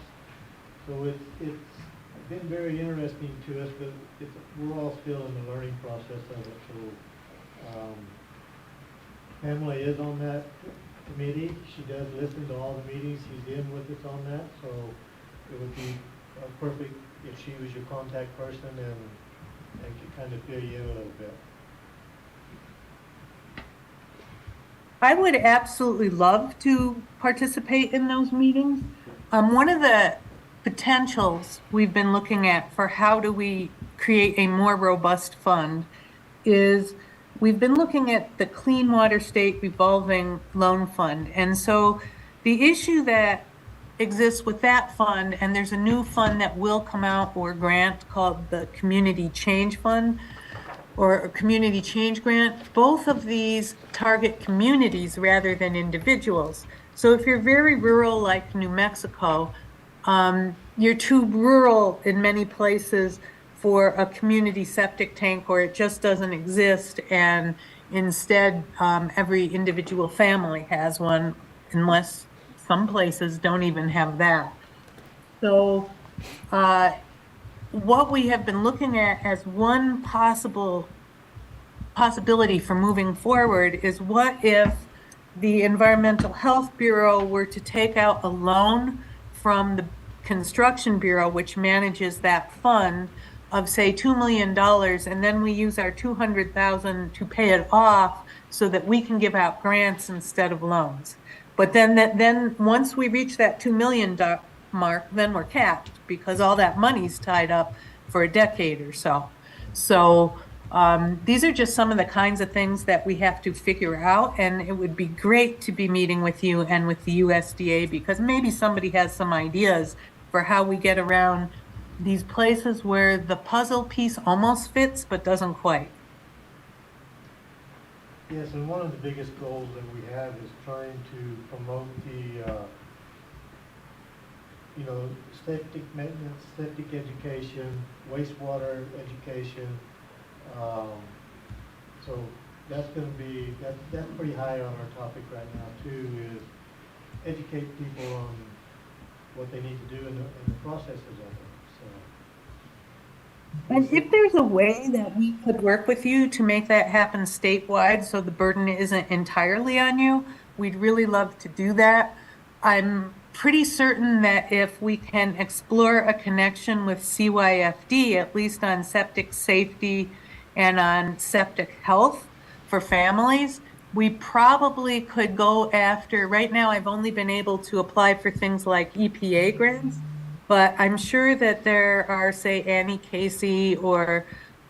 So it's been very interesting to us, but we're all still in the learning process of it. So Pamela is on that committee. She does listen to all the meetings. She's in with us on that. So it would be perfect if she was your contact person and could kind of fill you in a little bit. I would absolutely love to participate in those meetings. One of the potentials we've been looking at for how do we create a more robust fund is we've been looking at the Clean Water State Revolving Loan Fund. And so the issue that exists with that fund, and there's a new fund that will come out or grant called the Community Change Fund or a Community Change Grant. Both of these target communities rather than individuals. So if you're very rural like New Mexico, you're too rural in many places for a community septic tank, or it just doesn't exist, and instead every individual family has one, unless some places don't even have that. So what we have been looking at as one possibility for moving forward is, what if the Environmental Health Bureau were to take out a loan from the Construction Bureau, which manages that fund, of say $2 million, and then we use our 200,000 to pay it off so that we can give out grants instead of loans. But then once we reach that $2 million mark, then we're capped because all that money's tied up for a decade or so. So these are just some of the kinds of things that we have to figure out, and it would be great to be meeting with you and with the USDA because maybe somebody has some ideas for how we get around these places where the puzzle piece almost fits but doesn't quite. Yes, and one of the biggest goals that we have is trying to promote the, septic maintenance, septic education, wastewater education. So that's going to be, that's pretty high on our topic right now too, is educate people on what they need to do in the processes of it. So. And if there's a way that we could work with you to make that happen statewide so the burden isn't entirely on you, we'd really love to do that. I'm pretty certain that if we can explore a connection with CYFD, at least on septic safety and on septic health for families, we probably could go after, right now I've only been able to apply for things like EPA grants, but I'm sure that there are, say, Annie Casey or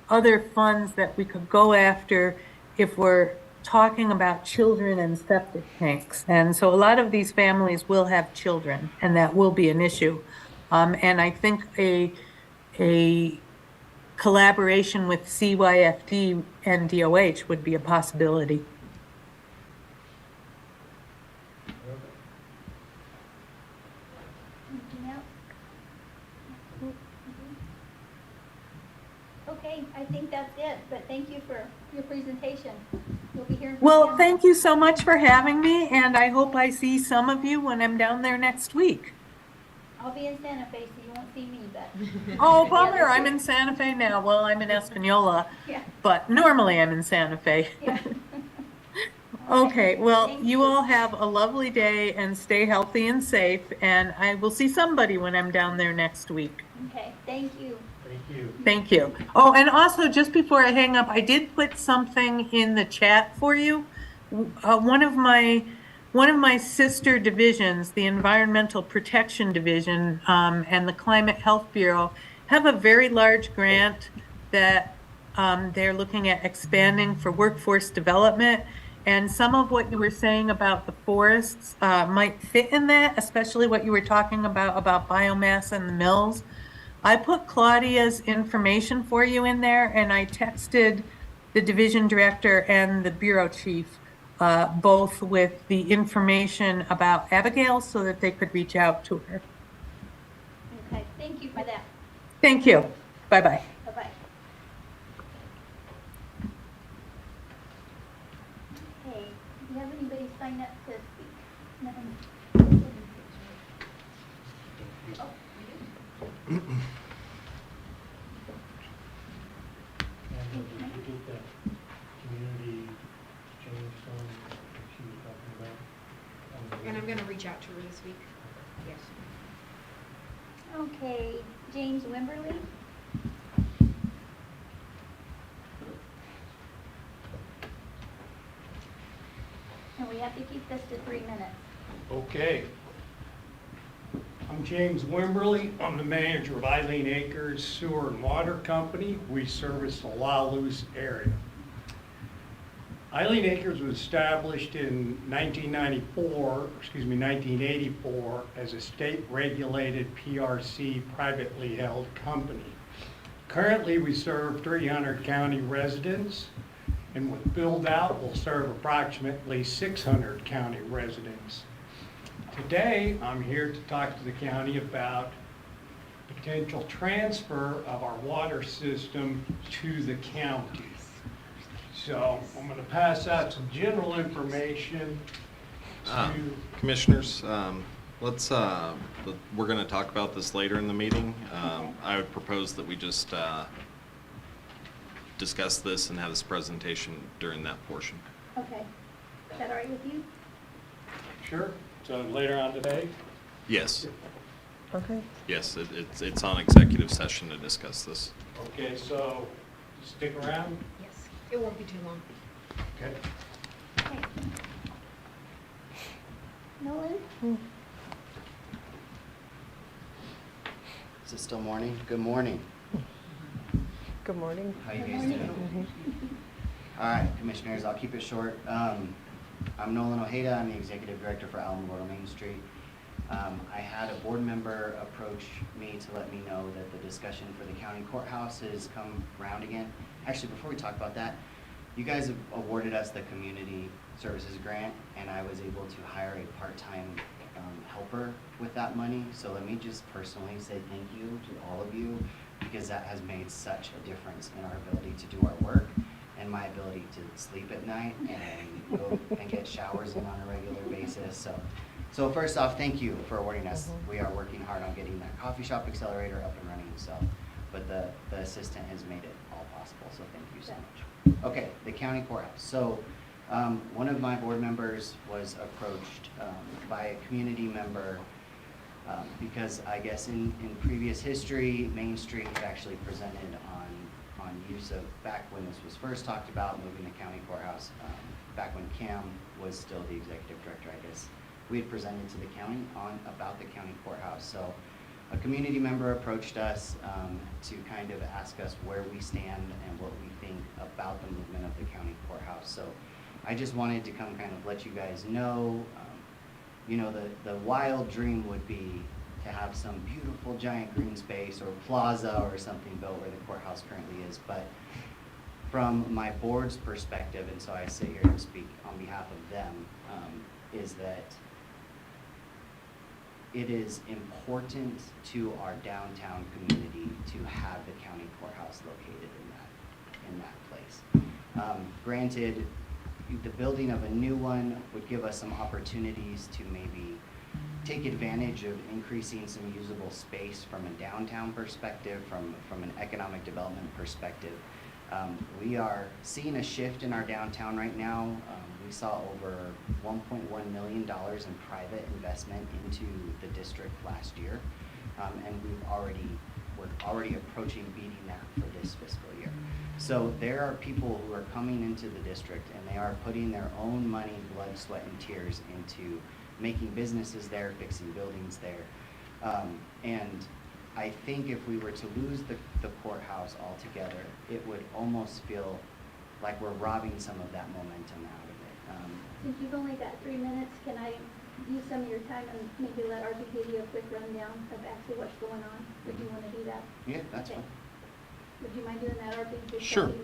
other funds that we could go after if we're talking about children and septic tanks. And so a lot of these families will have children, and that will be an issue. And I think a collaboration with CYFD and DOH would be a possibility. Anything else? Okay, I think that's it, but thank you for your presentation. You'll be hearing from Well, them. thank you so much for having me, and I hope I see some of you when I'm down there next week. I'll be in Santa Fe, so you won't see me, but. Oh, bummer, I'm in Santa Fe now. Well, I'm in Espanola, Yeah. but normally I'm in Santa Fe. Yeah. Okay, well, Thank you all have a lovely day and stay healthy and safe, and I will see somebody when I'm down there next week. Okay, thank you. Thank you. Thank you. Oh, and also, just before I hang up, I did put something in the chat for you. One of my sister divisions, the Environmental Protection Division and the Climate Health Bureau, have a very large grant that they're looking at expanding for workforce development. And some of what you were saying about the forests might fit in that, especially what you were talking about biomass and the mills. I put Claudia's information for you in there, and I texted the division director and the bureau chief, both with the information about Abigail so that they could reach out to her. Okay, thank you for that. Thank you. Bye-bye. Bye-bye. Okay, do you have anybody sign up to speak? Nothing. Oh, you do? And did you get that community change zone that she was talking about? And I'm gonna reach out to her this week. Yes. Okay, James Wimberly. And we have to keep this to 3 minutes. Okay. I'm James Wimberly. I'm the manager of Eileen Acres Sewer and Water Company. We service the La Luz area. Eileen Acres was established in 1984 as a state-regulated PRC privately held company. Currently, we serve 300 county residents, and with build-out, we'll serve approximately 600 county residents. Today, I'm here to talk to the county about potential transfer of our water system to the county. So I'm going to pass out some general information to... Commissioners, we're going to talk about this later in the meeting. I would propose that we just discuss this and have this presentation during that portion. Okay, is that all right with you? Sure. So later on today? Yes. Okay. Yes, it's on executive session to discuss this. Okay, so stick around. Yes, it won't be too long. Okay. Okay. Nolan? Is it still morning? Good morning. Good morning. How you Good guys morning. doing? All right, commissioners, I'll keep it short. I'm Nolan Ojeda. I'm the executive director for Alamogordo Main Street. I had a board member approach me to let me know that the discussion for the county courthouse has come around again. Actually, before we talk about that, you guys have awarded us the community services grant, and I was able to hire a part-time helper with that money. So let me just personally say thank you to all of you, because that has made such a difference in our ability to do our work and my ability to sleep at night and go and get showers in on a regular basis. So first off, thank you for awarding us. We are working hard on getting that coffee shop accelerator up and running, but the assistant has made it all possible, so thank you so much. Okay, the county courthouse. So one of my board members was approached by a community member because I guess in previous history, Main Street actually presented on use of, back when this was first talked about, moving the county courthouse, back when Cam was still the executive director, I guess, we had presented to the county about the county courthouse. So a community member approached us to kind of ask us where we stand and what we think about the movement of the county courthouse. So I just wanted to come kind of let you guys know, you know, the wild dream would be to have some beautiful giant green space or plaza or something built where the courthouse currently is. But from my board's perspective, and so I sit here to speak on behalf of them, is that it is important to our downtown community to have the county courthouse located in that place. Granted, the building of a new one would give us some opportunities to maybe take advantage of increasing some usable space from a downtown perspective, from an economic development perspective. We are seeing a shift in our downtown right now. We saw over $1.1 million in private investment into the district last year, and we're already approaching beating that for this fiscal year. So there are people who are coming into the district, and they are putting their own money, blood, sweat, and tears into making businesses there, fixing buildings there. And I think if we were to lose the courthouse altogether, it would almost feel like we're robbing some of that momentum out of it. Since you've only got 3 minutes, can I use some of your time and maybe let RB give you a quick rundown of actually what's going on? Would you want to do that? Yeah, that's Okay. fine. Would you mind doing that, RB? Just so Sure. he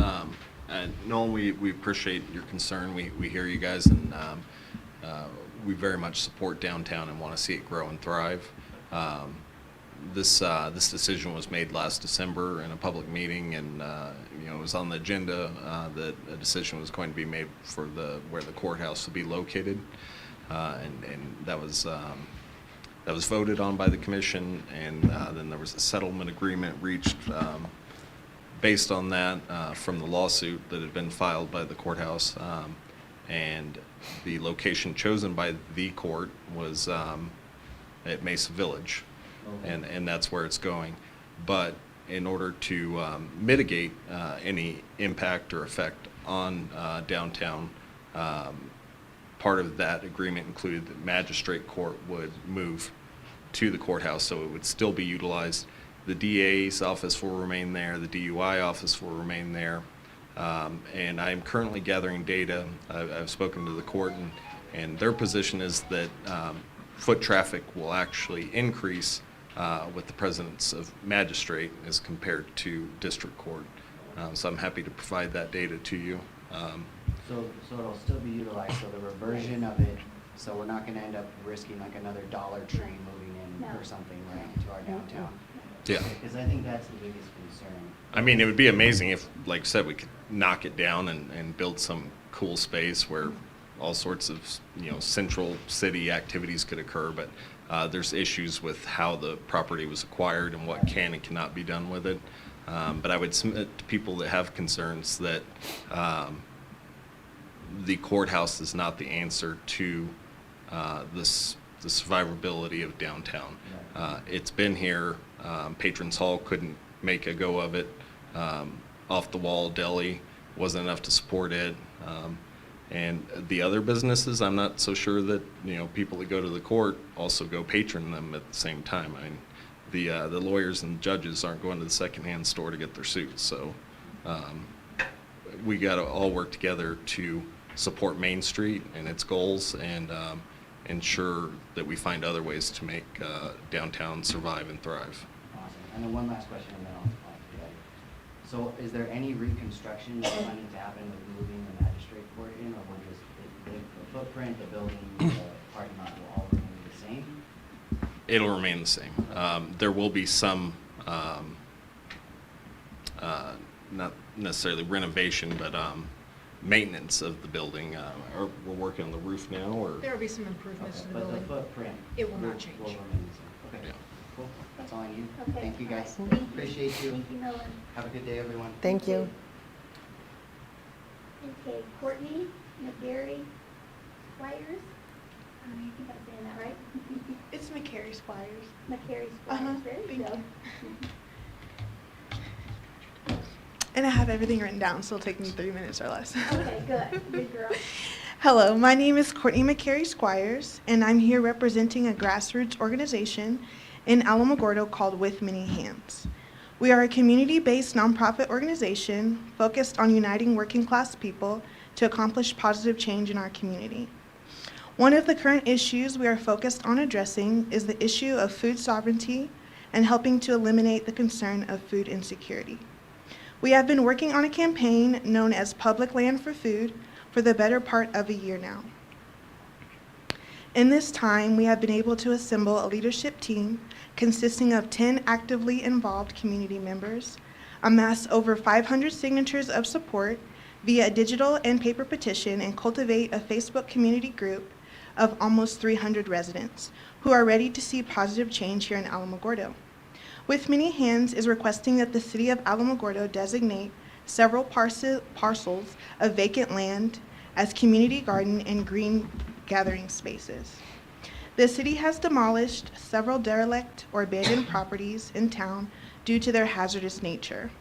knows? And Nolan, we appreciate your concern. We hear you guys, and we very much support downtown and want to see it grow and thrive. This decision was made last December in a public meeting, and you know, it was on the agenda that a decision was going to be made for where the courthouse would be located, and that was voted on by the commission, and then there was a settlement agreement reached based on that from the lawsuit that had been filed by the courthouse, and the location chosen by the court was at Mesa Village. And that's where it's going. But in order to mitigate any impact or effect on downtown, part of that agreement included that magistrate court would move to the courthouse, so it would still be utilized. The DA's office will remain there, the DUI office will remain there, and I'm currently gathering data. I've spoken to the court, and their position is that foot traffic will actually increase with the presence of magistrate as compared to district court. So I'm happy to provide that data to you. So it'll still be utilized, so the reversion of it, so we're not gonna end up risking like another Dollar Tree moving in or something right into our downtown. Yeah. Because I think that's the biggest concern. I mean, it would be amazing if, like I said, we could knock it down and build some cool space where all sorts of, you know, central city activities could occur, but there's issues with how the property was acquired and what can and cannot be done with it. But I would submit to people that have concerns that the courthouse is not the answer to the survivability of downtown. It's been here. Patrons Hall couldn't make a go of it. Off the wall deli wasn't enough to support it. And the other businesses, I'm not so sure that, people that go to the court also go patron them at the same time. I mean, the lawyers and judges aren't going to the secondhand store to get their suits. So we got to all work together to support Main Street and its goals, and ensure that we find other ways to make downtown survive and thrive. Awesome. And then one last question, and then I'll forget. So is there any reconstruction planning to happen with moving the magistrate court in, or will just the footprint, the building, the parking lot will all remain the same? It'll remain the same. There will be some, not necessarily renovation, but maintenance of the building. We're working on the roof now, or? There will be some improvements to the But building. the footprint? It will not change. Will remain the same. Okay, Yeah. cool. That's all I need. Okay. Thank you, guys. Thank you. Appreciate you. Thank you, Nolan. Have a good day, everyone. Thank you. Okay, Courtney McGarry Squires. I think I'm saying that right. It's McCary Squires. McCary Uh-huh, Squires, there you thank go. And I have everything written down, so it'll take me 3 minutes or less. Okay, good, good girl. Hello, my name is Courtney McCary Squires, and I'm here representing a grassroots organization in Alamogordo called With Many Hands. We are a community-based nonprofit organization focused on uniting working-class people to accomplish positive change in our community. One of the current issues we are focused on addressing is the issue of food sovereignty and helping to eliminate the concern of food insecurity. We have been working on a campaign known as Public Land for Food for the better part of a year now. In this time, we have been able to assemble a leadership team consisting of 10 actively involved community members, amass over 500 signatures of support via a digital and paper petition, and cultivate a Facebook community group of almost 300 residents who are ready to see positive change here in Alamogordo. With Many Hands is requesting that the city of Alamogordo designate several parcels of vacant land as community garden and green gathering spaces. The city has demolished several derelict or abandoned properties in town due to their hazardous nature.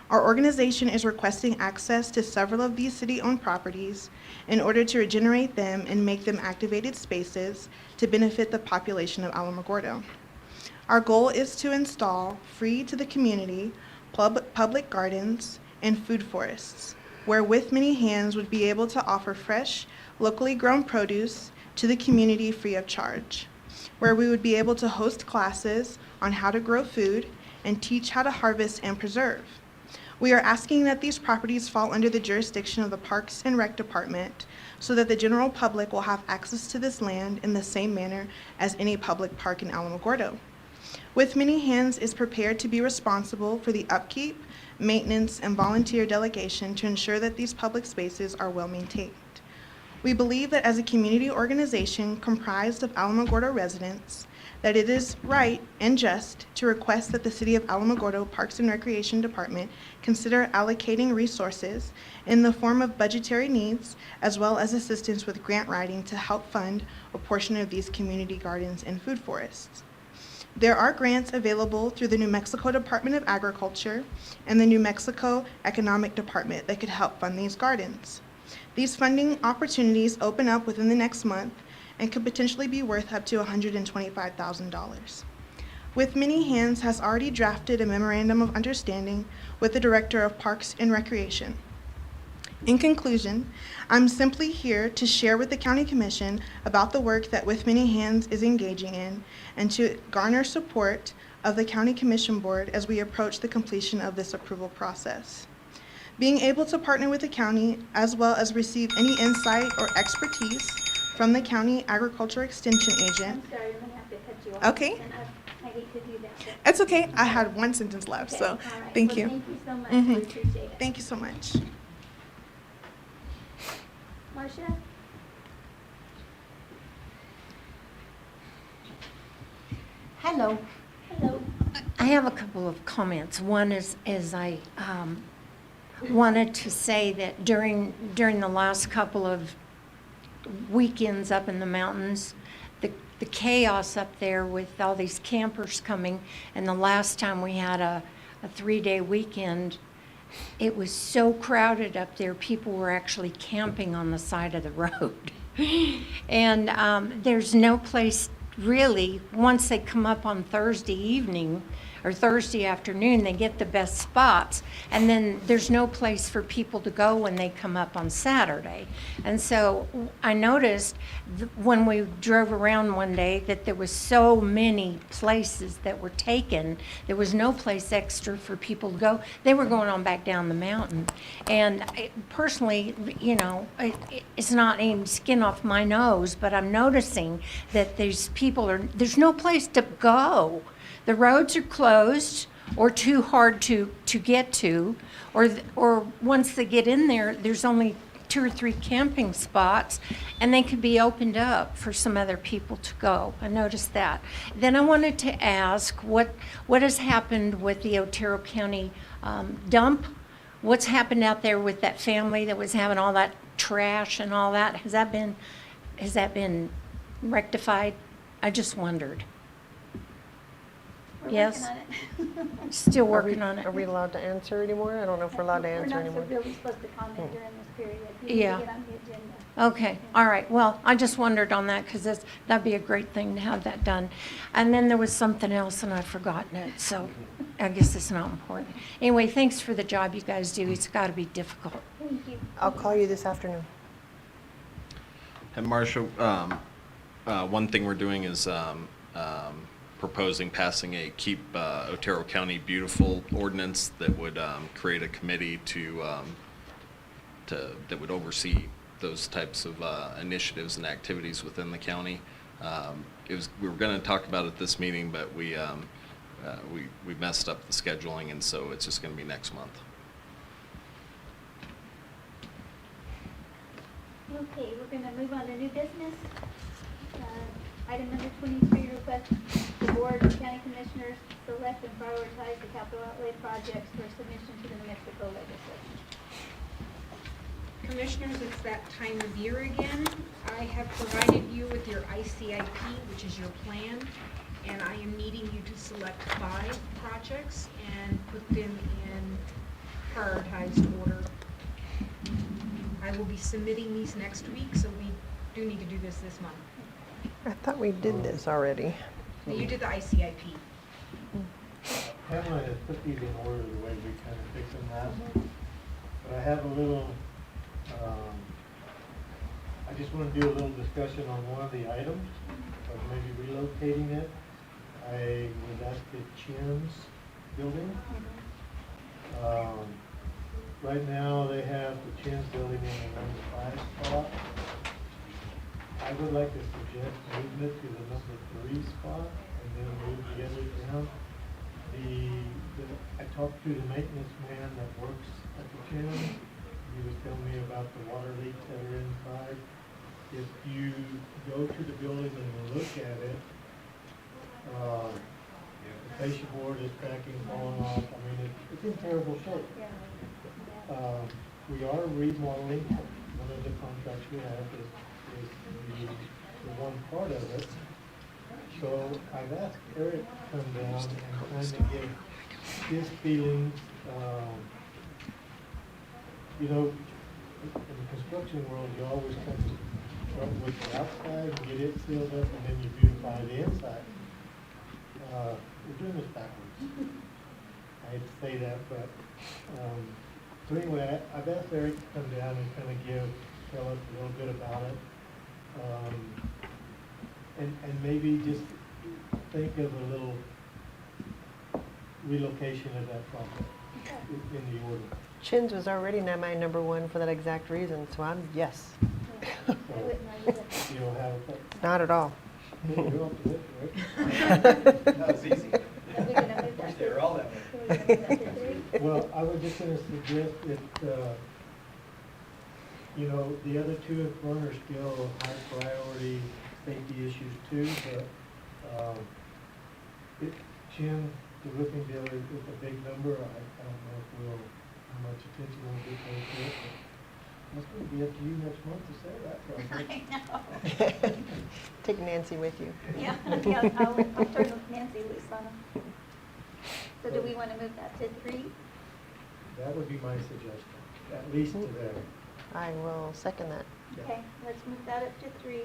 Our organization is requesting access to several of these city-owned properties in order to regenerate them and make them activated spaces to benefit the population of Alamogordo. Our goal is to install free to the community public gardens and food forests, where With Many Hands would be able to offer fresh, locally grown produce to the community free of charge, where we would be able to host classes on how to grow food and teach how to harvest and preserve. We are asking that these properties fall under the jurisdiction of the Parks and Rec Department so that the general public will have access to this land in the same manner as any public park in Alamogordo. With Many Hands is prepared to be responsible for the upkeep, maintenance, and volunteer delegation to ensure that these public spaces are well maintained. We believe that as a community organization comprised of Alamogordo residents, that it is right and just to request that the City of Alamogordo Parks and Recreation Department consider allocating resources in the form of budgetary needs as well as assistance with grant writing to help fund a portion of these community gardens and food forests. There are grants available through the New Mexico Department of Agriculture and the New Mexico Economic Department that could help fund these gardens. These funding opportunities open up within the next month and could potentially be worth up to $125,000. With Many Hands has already drafted a memorandum of understanding with the Director of Parks and Recreation. In conclusion, I'm simply here to share with the County Commission about the work that With Many Hands is engaging in and to garner support of the County Commission Board as we approach the completion of this approval process. Being able to partner with the county as well as receive any insight or expertise from the County Agriculture Extension Agent. I'm sorry, I'm gonna have to cut you off. Okay. And I hate to do that. but- It's okay, I had one sentence left, Okay, so all right. thank Well, you. Thank you so much, Mhm. we appreciate it. Thank you so much. Marcia? Hello. Hello. I have a couple of comments. One is I wanted to say that during the last couple of weekends up in the mountains, the chaos up there with all these campers coming, and the last time we had a a 3-day weekend, it was so crowded up there, people were actually camping on the side of the road. And there's no place really, once they come up on Thursday evening or Thursday afternoon, they get the best spots. And then there's no place for people to go when they come up on Saturday. And so I noticed when we drove around one day that there was so many places that were taken. There was no place extra for people to go. They were going on back down the mountain. And personally, you know, it's not any skin off my nose, but I'm noticing that there's no place to go. The roads are closed or too hard to get to, or once they get in there, there's only 2 or 3 camping spots, and they could be opened up for some other people to go. I noticed that. Then I wanted to ask what has happened with the Otero County dump? What's happened out there with that family that was having all that trash and all that? Has that been rectified? I just wondered. We're Yes. working on it. Still working on it. Are we allowed to answer anymore? I don't know if we're allowed to answer anymore. We're not really supposed to comment during this period. We need Yeah. to get on the agenda. Okay, all right. Well, I just wondered on that because that'd be a great thing to have that done. And then there was something else and I've forgotten it, so I guess it's not important. Anyway, thanks for the job you guys do. It's got to be difficult. Thank you. I'll call you this afternoon. And Marcia, one thing we're doing is proposing passing a Keep Otero County Beautiful ordinance that would create a committee that would oversee those types of initiatives and activities within the county. We were going to talk about it this meeting, but we messed up the scheduling, and so it's just going to be next month. Okay, we're going to move on to new business. Item number 23, request the Board of County Commissioners select and prioritize the capital outlay projects for submission to the New Mexico legislature. Commissioners, it's that time of year again. I have provided you with your ICIP, which is your plan, and I am needing you to select 5 projects and put them in prioritized order. I will be submitting these next week, so we do need to do this month. I thought we did this already. You did the ICIP. Pamela has put these in order the way we kind of fixed them last. But I have a little, I just want to do a little discussion on one of the items of maybe relocating it. I was asked the Chin's building. Right now they have the Chin's building in the number 5 spot. I would like to suggest moving it to the number 3 spot and then move the other down. I talked to the maintenance man that works at the gym. He was telling me about the water leaks that are inside. If you go to the building and look at it, the fascia board is cracking, falling off. I mean, it's in terrible shape. We are remodeling. One of the contracts we have is the one part of it. So I've asked Eric to come down and kind of give his feelings. You know, in the construction world, you always kind of start with the outside and get it filled up, and then you beautify the inside. We're doing this backwards. I hate to say that, but so anyway, I've asked Eric to come down and kind of tell us a little bit about it. And maybe just think of a little relocation of that project in the order. Chin's was already my number 1 for that exact reason, so I'm yes. So, you don't have a... Not at all. You're off the hook, right? That was easy. They were all that way. Well, I was just going to suggest that, you know, the other 2 in front are still high priority safety issues too, but Chin, the roofing deal is a big number. I don't know how much attention we'll be paid to it, but it's going to be up to you next month to say that project. I know. Take Nancy with you. Yeah, I'll turn Nancy loose on them. So do we want to move that to 3? That would be my suggestion, at least to there. I will second that. Okay, let's move that up to 3.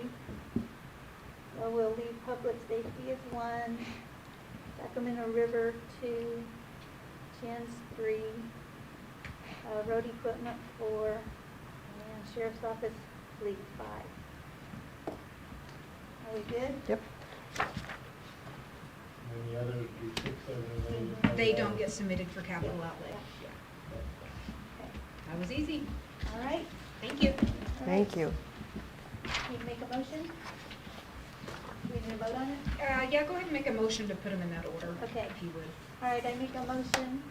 So we'll leave public safety as 1, Sacramento River 2, Chins 3, road equipment 4, and sheriff's office fleet 5. Are we good? Yep. And the other would be 6, 7, and 8. They don't get submitted for capital outlay. That was easy. All right. Thank you. Thank you. Need to make a motion? Do we need to vote on it? Yeah, go ahead and make a motion to put them in that order. Okay. If you would. All right, I make a motion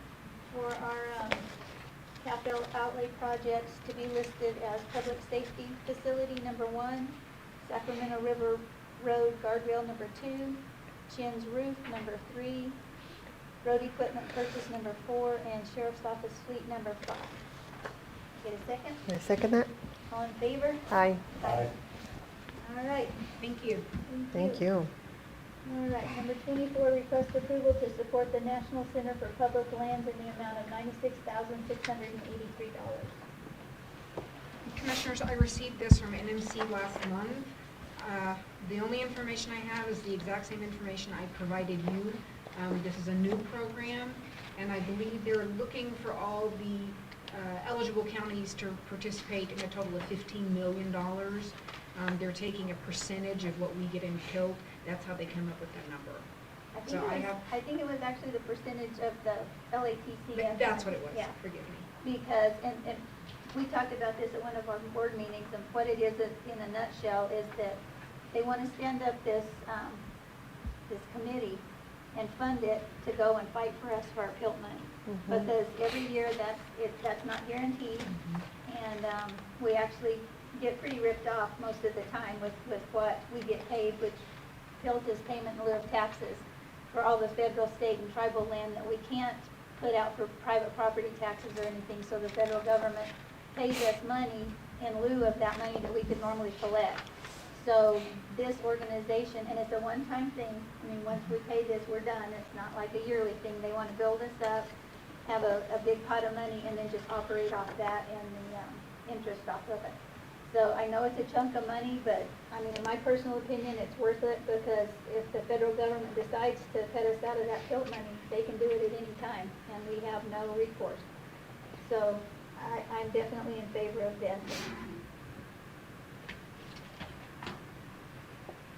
for our capital outlay projects to be listed as public safety facility number 1, Sacramento River Road guardrail number 2, Chin's roof number 3, road equipment purchase number 4, and sheriff's office fleet number 5. Get a second? Can I second that? All in favor? Aye. Aye. All right. Thank you. Thank you. All right, number 24, request approval to support the National Center for Public Lands in the amount of $96,683. Commissioners, I received this from NMC last month. The only information I have is the exact same information I provided you. This is a new program, and I believe they're looking for all the eligible counties to participate in a total of $15 million. They're taking a percentage of what we get in PILT. That's how they come up with that number. I think it was actually the percentage of the LATCF. That's what it was. Yeah. Forgive me. Because, and we talked about this at one of our board meetings, and what it is in a nutshell is that they want to stand up this, this committee and fund it to go and fight for us for our PILT money. Because every year that's not guaranteed, and we actually get pretty ripped off most of the time with what we get paid, which PILT is payment in lieu of taxes for all the federal, state, and tribal land that we can't put out for private property taxes or anything, so the federal government pays us money in lieu of that money that we could normally collect. So this organization, and it's a one-time thing, I mean, once we pay this, we're done. It's not like a yearly thing. They want to build us up, have a big pot of money, and then just operate off that and the interest off of it. So I know it's a chunk of money, but I mean, in my personal opinion, it's worth it, because if the federal government decides to cut us out of that PILT money, they can do it at any time, and we have no recourse. So I'm definitely in favor of this.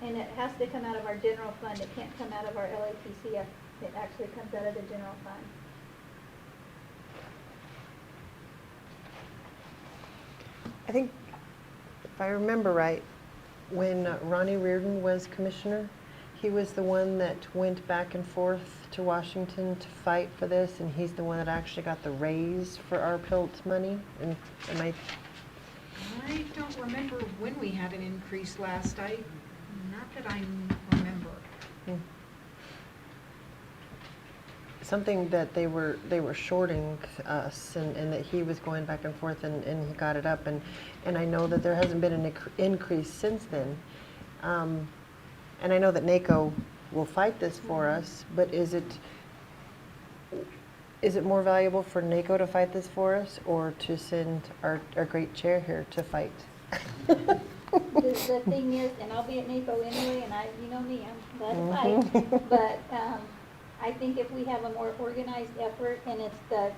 And it has to come out of our general fund. It can't come out of our LATCF. It actually comes out of the general fund. I think, if I remember right, when Ronnie Reardon was commissioner, he was the one that went back and forth to Washington to fight for this, and he's the one that actually got the raise for our PILT money. And am I? I don't remember when we had an increase last. Not that I remember. Something that they were shorting us, and that he was going back and forth, and he got it up, and I know that there hasn't been an increase since then. And I know that NACO will fight this for us, but is it more valuable for NACO to fight this for us, or to send our great chair here to fight? The thing is, and I'll be at NACO anyway, and you know me, I'm glad to fight, but I think if we have a more organized effort, and it's a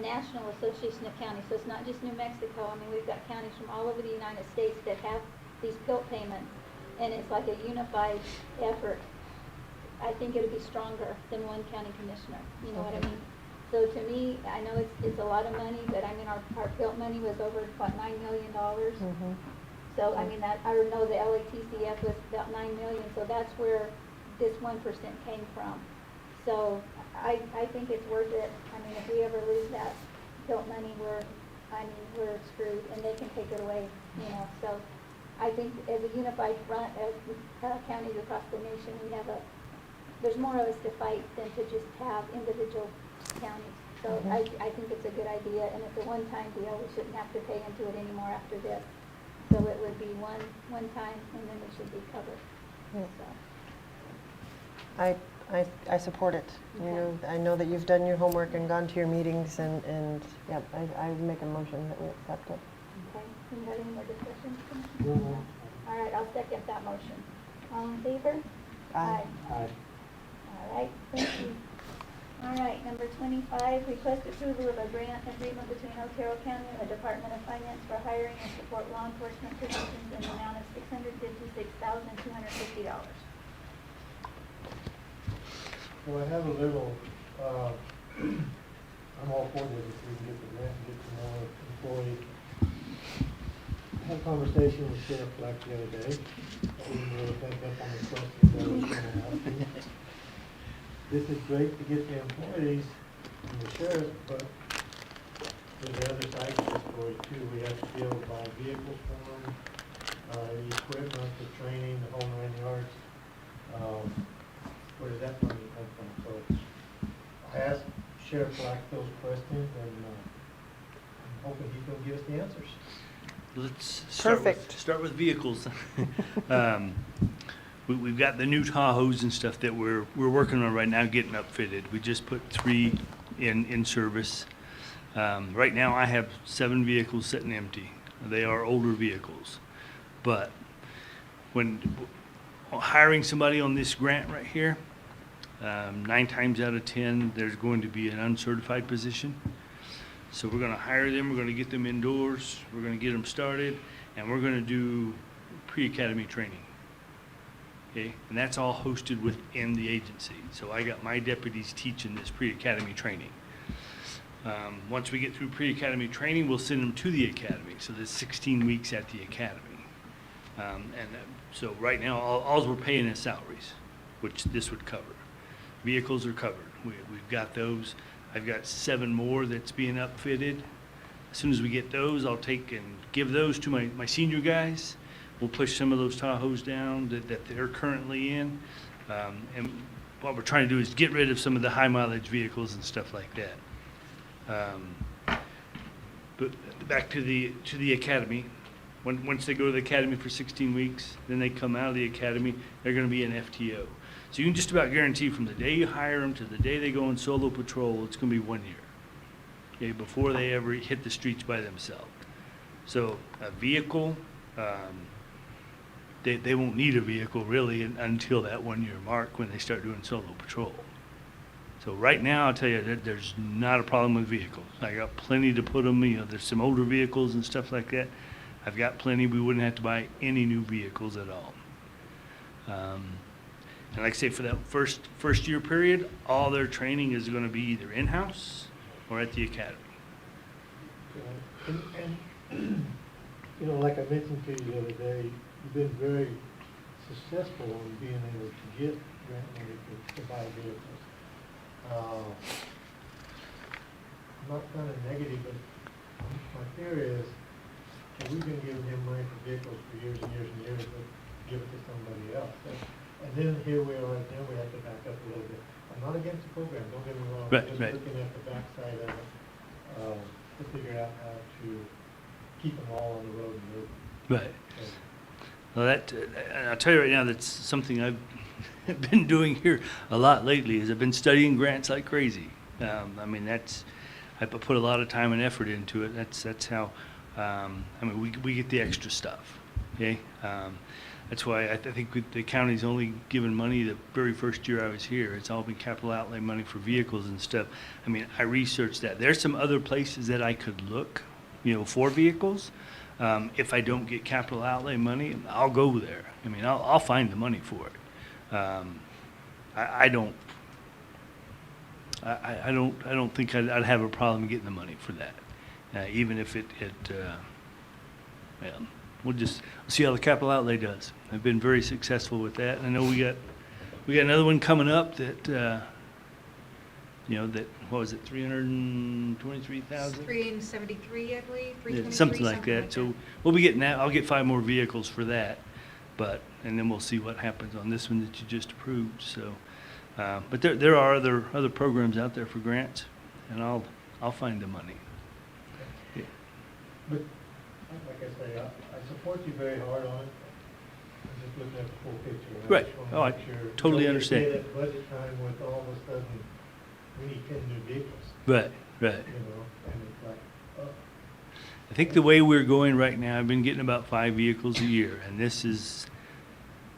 National Association of Counties, so it's not just New Mexico. I mean, we've got counties from all over the United States that have these PILT payments, and it's like a unified effort. I think it would be stronger than one county commissioner, you know what I mean? So to me, I know it's a lot of money, but I mean, our PILT money was over, what, $9 million? So, I mean, I know the LATCF was about $9 million, so that's where this 1% came from. So I think it's worth it. I mean, if we ever lose that PILT money, we're screwed, and they can take it away, you know. So I think as a unified front, as counties across the nation, there's more of us to fight than to just have individual counties. So I think it's a good idea, and it's a one-time deal. We shouldn't have to pay into it anymore after this. So it would be one time, and then it should be covered. So. I support it. You know, I know that you've done your homework and gone to your meetings, and yeah, I make a motion that we accept it. Okay, anybody any more discussion? All right, I'll second that motion. All in favor? Aye. Aye. All right, thank you. All right, number 25, request approval of a grant agreement between Otero County and the Department of Finance for hiring and support law enforcement positions in the amount of $656,250. Well, I have a little, I'm all for this, if we can get the grant and get some more employees. I had a conversation with Sheriff Black the other day. I didn't really think up on the questions I was going to ask him. This is great to get the employees and the sheriff, but there's the other side to the story too. We have to be able to buy vehicles for them, the equipment, the training, the whole 9 yards. Where does that money come from? So I asked Sheriff Black those questions, and I'm hoping he's going to give us the answers. Let's Perfect. start with vehicles. We've got the new Tahoes and stuff that we're working on right now, getting upfitted. We just put 3 in service. Right now, I have 7 vehicles sitting empty. They are older vehicles, but when hiring somebody on this grant right here, 9 times out of 10, there's going to be an uncertified position. So we're going to hire them, we're going to get them indoors, we're going to get them started, and we're going to do pre-academy training. Okay, and that's all hosted within the agency. So I got my deputies teaching this pre-academy training. Once we get through pre-academy training, we'll send them to the academy. So there's 16 weeks at the academy. So right now, all we're paying is salaries, which this would cover. Vehicles are covered. We've got those. I've got 7 more that's being upfitted. As soon as we get those, I'll take and give those to my senior guys. We'll push some of those Tahoes down that they're currently in. And what we're trying to do is get rid of some of the high mileage vehicles and stuff like that. But back to the academy. Once they go to the academy for 16 weeks, then they come out of the academy, they're going to be an FTO. So you can just about guarantee from the day you hire them to the day they go on solo patrol, it's going to be 1 year, okay, before they ever hit the streets by themselves. So a vehicle, they won't need a vehicle really until that 1 year mark when they start doing solo patrol. So right now, I'll tell you that there's not a problem with vehicles. I got plenty to put them, there's some older vehicles and stuff like that. I've got plenty. We wouldn't have to buy any new vehicles at all. And like I say, for that first year period, all their training is going to be either in-house or at the academy. And you know, like I mentioned to you the other day, you've been very successful in being able to get grant money to buy vehicles. I'm not kind of negative, but my fear is that we've been giving them money for vehicles for years and years and years, but give it to somebody else. And then here we are, then we have to back up a little bit. I'm not against the program, don't get me wrong. Right, I'm just right. looking at the backside of it to figure out how to keep them all on the road and moving. Right. Well, and I'll tell you right now, that's something I've been doing here a lot lately. Is I've been studying grants like crazy. I mean, I put a lot of time and effort into it. That's how. I mean, we get the extra stuff. Okay. That's why I think the county's only given money the very first year I was here. It's all been capital outlay money for vehicles and stuff. I mean, I researched that. There's some other places that I could look, for vehicles. If I don't get capital outlay money, I'll go there. I mean, I'll find the money for it. I don't think I'd have a problem getting the money for that, even if well, we'll just see how the capital outlay does. I've been very successful with that. I know we got another one coming up that what was it, 323,000? 373, I believe, 323, Something like that. So we'll be getting that. I'll get 5 more vehicles for that, and then we'll see what happens on this one that you just approved. So, but there are other programs out there for grants, and I'll find the money. But like I say, I support you very hard on it. just looking at the full picture. Right. just wanna Oh, I make sure we totally don't get hit understand. at budget time with all of a sudden, we need 10 new vehicles, Right, right. you know, and it's like, oh. I think the way we're going right now, I've been getting about 5 vehicles a year, and this is,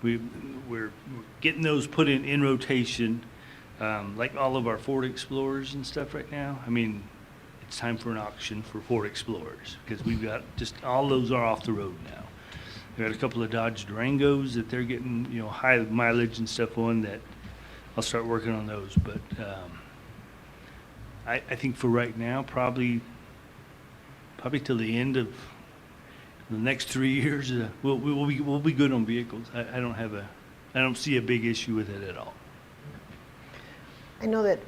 we're getting those put in rotation, like all of our Ford Explorers and stuff right now. I mean, it's time for an auction for Ford Explorers, because we've got, just, all those are off the road now. We've got a couple of Dodge Durangos that they're getting, you know, high mileage and stuff on that I'll start working on those, but, I think for right now, probably till the end of the next 3 years, we'll be good on vehicles. I don't see a big issue with it at all. I know that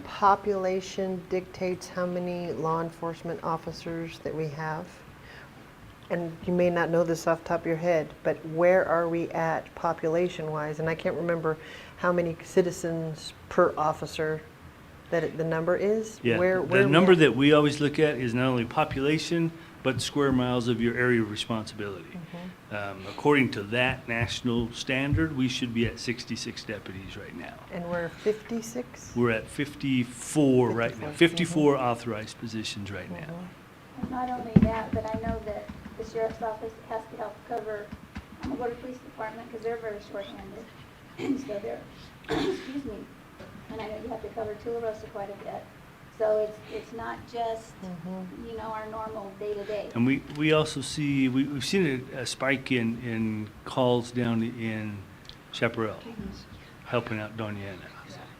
population dictates how many law enforcement officers that we have. And you may not know this off the top of your head, but where are we at population-wise? And I can't remember how many citizens per officer that the number is. Yeah, Where the number that we always look at is not only population, but square miles of your area of responsibility. According to that national standard, we should be at 66 deputies right now. And we're 56? We're at 54 right now, 54 authorized positions right now. And not only that, but I know that the sheriff's office has to help cover Otero Police Department because they're very short-handed. And so they're, excuse me, and I know you have to cover Tularosa quite a bit. So it's not just, you know, our normal day-to-day. And we also see, we've seen a spike in calls down in Chaparral, helping out Doniana.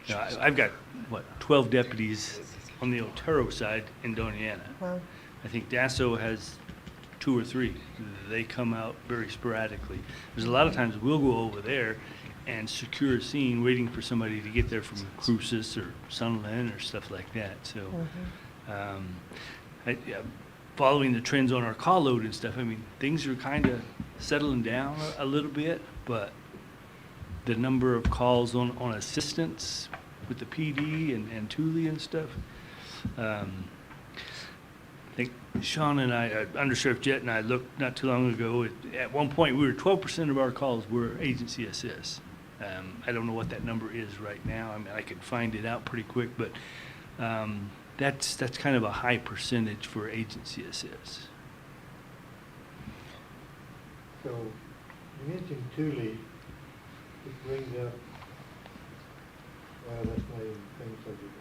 Now, I've got, 12 deputies on the Otero side in Doniana. Wow. I think Dasso has 2 or 3. They come out very sporadically. There's a lot of times we'll go over there and secure a scene waiting for somebody to get there from Cruces or Sunland or stuff like that. So, following the trends on our call load and stuff, I mean, things are kind of settling down a little bit, but the number of calls on assistance with the PD and Thule and stuff, I think Sean and I, Under Sheriff Jett and I looked not too long ago, at one point we were 12% of our calls were agency assists. I don't know what that number is right now. I mean, I could find it out pretty quick, but that's kind of a high percentage for agency assists. So, you mentioned Thule, it brings up, well, that's not even thing subject,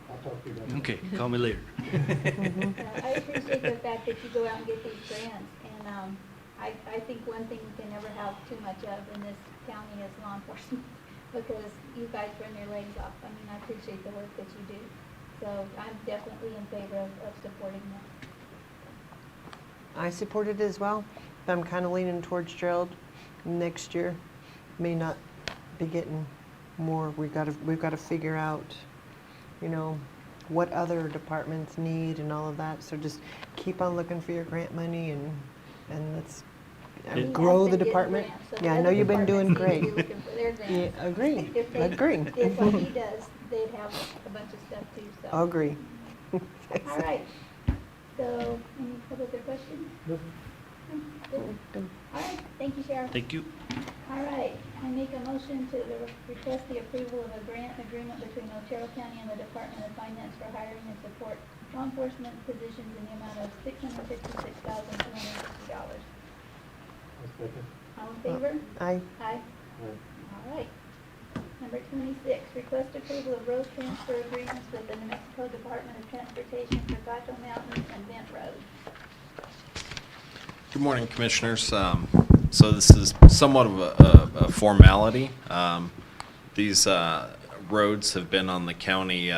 I'll talk to you about that. Okay, call me later. I appreciate the fact that you go out and get these grants, and I think one thing we can never have too much of in this county is law enforcement, because you guys run your legs off. I mean, I appreciate the work that you do, so I'm definitely in favor of supporting that. I support it as well, but I'm kind of leaning towards Gerald. Next year may not be getting more. We've got to figure out, you know, what other departments need and all of that. So just keep on looking for your grant money and let's grow the department. Yeah, I know you've been doing great. Yeah, agree. Agree. If what he does, they'd have a bunch of stuff too, so. Agree. All right. So, any other questions? Good. All right, thank you, Sheriff. Thank you. All right, I make a motion to request the approval of a grant agreement between Otero County and the Department of Finance for hiring and support law enforcement positions in the amount of $656,260. All in favor? Aye. Aye. All right. Number 26, request approval of road transfer agreements with the New Mexico Department of Transportation for Gato Mountain and Bent Road. Good morning, Commissioners. So this is somewhat of a formality. These roads have been on the county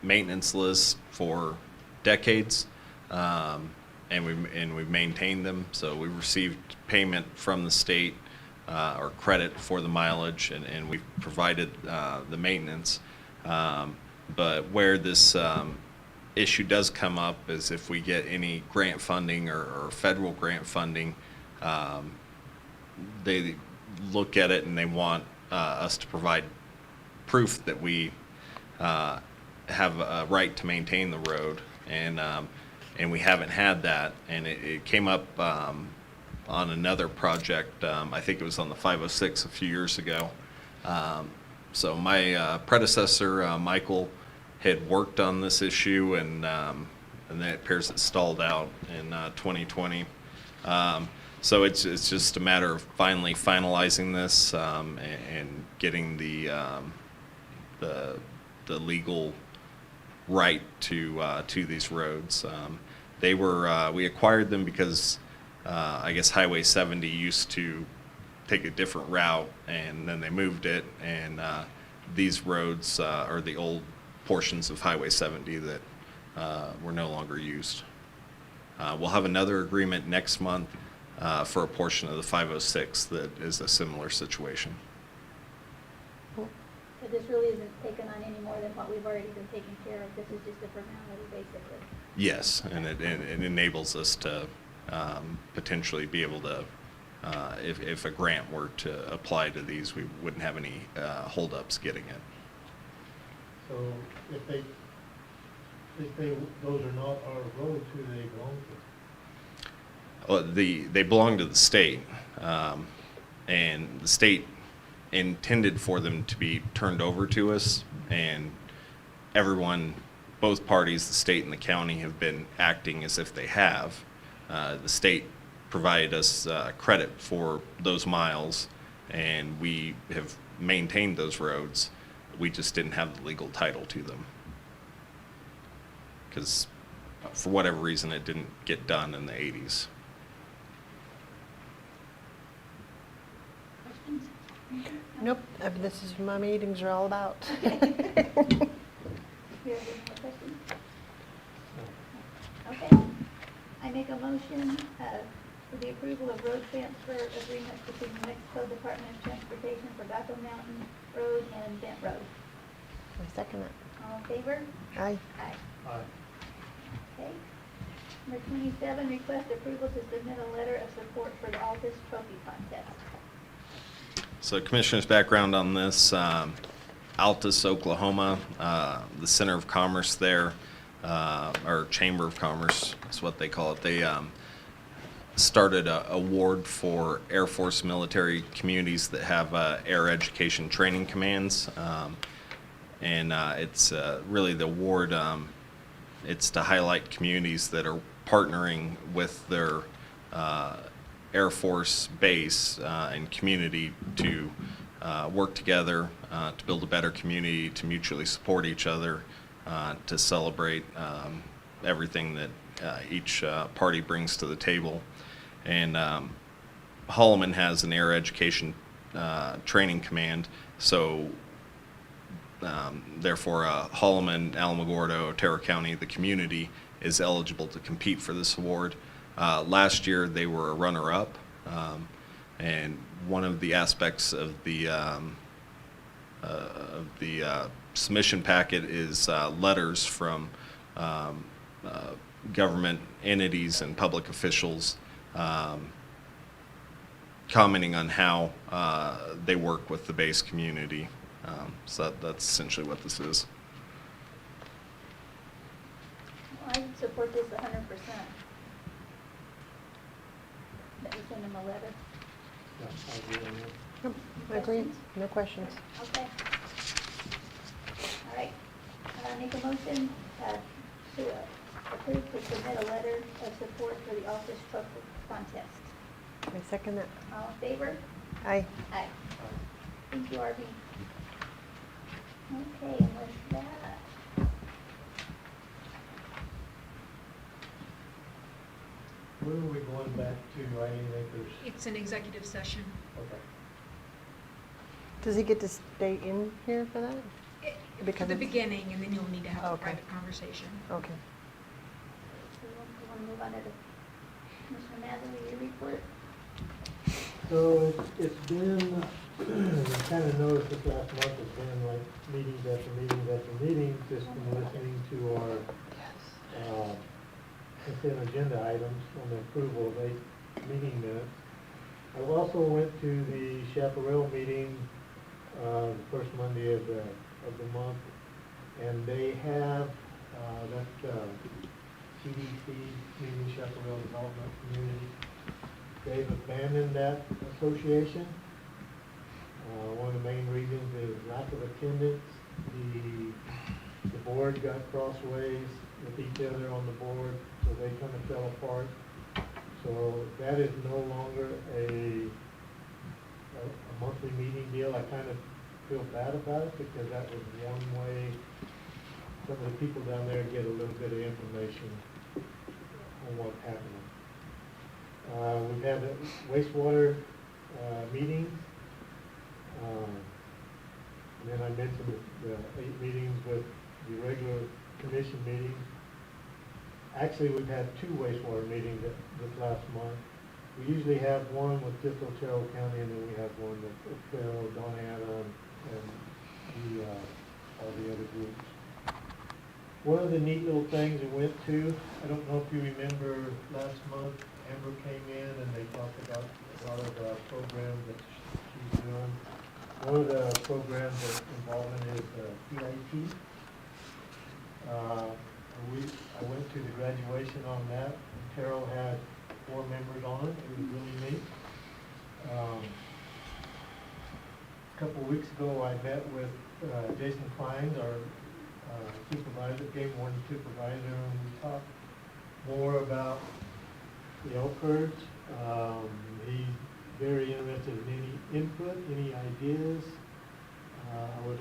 maintenance list for decades, and we've maintained them. So we received payment from the state or credit for the mileage, and we've provided the maintenance. But where this issue does come up is if we get any grant funding or federal grant funding, they look at it and they want us to provide proof that we have a right to maintain the road, and we haven't had that. And it came up on another project. I think it was on the 506 a few years ago. So my predecessor, Michael, had worked on this issue, and then it appears it stalled out in 2020. So it's just a matter of finally finalizing this and getting the legal right to these roads. We acquired them because I guess Highway 70 used to take a different route, and then they moved it, and these roads are the old portions of Highway 70 that were no longer used. We'll have another agreement next month for a portion of the 506 that is a similar situation. But this really isn't taking on any more than what we've already been taking care of. This is just a formality, basically. Yes, and it enables us to potentially be able to, if a grant were to apply to these, we wouldn't have any holdups getting it. So if those are not our roads, who do they belong to? Well, they belong to the state, and the state intended for them to be turned over to us, and everyone, both parties, the state and the county, have been acting as if they have. The state provided us credit for those miles, and we have maintained those roads. We just didn't have the legal title to them, because for whatever reason it didn't get done in the 80s. Nope, this is what my meetings are all about. Do you have any more questions? Okay. I make a motion for the approval of road transfer agreements between New Mexico Department of Transportation for Gato Mountain Road and Bent Road. I second it. All in favor? Aye. Aye. Okay. Number 27, request approval to submit a letter of support for the Altus Trophy Contest. So Commissioner's background on this, Altus, Oklahoma, the Center of Commerce there, or Chamber of Commerce is what they call it. They started an award for Air Force military communities that have air education training commands. And it's really the award, it's to highlight communities that are partnering with their Air Force base and community to work together to build a better community, to mutually support each other, to celebrate everything that each party brings to the table. And Holloman has an air education training command, so therefore Holloman, Alamogordo, Otero County, the community, is eligible to compete for this award. Last year they were a runner-up, and one of the aspects of the submission packet is letters from government entities and public officials commenting on how they work with the base community. So that's essentially what this is. Well, I support this 100%. That we send them a letter. Nope, I agree. No questions. Okay. All right. Make a motion to approve to submit a letter of support for the Altus Trophy Contest. I second it. All in favor? Aye. Aye. Thank you, RV. Okay, and with that, Where are we going back to? I didn't think there's, It's an executive session. okay. Does he get to stay in here for that? For Because the it's- beginning, and then you'll need to have a Okay. private conversation. Okay. we want to move on to the Commissioner Matherly, your report. So it's been, kind of noticed this last month, it's been like meetings after meetings after meetings, just from listening to our consent agenda items on the approval of 8 meeting minutes. I also went to the Chaparral meeting, the first Monday of the month, and they have, that CDC, Community Chaparral Development Community, they've abandoned that association. One of the main reasons is lack of attendance. The board got crossways with each other on the board, so they kind of fell apart. So that is no longer a monthly meeting deal. I kind of feel bad about it because that was one way some of the people down there get a little bit of information on what's happening. We've had a wastewater meetings. And then I mentioned the 8 meetings with the regular commission meetings. Actually, we've had 2 wastewater meetings this last month. We usually have one with just Otero County, and then we have one with Otero, Doñana, and all the other groups. One of the neat little things we went to, I don't know if you remember last month, Amber came in and they talked about a lot of the programs that she's doing. One of the programs that's involvement is CIT. I went to the graduation on that. Otero had 4 members on it. It was really neat. A couple of weeks ago, I met with Jason Klein, our supervisor, game warden supervisor, and we talked more about the elk herds. He's very interested in any input, any ideas. I would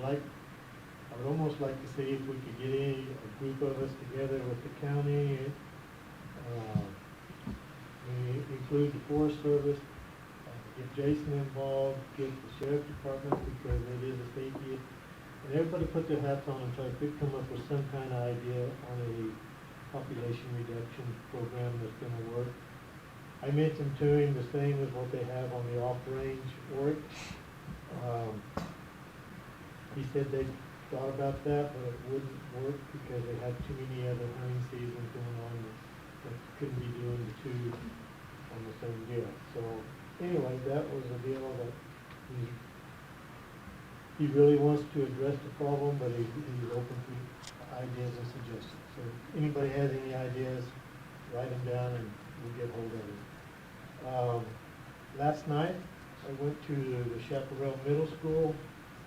almost like to see if we could get a group of us together with the county, include the Forest Service, get Jason involved, get the Sheriff's Department because it is a safety. And everybody put their hats on and try to come up with some kind of idea on a population reduction program that's going to work. I mentioned to him the same as what they have on the off-range orc. He said they thought about that, but it wouldn't work because they had too many other hunting seasons going on that couldn't be doing the 2 on the same deal. So anyway, that was a deal that he really wants to address the problem, but he's open to ideas and suggestions. So if anybody has any ideas, write them down and we'll get hold of it. Last night, I went to the Chaparral Middle School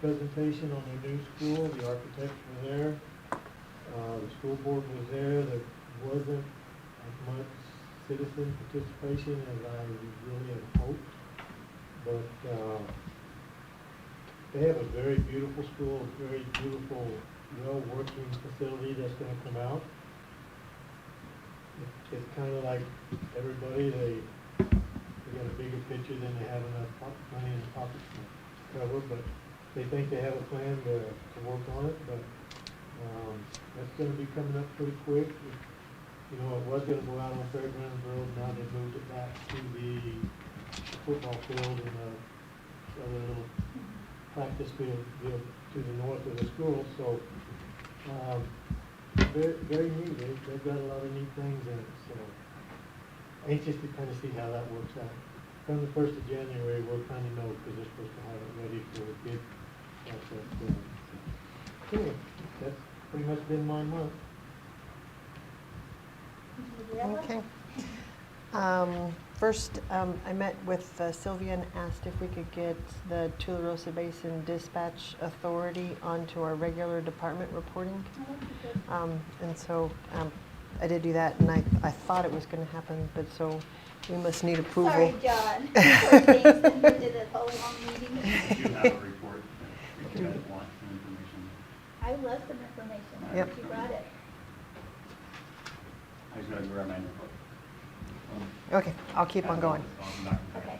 presentation on their new school. The architects were there. The school board was there. There wasn't as much citizen participation as I really had hoped. But they have a very beautiful school, very beautiful, well-working facility that's going to come out. It's kind of like everybody, they got a bigger picture than they have enough money in the pocket to cover, but they think they have a plan to work on it, but that's going to be coming up pretty quick. You know, it was going to go out on Fairgrounds Road, now they moved it back to the football field and a little practice field to the north of the school, so very neat. They've got a lot of neat things in it, so anxious to kind of see how that works out. Come the 1st of January, we'll kind of know because they're supposed to have it ready for a bid process. Anyway, that's pretty much been my month. Okay. First, I met with Sylvia and asked if we could get the Tularosa Basin Dispatch Authority onto our regular department reporting. And so I did do that, and I thought it was going to happen, but so we must need approval. Sorry, John. Poor Jason, who did this whole long meeting. You have a report if you guys want some information. I love some information. Yep. You brought it. I just gotta grab my report. Okay, I'll keep on going. Okay.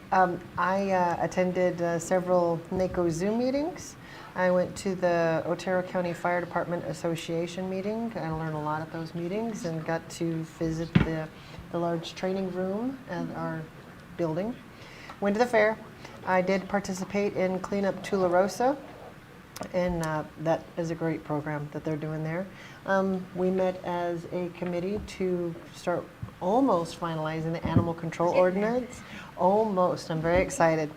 I attended several NACO Zoom meetings. I went to the Otero County Fire Department Association meeting. I learned a lot at those meetings and got to visit the large training room at our building. Went to the fair. I did participate in Clean Up Tularosa, and that is a great program that they're doing there. We met as a committee to start almost finalizing the animal control ordinance. Almost. I'm very excited.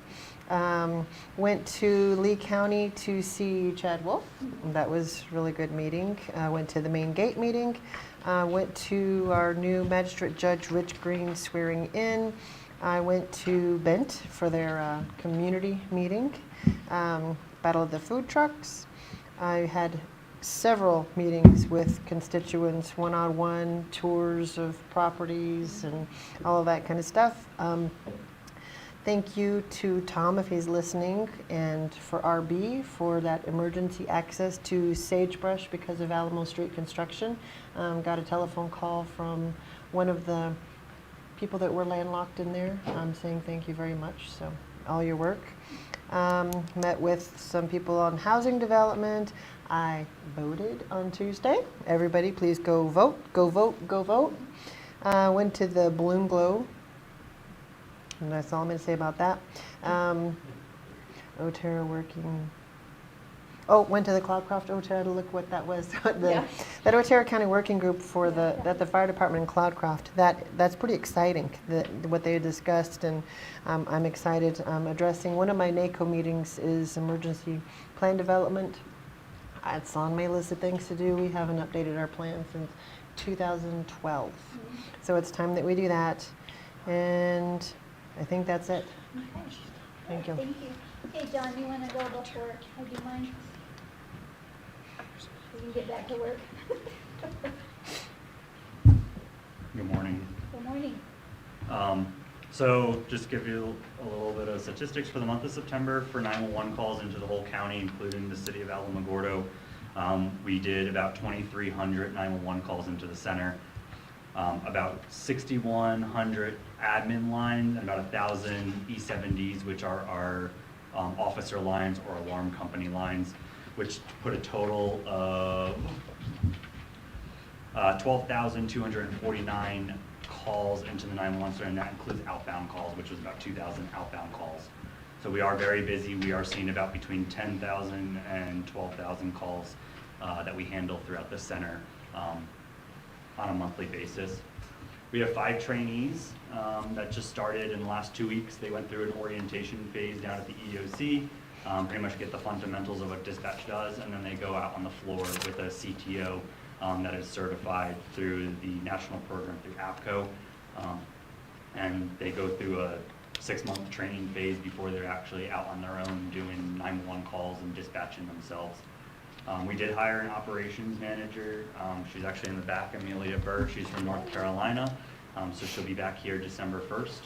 Went to Lee County to see Chad Wolf. That was a really good meeting. Went to the main gate meeting. Went to our new magistrate judge, Rich Green, swearing in. I went to Bent for their community meeting. Battle of the food trucks. I had several meetings with constituents, one-on-one tours of properties and all of that kind of stuff. Thank you to Tom, if he's listening, and for RB for that emergency access to sagebrush because of Alamo Street construction. Got a telephone call from one of the people that were landlocked in there saying thank you very much, so all your work. Met with some people on housing development. I voted on Tuesday. Everybody please go vote, go vote, go vote. Went to the Balloon Glow. And that's all I'm going to say about that. Otero working. Oh, went to the Cloudcroft Otero to look what that was. That Otero County Working Group for the fire department in Cloudcroft. That's pretty exciting. What they had discussed, and I'm excited. Addressing one of my NACO meetings is emergency plan development. It's on my list of things to do. We haven't updated our plan since 2012, so it's time that we do that. And I think that's it. Okay. Thank you. Thank you. Okay, John, you want to go before I do mine? We can get back to work. Good morning. Good morning. So just give you a little bit of statistics for the month of September for 911 calls into the whole county, including the city of Alamogordo. We did about 2,300 911 calls into the center, about 6,100 admin lines, and about 1,000 E70s, which are our officer lines or alarm company lines, which put a total of 12,249 calls into the 911 center, and that includes outbound calls, which was about 2,000 outbound calls. So we are very busy. We are seeing about between 10,000 and 12,000 calls that we handle throughout the center on a monthly basis. We have 5 trainees that just started in the last 2 weeks. They went through an orientation phase down at the EOC, pretty much get the fundamentals of what dispatch does, and then they go out on the floor with a CTO that is certified through the national program through APCO, and they go through a 6-month training phase before they're actually out on their own doing 911 calls and dispatching themselves. We did hire an operations manager. She's actually in the back, Amelia Burr. She's from North Carolina, so she'll be back here December 1st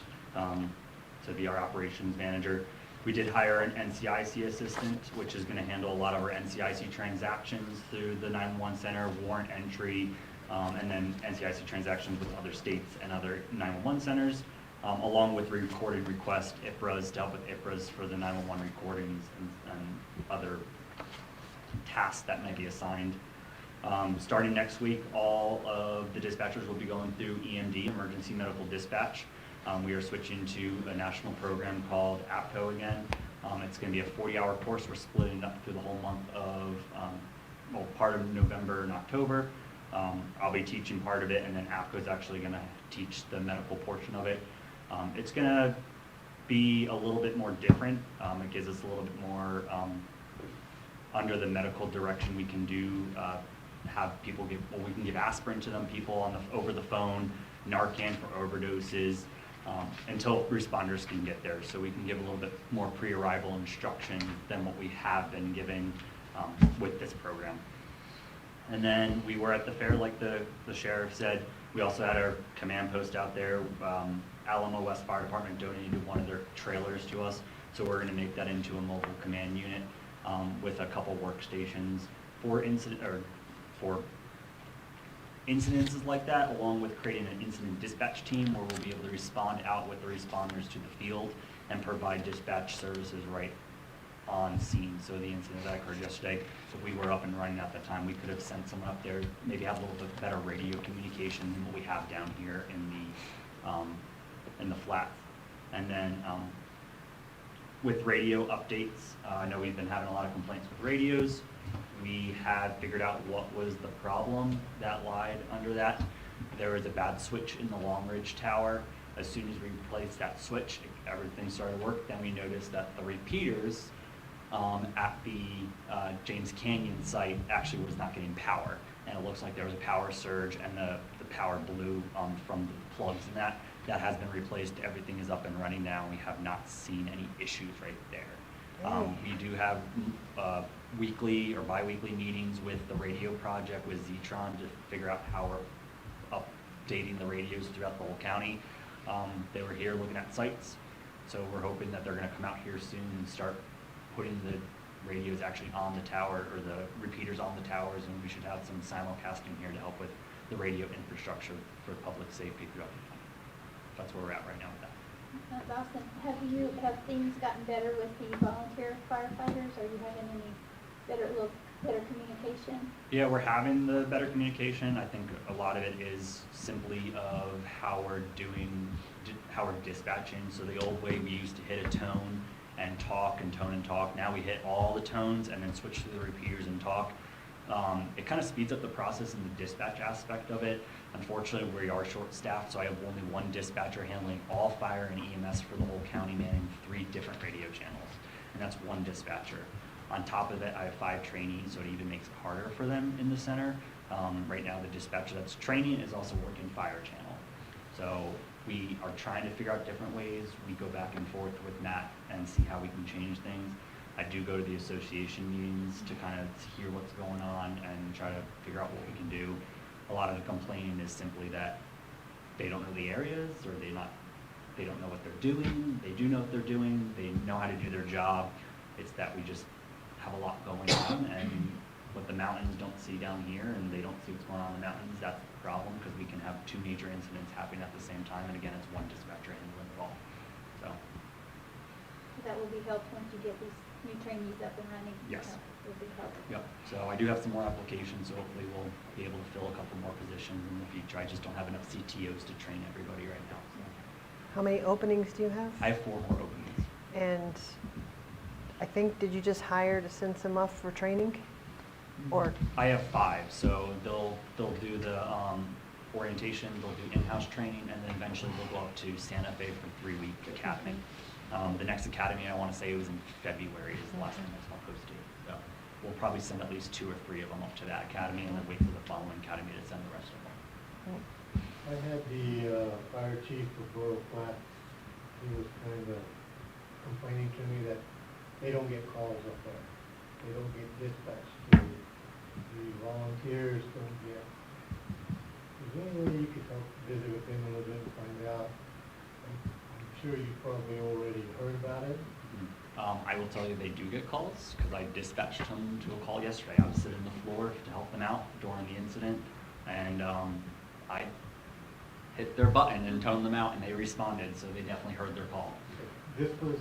to be our operations manager. We did hire an NCIC assistant, which is going to handle a lot of our NCIC transactions through the 911 center, warrant entry, and then NCIC transactions with other states and other 911 centers, along with recorded request IPRAs to help with IPRAs for the 911 recordings and other tasks that may be assigned. Starting next week, all of the dispatchers will be going through EMD, Emergency Medical Dispatch. We are switching to a national program called APCO again. It's going to be a 40-hour course. We're splitting it up through the whole month of, part of November and October. I'll be teaching part of it, and then APCO is actually going to teach the medical portion of it. It's going to be a little bit more different. It gives us a little bit more under the medical direction. We can do, have people give, we can give aspirin to them, people over the phone, Narcan for overdoses, until responders can get there. So we can give a little bit more pre-arrival instruction than what we have been giving with this program. And then we were at the fair, like the sheriff said. We also had our command post out there. Alamo West Fire Department donated one of their trailers to us, so we're going to make that into a mobile command unit with a couple workstations for incidences like that, along with creating an incident dispatch team where we'll be able to respond out with the responders to the field and provide dispatch services right on scene. So the incident that occurred yesterday, if we were up and running at the time, we could have sent someone up there, maybe have a little bit better radio communication than what we have down here in the flats. And then with radio updates, I know we've been having a lot of complaints with radios. We had figured out what was the problem that lied under that. There was a bad switch in the Long Ridge Tower. As soon as we replaced that switch, everything started to work. Then we noticed that the repeaters at the James Canyon site actually was not getting power. And it looks like there was a power surge and the power blew from the plugs, and that has been replaced. Everything is up and running now. We have not seen any issues right there. We do have weekly or bi-weekly meetings with the radio project with Zetron to figure out how we're updating the radios throughout the whole county. They were here looking at sites, so we're hoping that they're going to come out here soon and start putting the radios actually on the tower, or the repeaters on the towers, and we should have some simulcasting here to help with the radio infrastructure for public safety throughout the county. That's where we're at right now with that. That's awesome. Have things gotten better with the volunteer firefighters? Are you having any better communication? Yeah, we're having the better communication. I think a lot of it is simply of how we're dispatching. So the old way we used to hit a tone and talk and tone and talk. Now we hit all the tones and then switch to the repeaters and talk. It kind of speeds up the process in the dispatch aspect of it. Unfortunately, we are short-staffed, so I have only one dispatcher handling all fire and EMS for the whole county, manning 3 different radio channels, and that's one dispatcher. On top of it, I have 5 trainees, so it even makes it harder for them in the center. Right now, the dispatcher that's training is also working fire channel. So we are trying to figure out different ways. We go back and forth with Matt and see how we can change things. I do go to the association meetings to kind of hear what's going on and try to figure out what we can do. A lot of the complaining is simply that they don't know the areas, or they don't know what they're doing. They do know what they're doing. They know how to do their job. It's that we just have a lot going on, and what the mountains don't see down here, and they don't see what's going on in the mountains, that's the problem, because we can have 2 major incidents happening at the same time, and again, it's one dispatcher handling it all. So. That will be helped once you get these new trainees up and running. Yes. Will be helped. Yep, so I do have some more applications, so hopefully we'll be able to fill a couple more positions in the future. I just don't have enough CTOs to train everybody right now. So. How many openings do you have? I have 4 more openings. And I think, did you just hire to send some off for training? Or I have 5, so they'll do the orientation, they'll do in-house training, and then eventually they'll go up to Santa Fe for 3-week academy. The next academy, I want to say it was in February, is the last time I saw posted. So we'll probably send at least 2 or 3 of them up to that academy, and then wait for the following academy to send the rest of them. I had the fire chief of Borough Flat. He was kind of complaining to me that they don't get calls up there. They don't get dispatched to. The volunteers don't get. Is there any way you could help visit with them a little bit and find out? I'm sure you probably already heard about it. I will tell you they do get calls, because I dispatched them to a call yesterday. I was sitting on the floor to help them out during the incident, and I hit their button and toned them out, and they responded, so they definitely heard their call. This was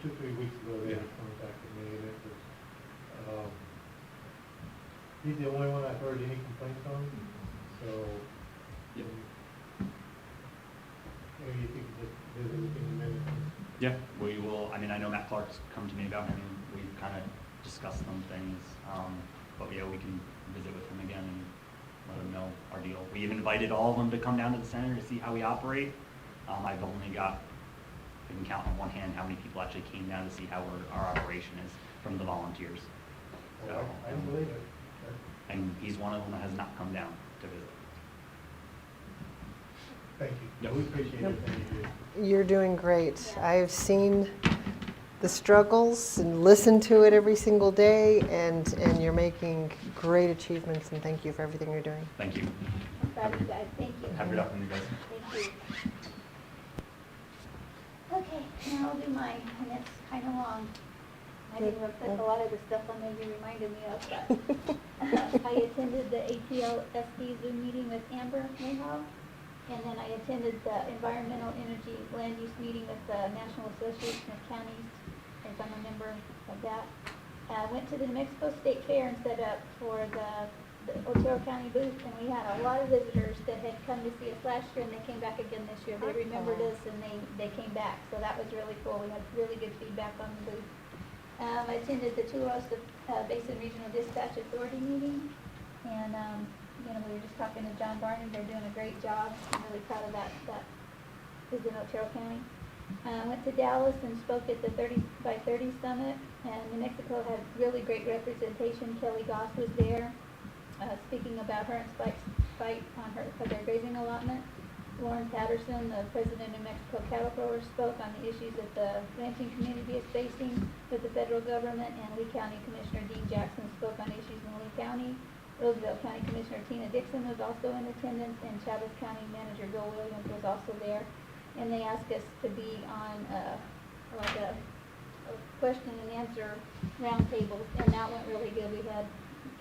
2-3 weeks ago they contacted me, and it was, he's the only one I've heard any complaints on, so. Yep. Maybe if you could just visit with him a minute. Yeah, we will. I mean, I know Matt Clark's come to me about him. We've kind of discussed some things, but yeah, we can visit with him again and let him know our deal. We've invited all of them to come down to the center to see how we operate. I've only got, I can count on one hand how many people actually came down to see how our operation is from the volunteers. So, I don't believe it. and he's one of them that has not come down to visit. Thank you. Yep. We appreciate everything you do. you're doing great. I've seen the struggles and listened to it every single day, and you're making great achievements, and thank you for everything you're doing. Thank you. I'm proud of you guys. Thank you. Have a good afternoon, guys. Thank you. Okay, now I'll do mine, and it's kind of long. I didn't put a lot of the stuff on there you reminded me of, but I attended the ATLSD Zoom meeting with Amber Mayhaw, and then I attended the Environmental Energy Land Use meeting with the National Association of Counties, as I'm a member of that. I went to the New Mexico State Fair and set up for the Otero County booth, and we had a lot of visitors that had come to see us last year, and they came back again this year. They remembered us, and they came back, so that was really cool. We had really good feedback on the booth. I attended the Tulos Basin Regional Dispatch Authority meeting, and we were just talking to John Barney. They're doing a great job. I'm really proud of that is in Otero County. Went to Dallas and spoke at the 30 by 30 Summit, and New Mexico had really great representation. Kelly Goss was there, speaking about her and Spike's fight on their grazing allotment. Lauren Patterson, the president of New Mexico Cattle Growers, spoke on the issues that the ranching community is facing with the federal government, and Lee County Commissioner Dean Jackson spoke on issues in Lee County. Roosevelt County Commissioner Tina Dixon was also in attendance, and Chavez County Manager Bill Williams was also there. And they asked us to be on like a question and answer roundtable, and that went really good. We had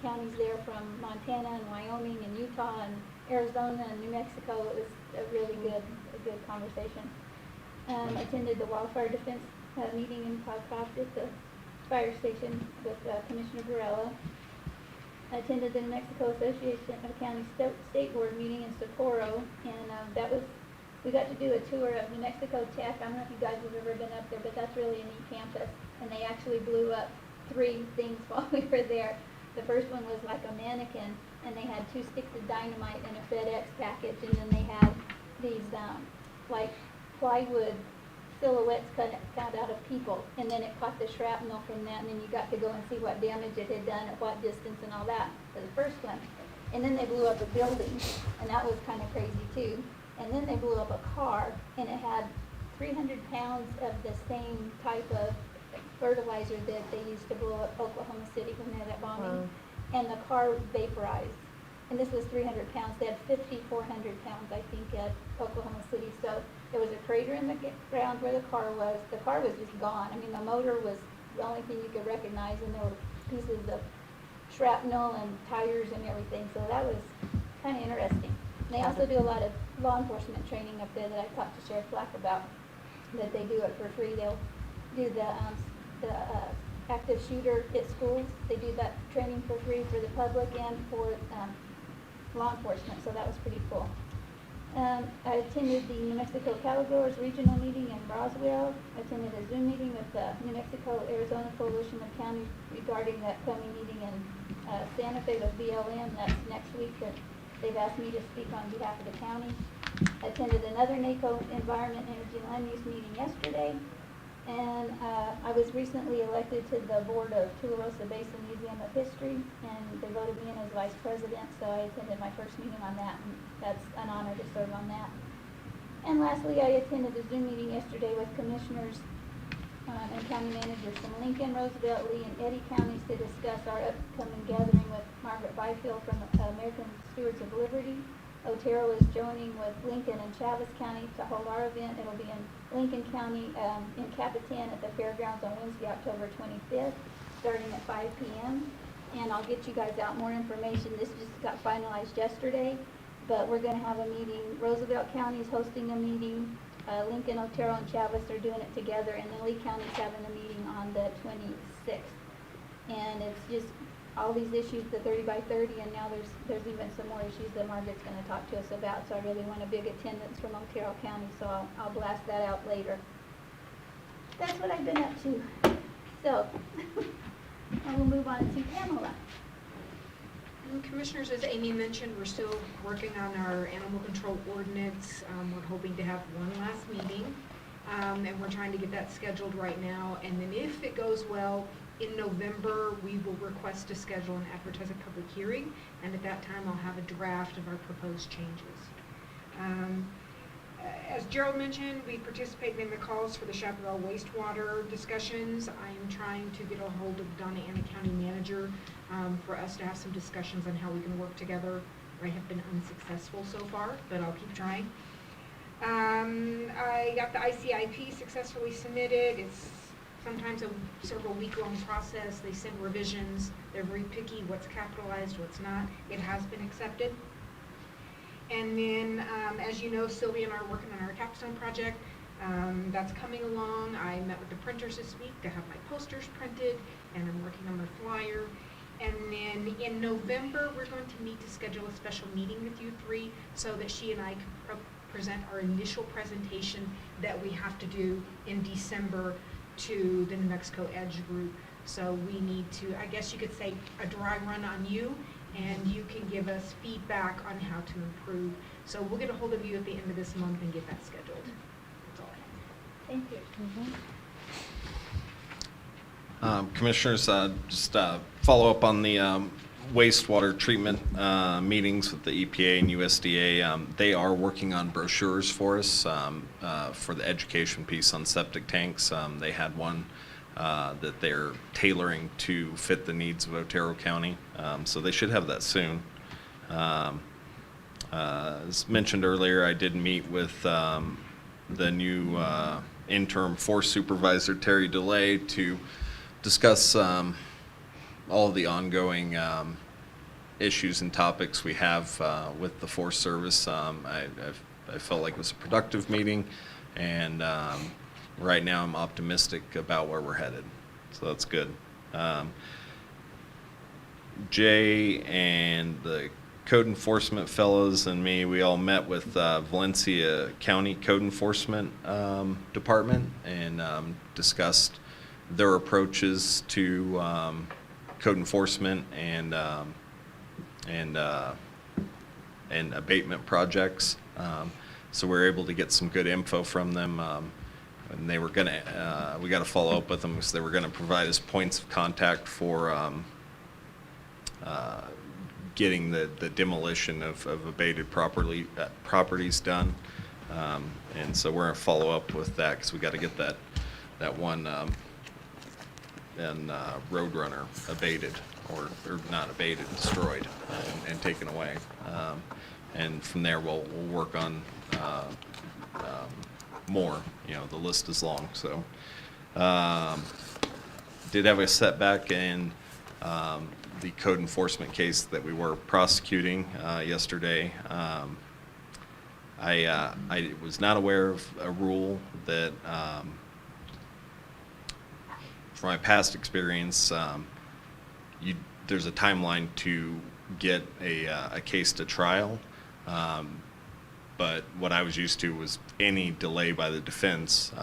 counties there from Montana and Wyoming and Utah and Arizona and New Mexico. It was a really good conversation. Attended the wildfire defense meeting in Podcast at the fire station with Commissioner Varela. Attended the New Mexico Association of County State Board meeting in Socorro, and we got to do a tour of New Mexico Tech. I don't know if you guys have ever been up there, but that's really a neat campus, and they actually blew up 3 things while we were there. The first one was like a mannequin, and they had 2 sticks of dynamite in a FedEx package, and then they had these like plywood silhouettes cut out of people, and then it caught the shrapnel from that, and then you got to go and see what damage it had done at what distance and all that for the first one. And then they blew up a building, and that was kind of crazy too. And then they blew up a car, and it had 300 pounds of the same type of fertilizer that they used to blow up Oklahoma City when they had that bombing. Wow. And the car vaporized. And this was 300 pounds. They had 5,400 pounds, I think, at Oklahoma City. So there was a crater in the ground where the car was. The car was just gone. I mean, the motor was the only thing you could recognize, and there were pieces of shrapnel and tires and everything. So that was kind of interesting. They also do a lot of law enforcement training up there that I talked to Sheriff Black about, that they do it for free. They'll do the active shooter at schools. They do that training for free for the public and for law enforcement, so that was pretty cool. I attended the New Mexico Cattle Growers Regional Meeting in Roswell. I attended a Zoom meeting with the New Mexico-Arizona Coalition of Counties regarding that coming meeting in Santa Fe with BLM. That's next week. They've asked me to speak on behalf of the county. I attended another NACO Environment, Energy, and Land Use meeting yesterday. And I was recently elected to the board of Tularosa Basin Museum of History, and they voted me in as vice president, so I attended my first meeting on that, and that's an honor to serve on that. And lastly, I attended a Zoom meeting yesterday with commissioners and county managers from Lincoln, Roosevelt, Lee, and Eddy counties to discuss our upcoming gathering with Margaret Byfield from American Stewards of Liberty. Otero is joining with Lincoln and Chavez County to hold our event. It'll be in Lincoln County in Capitan at the fairgrounds on Wednesday, October 25th, starting at 5 p.m. And I'll get you guys out more information. This just got finalized yesterday, but we're going to have a meeting. Roosevelt County is hosting a meeting. Lincoln, Otero, and Chavez are doing it together, and then Lee County's having a meeting on the 26th. And it's just all these issues, the 30 by 30, and now there's even some more issues that Margaret's going to talk to us about. So I really want a big attendance from Otero County, so I'll blast that out later. That's what I've been up to. So I will move on to Pamela. And Commissioners, as Amy mentioned, we're still working on our animal control ordinance. We're hoping to have one last meeting, and we're trying to get that scheduled right now. And then if it goes well, in November, we will request to schedule and advertise a public hearing, and at that time, I'll have a draft of our proposed changes. As Gerald mentioned, we participated in the calls for the Chaparral wastewater discussions. I am trying to get a hold of Donna Ana County Manager for us to have some discussions on how we can work together. I have been unsuccessful so far, but I'll keep trying. I got the ICIP successfully submitted. It's sometimes a several week-long process. They send revisions. They're very picky what's capitalized, what's not. It has been accepted. And then, as you know, Sylvia and I are working on our capstone project. That's coming along. I met with the printers this week to have my posters printed, and I'm working on my flyer. And then in November, we're going to meet to schedule a special meeting with you three so that she and I can present our initial presentation that we have to do in December to the New Mexico Edge group. So we need to, I guess you could say, a dry run on you, and you can give us feedback on how to improve. So we'll get a hold of you at the end of this month and get that scheduled. Thank you. Commissioners, just follow up on the wastewater treatment meetings with the EPA and USDA. They are working on brochures for us for the education piece on septic tanks. They had one that they're tailoring to fit the needs of Otero County, so they should have that soon. As mentioned earlier, I did meet with the new interim force supervisor, Terry DeLay, to discuss all of the ongoing issues and topics we have with the Forest Service. I felt like it was a productive meeting, and right now I'm optimistic about where we're headed, so that's good. Jay and the code enforcement fellows and me, we all met with Valencia County Code Enforcement Department and discussed their approaches to code enforcement and abatement projects. So we were able to get some good info from them, and they were gonna. We got to follow up with them because they were going to provide us points of contact for getting the demolition of abated properties done. And so we're going to follow up with that because we got to get that one. And Roadrunner abated, or not abated, destroyed, and taken away. And from there, we'll work on more. You know, the list is long. So, did have a setback in the code enforcement case that we were prosecuting yesterday. I was not aware of a rule that. From my past experience, there's a timeline to get a case to trial, but what I was used to was any delay by the defense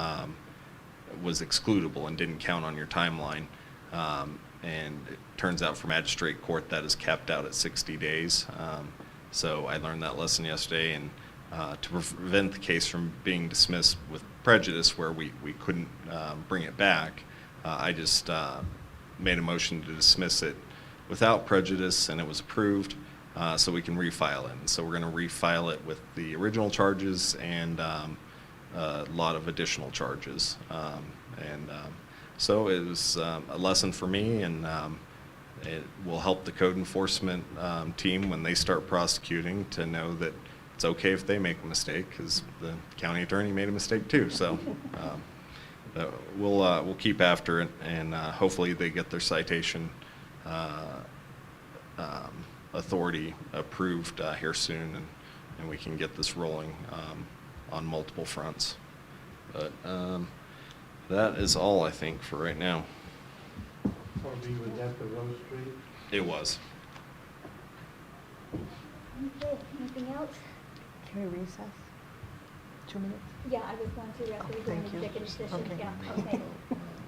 was excludable and didn't count on your timeline. And it turns out for magistrate court that is capped out at 60 days. So I learned that lesson yesterday, and to prevent the case from being dismissed with prejudice where we couldn't bring it back, I just made a motion to dismiss it without prejudice, and it was approved, so we can refile it. And so we're going to refile it with the original charges and a lot of additional charges. So it was a lesson for me, and it will help the code enforcement team when they start prosecuting to know that it's okay if they make a mistake, because the county attorney made a mistake too. So. We'll keep after it, and hopefully they get their citation authority approved here soon, and we can get this rolling on multiple fronts. But that is all I think for right now. Was that the Rose Street? It was. Okay, anything else? Can we recess? 2 minutes? Yeah, I was going to after we go into Thank you. executive session. Okay. Yeah, okay.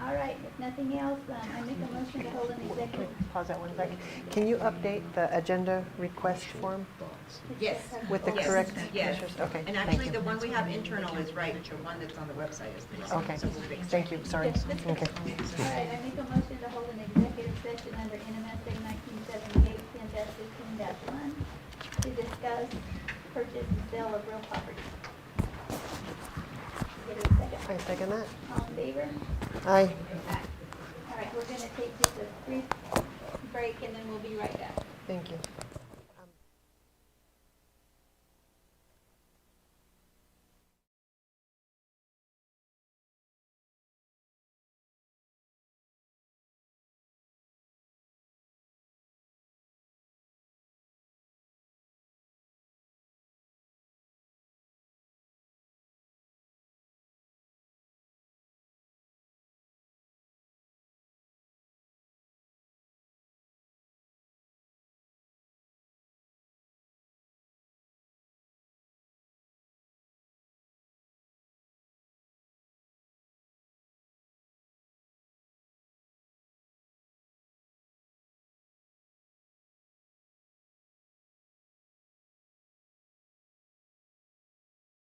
All right, if nothing else, I make a motion to hold an executive. Pause that 1 second. Can you update the agenda request form Yes. with the Yes. correct Yes. measures? Okay, And thank actually, you. the one we have internal is right, the one that's on the website is the wrong. Okay, So we'll fix it. thank you, sorry. Yes, that's Okay. All right, I make a motion to hold an executive session under NMSA 1978-10-15-1 to discuss purchase and sale of real property. Get a second. I second that. All in favor? Aye. All right, we're gonna take just a brief break and then we'll be right back. Thank you.